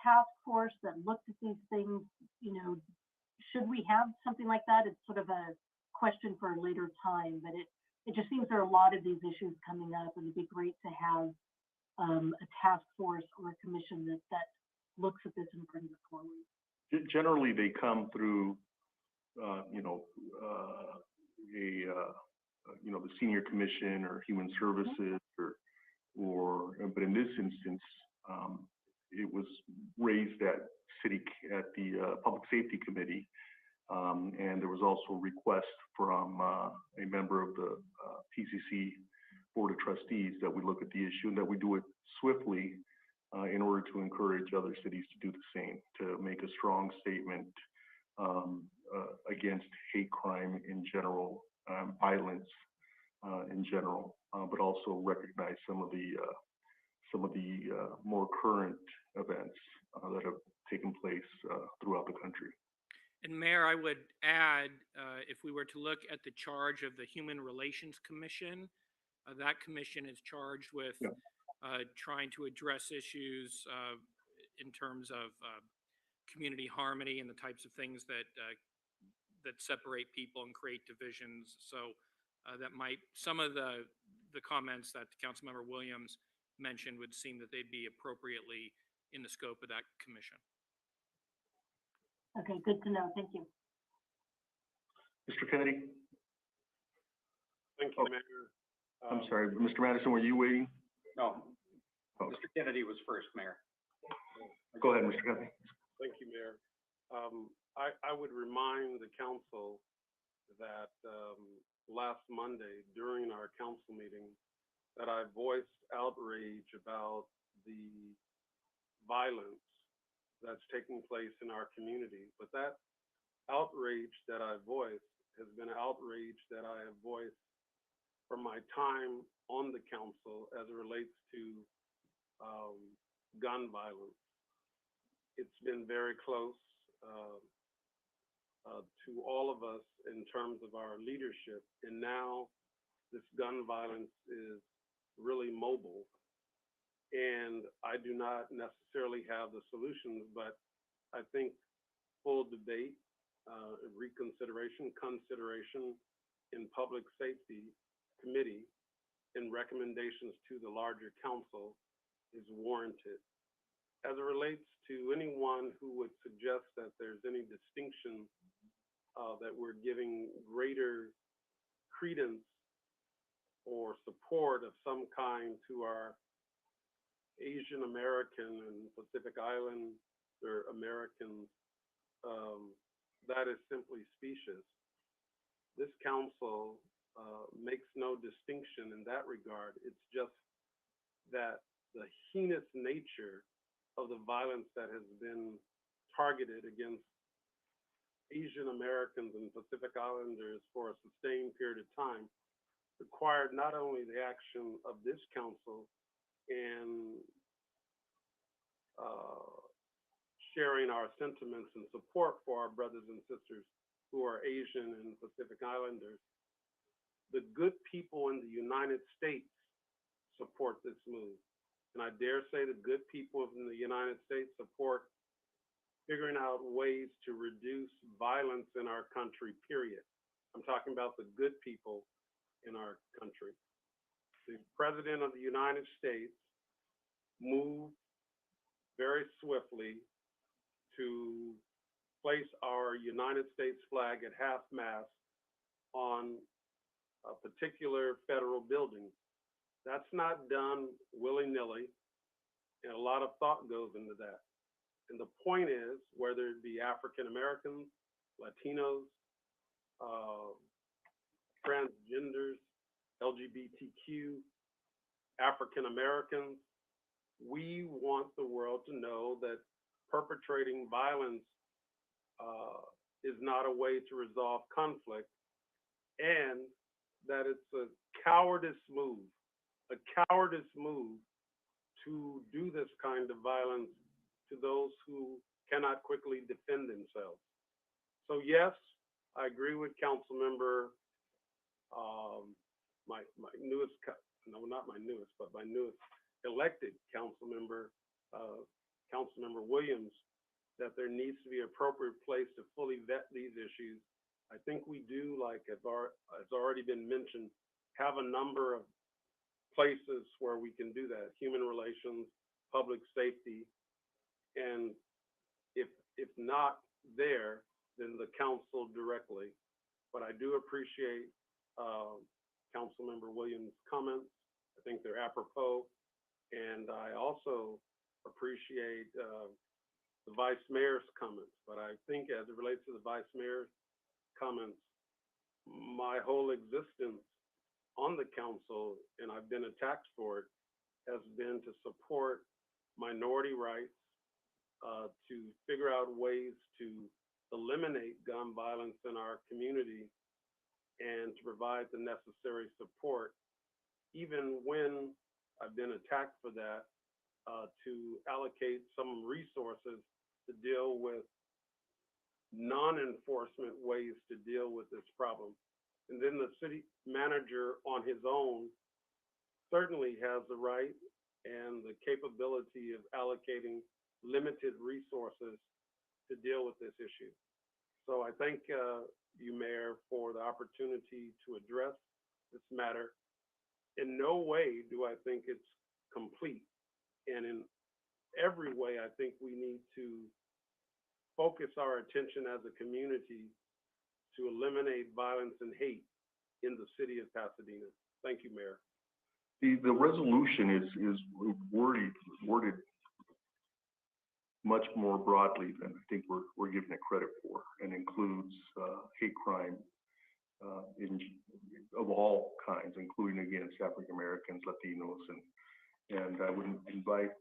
task force that looked at these things. You know, should we have something like that? It's sort of a question for a later time, but it just seems there are a lot of these issues coming up, and it'd be great to have a task force or a commission that looks at this and brings it forward. Generally, they come through, the senior commission or human services, but in this instance, it was raised at the public safety committee, and there was also a request from a member of the PCC board of trustees that we look at the issue and that we do it swiftly in order to encourage other cities to do the same, to make a strong statement against hate crime in general, violence in general, but also recognize some of the more current events that have taken place throughout the country. And Mayor, I would add, if we were to look at the charge of the Human Relations Commission, that commission is charged with trying to address issues in terms of community harmony and the types of things that that separate people and create divisions. So that might, some of the comments that Councilmember Williams mentioned would seem that they'd be appropriately in the scope of that commission. Okay, good to know. Thank you. Mr. Kennedy? Thank you, Mayor. I'm sorry, Mr. Madison, were you waiting? No, Oh. Mr. Kennedy was first, Mayor. Go ahead, Mr. Kennedy. Thank you, Mayor. I would remind the council that last Monday during our council meeting that I voiced outrage about the violence that's taking place in our community. But that outrage that I voiced has been outrage that I have voiced from my time on the council as it relates to gun violence. It's been very close to all of us in terms of our leadership. And now this gun violence is really mobile. And I do not necessarily have the solutions, but I think full debate, reconsideration, consideration in public safety committee and recommendations to the larger council is warranted. As it relates to anyone who would suggest that there's any distinction that we're giving greater credence or support of some kind to our Asian American and Pacific Islander Americans, that is simply specious. This council makes no distinction in that regard. It's just that the heinous nature of the violence that has been targeted against Asian Americans and Pacific Islanders for a sustained period of time required not only the action of this council and sharing our sentiments and support for our brothers and sisters who are Asian and Pacific Islanders. The good people in the United States support this move. And I dare say the good people in the United States support figuring out ways to reduce violence in our country, period. I'm talking about the good people in our country. The President of the United States moved very swiftly to place our United States flag at half-mast on a particular federal building. That's not done willy-nilly, and a lot of thought goes into that. And the point is, whether it be African Americans, Latinos, transgenders, LGBTQ, African Americans, we want the world to know that perpetrating violence is not a way to resolve conflict, and that it's a cowardice move to do this kind of violence to those who cannot quickly defend themselves. So yes, I agree with Council Member, my newest, no, not my newest, but my newest elected Council Member, Council Member Williams, that there needs to be an appropriate place to fully vet these issues. I think we do, like has already been mentioned, have a number of places where we can do that: human relations, public safety, and if not there, then the council directly. But I do appreciate Councilmember Williams' comments. I think they're apropos, and I also appreciate the Vice Mayor's comments. But I think as it relates to the Vice Mayor's comments, my whole existence on the council, and I've been attacked for it, has been to support minority rights, to figure out ways to eliminate gun violence in our community, and to provide the necessary support, even when I've been attacked for that, to allocate some resources to deal with non-enforcement ways to deal with this problem. And then the city manager on his own certainly has the right and the capability of allocating limited resources to deal with this issue. So I thank you, Mayor, for the opportunity to address this matter. In no way do I think it's complete. And in every way, I think we need to focus our attention as a community to eliminate violence and hate in the city of Pasadena. Thank you, Mayor. The resolution is worded much more broadly than I think we're giving it credit for, and includes hate crime of all kinds, including against African Americans, Latinos, and I would invite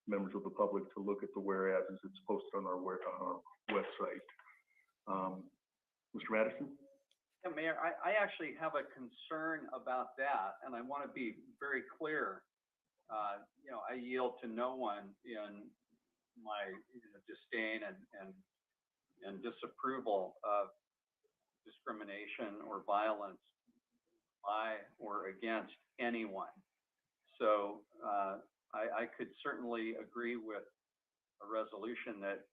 members of the public to look at the whereas as it's posted on our website. Mr. Madison? Yeah, Mayor, I actually have a concern about that, and I want to be very clear. I yield to no one in my disdain and disapproval of discrimination or violence by or against anyone. So I could certainly agree with a resolution that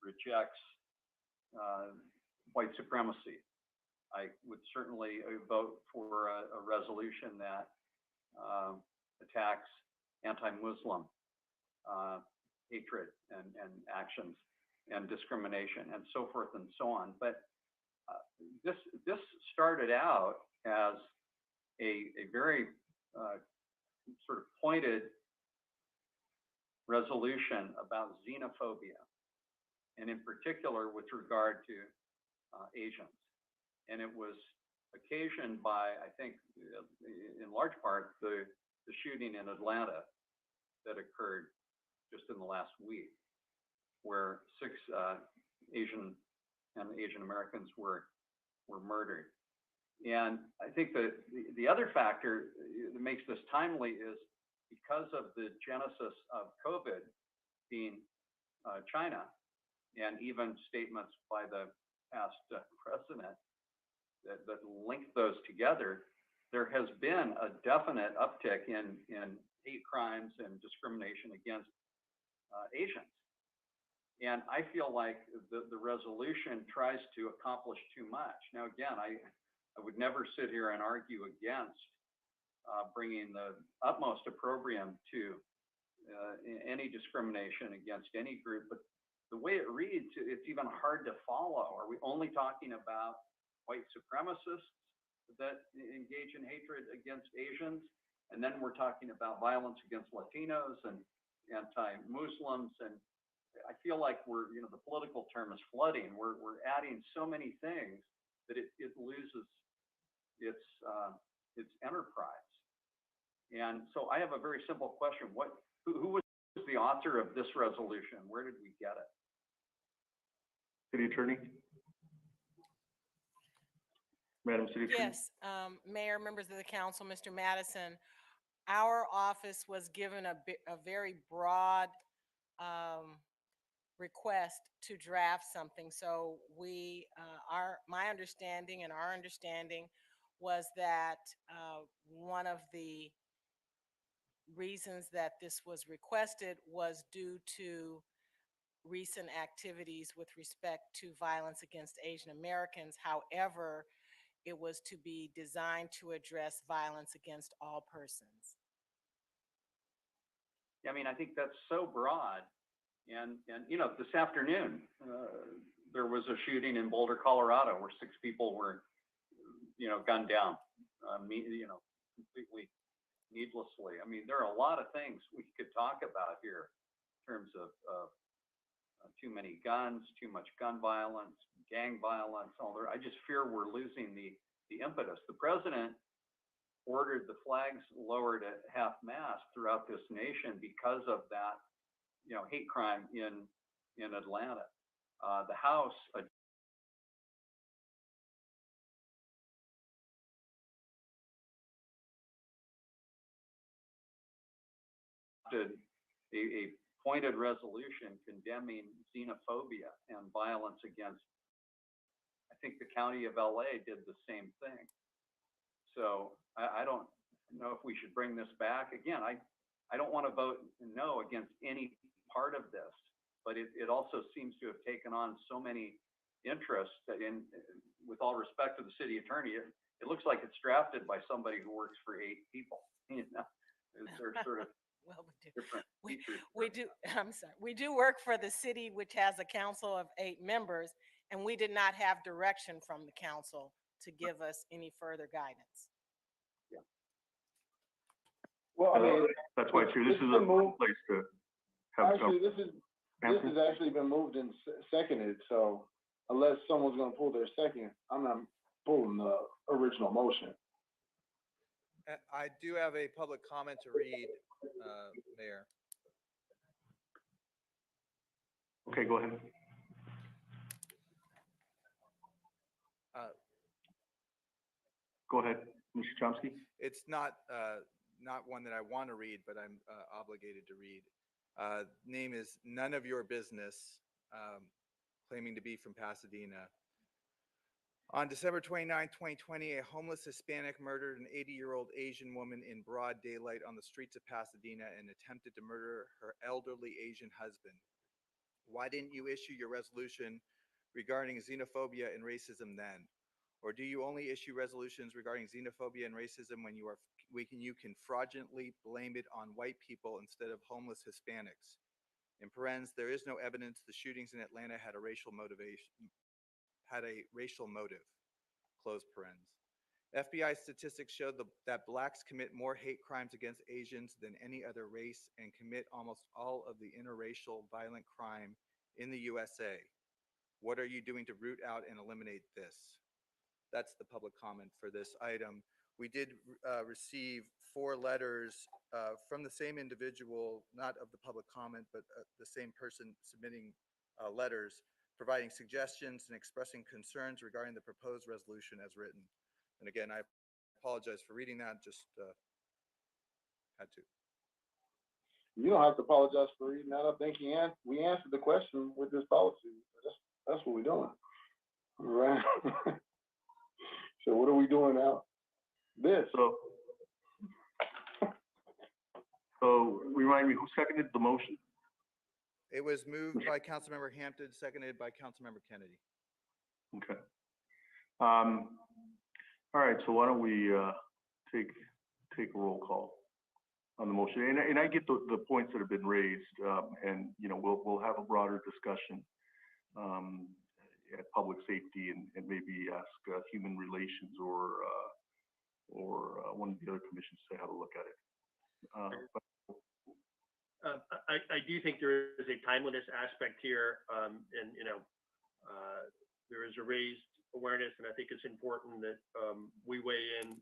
rejects white supremacy. I would certainly vote for a resolution that attacks anti-Muslim hatred and actions and discrimination and so forth and so on. But this started out as a very sort of pointed resolution about xenophobia, and in particular with regard to Asians. And it was occasioned by, I think, in large part, the shooting in Atlanta that occurred just in the last week, where 6 Asian Americans were murdered. And I think that the other factor that makes this timely is because of the genesis of COVID being China, and even statements by the past president that link those together, there has been a definite uptick in hate crimes and discrimination against Asians. And I feel like the resolution tries to accomplish too much. Now, again, I would never sit here and argue against bringing the utmost opprobrium to any discrimination against any group, but the way it reads, it's even hard to follow. Are we only talking about white supremacists that engage in hatred against Asians? And then we're talking about violence against Latinos and anti-Muslims. And I feel like the political term is flooding. We're adding so many things that it loses its enterprise. And so I have a very simple question. Who was the author of this resolution? Where did we get it? City Attorney? Madam City Attorney? Yes, Mayor, members of the council, Mr. Madison, our office was given a very broad request to draft something. So my understanding and our understanding was that one of the reasons that this was requested was due to recent activities with respect to violence against Asian Americans. However, it was to be designed to address violence against all persons. I mean, I think that's so broad. And this afternoon, there was a shooting in Boulder, Colorado, where 6 people were, gunned down, completely needlessly. I mean, there are a lot of things we could talk about here in terms of too many guns, too much gun violence, gang violence, I just fear we're losing the impetus. The president ordered the flags lowered at half-mast throughout this nation because of that, hate crime in Atlanta. The House adopted a pointed resolution condemning xenophobia and violence against, I think the county of LA did the same thing. So I don't know if we should bring this back. Again, I don't want to vote no against any part of this, but it also seems to have taken on so many interests that with all respect to the city attorney, it looks like it's drafted by somebody who works for 8 people. You know, they're sort of Well, different features. we do, I'm sorry, we do work for the city, which has a council of 8 members, and we did not have direction from the council to give us any further guidance. Well, I mean, That's why, Chair, this is a place to have some. actually, this has actually been moved and seconded, so unless someone's gonna pull their second, I'm not pulling the original motion. I do have a public comment to read, Mayor. Okay, go ahead. Go ahead, Mr. Chomsky. It's not one that I want to read, but I'm obligated to read. Name is None of Your Business, claiming to be from Pasadena. On December 29, 2020, a homeless Hispanic murdered an 80-year-old Asian woman in broad daylight on the streets of Pasadena and attempted to murder her elderly Asian husband. Why didn't you issue your resolution regarding xenophobia and racism then? Or do you only issue resolutions regarding xenophobia and racism when you can fraudulently blame it on white people instead of homeless Hispanics? In parentheses, there is no evidence the shootings in Atlanta had a racial motive, close parentheses. FBI statistics show that blacks commit more hate crimes against Asians than any other race and commit almost all of the interracial violent crime in the USA. What are you doing to root out and eliminate this? That's the public comment for this item. We did receive 4 letters from the same individual, not of the public comment, but the same person submitting letters, providing suggestions and expressing concerns regarding the proposed resolution as written. And again, I apologize for reading that, just had to. You don't have to apologize for reading that. I think we answered the question with this policy. That's what we're doing. All right. So what are we doing now? This. So remind me, who seconded the motion? It was moved by Councilmember Hampton, seconded by Councilmember Kennedy. Okay. All right, so why don't we take a roll call on the motion? And I get the points that have been raised, and you know, we'll have a broader discussion at public safety and maybe ask human relations or one of the other commissions to have a look at it. I do think there is a timeliness aspect here, and you know, there is a raised awareness, and I think it's important that we weigh in.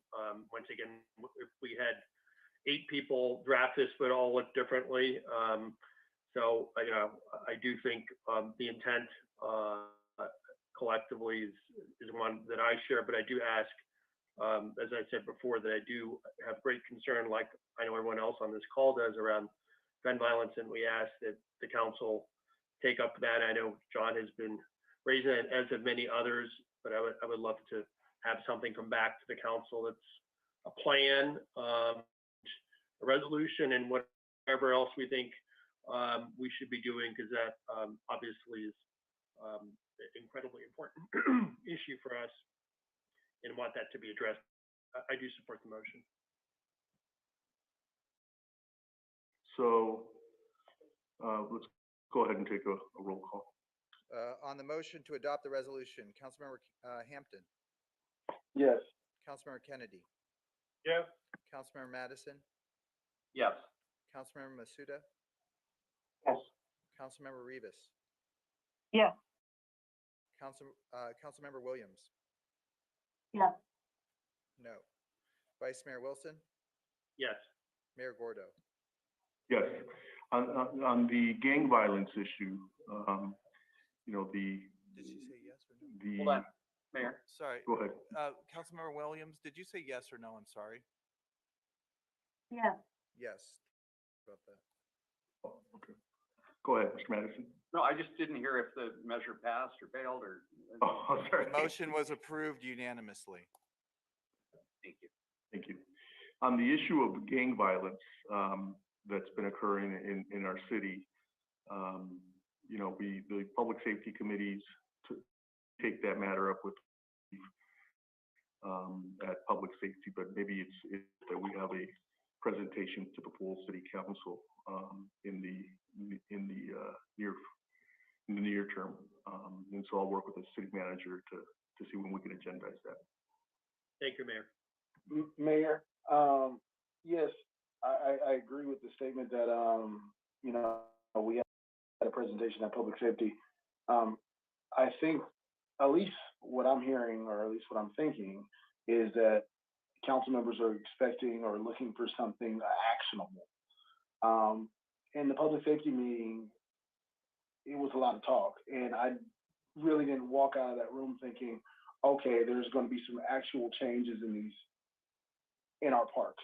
Once again, if we had 8 people draft this, would all look differently. So you know, I do think the intent collectively is one that I share, but I do ask, as I said before, that I do have great concern, like I know everyone else on this call does, around gun violence, and we ask that the council take up that. I know John has been raising it, as have many others, but I would love to have something come back to the council that's a plan, a resolution, and whatever else we think we should be doing, because that obviously is an incredibly important issue for us and want that to be addressed. I do support the motion. So let's go ahead and take a roll call. On the motion to adopt the resolution, Councilmember Hampton. Yes. Councilmember Kennedy. Yes. Councilmember Madison. Yes. Councilmember Masuda. Yes. Councilmember Rivas. Yes. Councilmember Williams. Yes. No. Vice Mayor Wilson. Yes. Mayor Gordo. Yes. On the gang violence issue, you know, Did she say yes or no? Hold on, Mayor. Sorry. Go ahead. Councilmember Williams, did you say yes or no? I'm sorry. Yes. Yes. About that. Oh, okay. Go ahead, Mr. Madison. No, I just didn't hear if the measure passed or failed or. Oh, sorry. The motion was approved unanimously. Thank you. Thank you. On the issue of gang violence that's been occurring in our city, you know, the public safety committees take that matter up with at public safety, but maybe it's that we have a presentation to the full city council in the near term, and so I'll work with the city manager to see when we can agendize that. Thank you, Mayor. Mayor, yes, I agree with the statement that, you know, we had a presentation at public safety. I think at least what I'm hearing, or at least what I'm thinking, is that council members are expecting or looking for something actionable. In the public safety meeting, it was a lot of talk, and I really didn't walk out of that room thinking, okay, there's going to be some actual changes in our parks.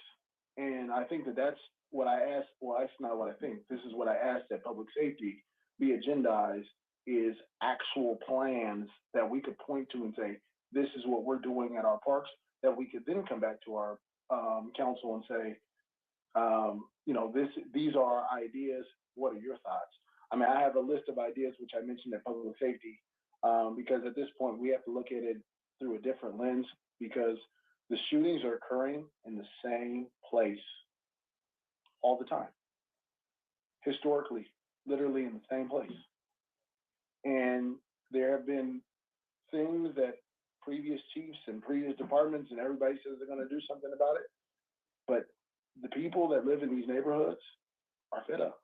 And I think that's what I asked. Well, that's not what I think. This is what I asked that public safety be agendized, is actual plans that we could point to and say, this is what we're doing at our parks, that we could then come back to our council and say, you know, these are our ideas. What are your thoughts? I mean, I have a list of ideas, which I mentioned at public safety, because at this point we have to look at it through a different lens, because the shootings are occurring in the same place all the time. Historically, literally in the same place. And there have been things that previous chiefs and previous departments and everybody says they're going to do something about it. But the people that live in these neighborhoods are fed up.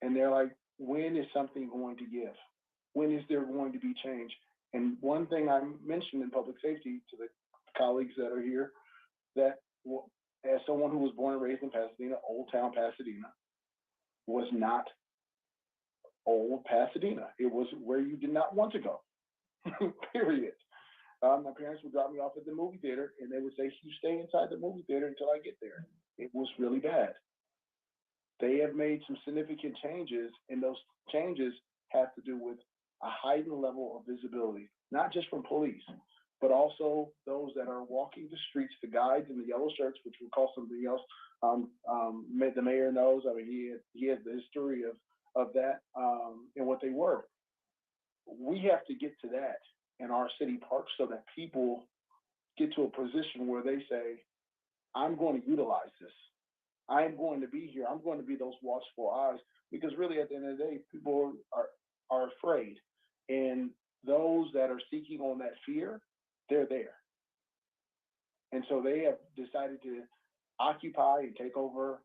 And they're like, when is something going to give? When is there going to be change? And one thing I mentioned in public safety to the colleagues that are here, that as someone who was born and raised in Pasadena, Old Town Pasadena was not old Pasadena. It was where you did not want to go, period. My parents would drop me off at the movie theater and they would say, you stay inside the movie theater until I get there. It was really bad. They have made some significant changes, and those changes have to do with a heightened level of visibility, not just from police, but also those that are walking the streets, the guides in the yellow shirts, which we call something else. The mayor knows, I mean, he has the history of that and what they were. We have to get to that in our city parks so that people get to a position where they say, I'm going to utilize this. I'm going to be here. I'm going to be those watchful eyes, because really at the end of the day, people are afraid. And those that are seeking on that fear, they're there. And so they have decided to occupy and take over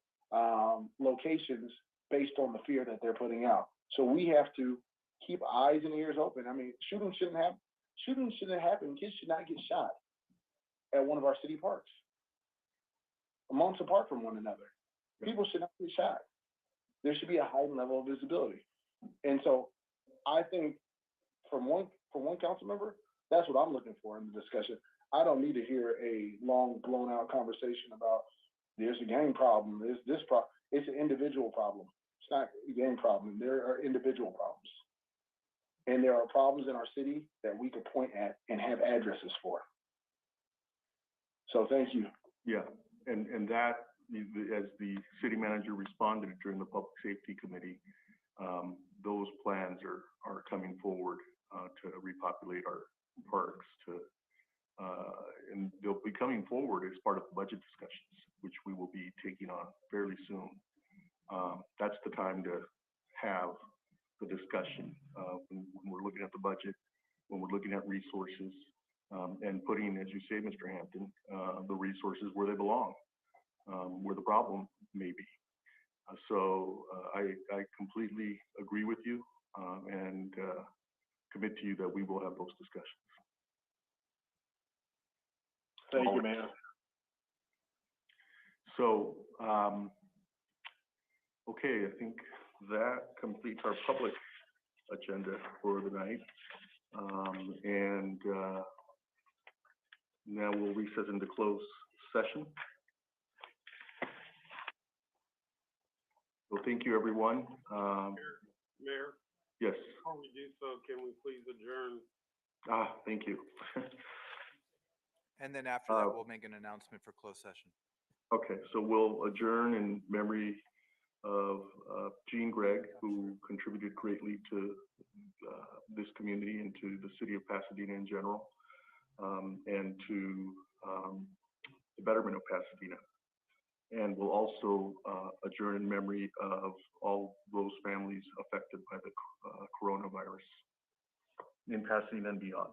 locations based on the fear that they're putting out. So we have to keep eyes and ears open. I mean, shootings shouldn't happen. Kids should not get shot at one of our city parks, months apart from one another. People should not get shot. There should be a heightened level of visibility. And so I think from one council member, that's what I'm looking for in the discussion. I don't need to hear a long, blown out conversation about there's a gang problem, there's this problem. It's an individual problem. It's not a gang problem. There are individual problems. And there are problems in our city that we could point at and have addresses for. So thank you. Yeah, and that, as the city manager responded during the public safety committee, those plans are coming forward to repopulate our parks, and they'll be coming forward as part of the budget discussions, which we will be taking on fairly soon. That's the time to have the discussion when we're looking at the budget, when we're looking at resources, and putting, as you say, Mr. Hampton, the resources where they belong, where the problem may be. So I completely agree with you and commit to you that we will have those discussions. Thank you, Mayor. So, okay, I think that completes our public agenda for the night. And now we'll recess into closed session. So thank you, everyone. Mayor, Yes. before we do so, can we please adjourn? Thank you. And then after that, we'll make an announcement for closed session. Okay, so we'll adjourn in memory of Gene Gregg, who contributed greatly to this community and to the city of Pasadena in general, and to the betterment of Pasadena. And we'll also adjourn in memory of all those families affected by the coronavirus in Pasadena and beyond.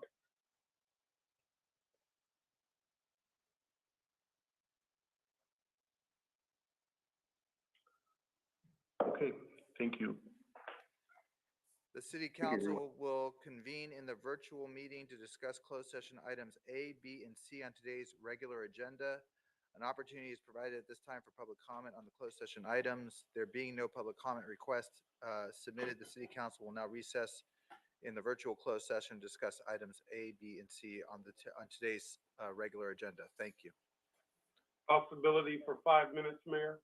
Okay, thank you. The city you, everyone. council will convene in the virtual meeting to discuss closed session items A, B, and C on today's regular agenda. An opportunity is provided at this time for public comment on the closed session items. There being no public comment request submitted, the city council will now recess in the virtual closed session, to discuss items A, B, and C on today's regular agenda. Thank you. Possibility for 5 minutes, Mayor?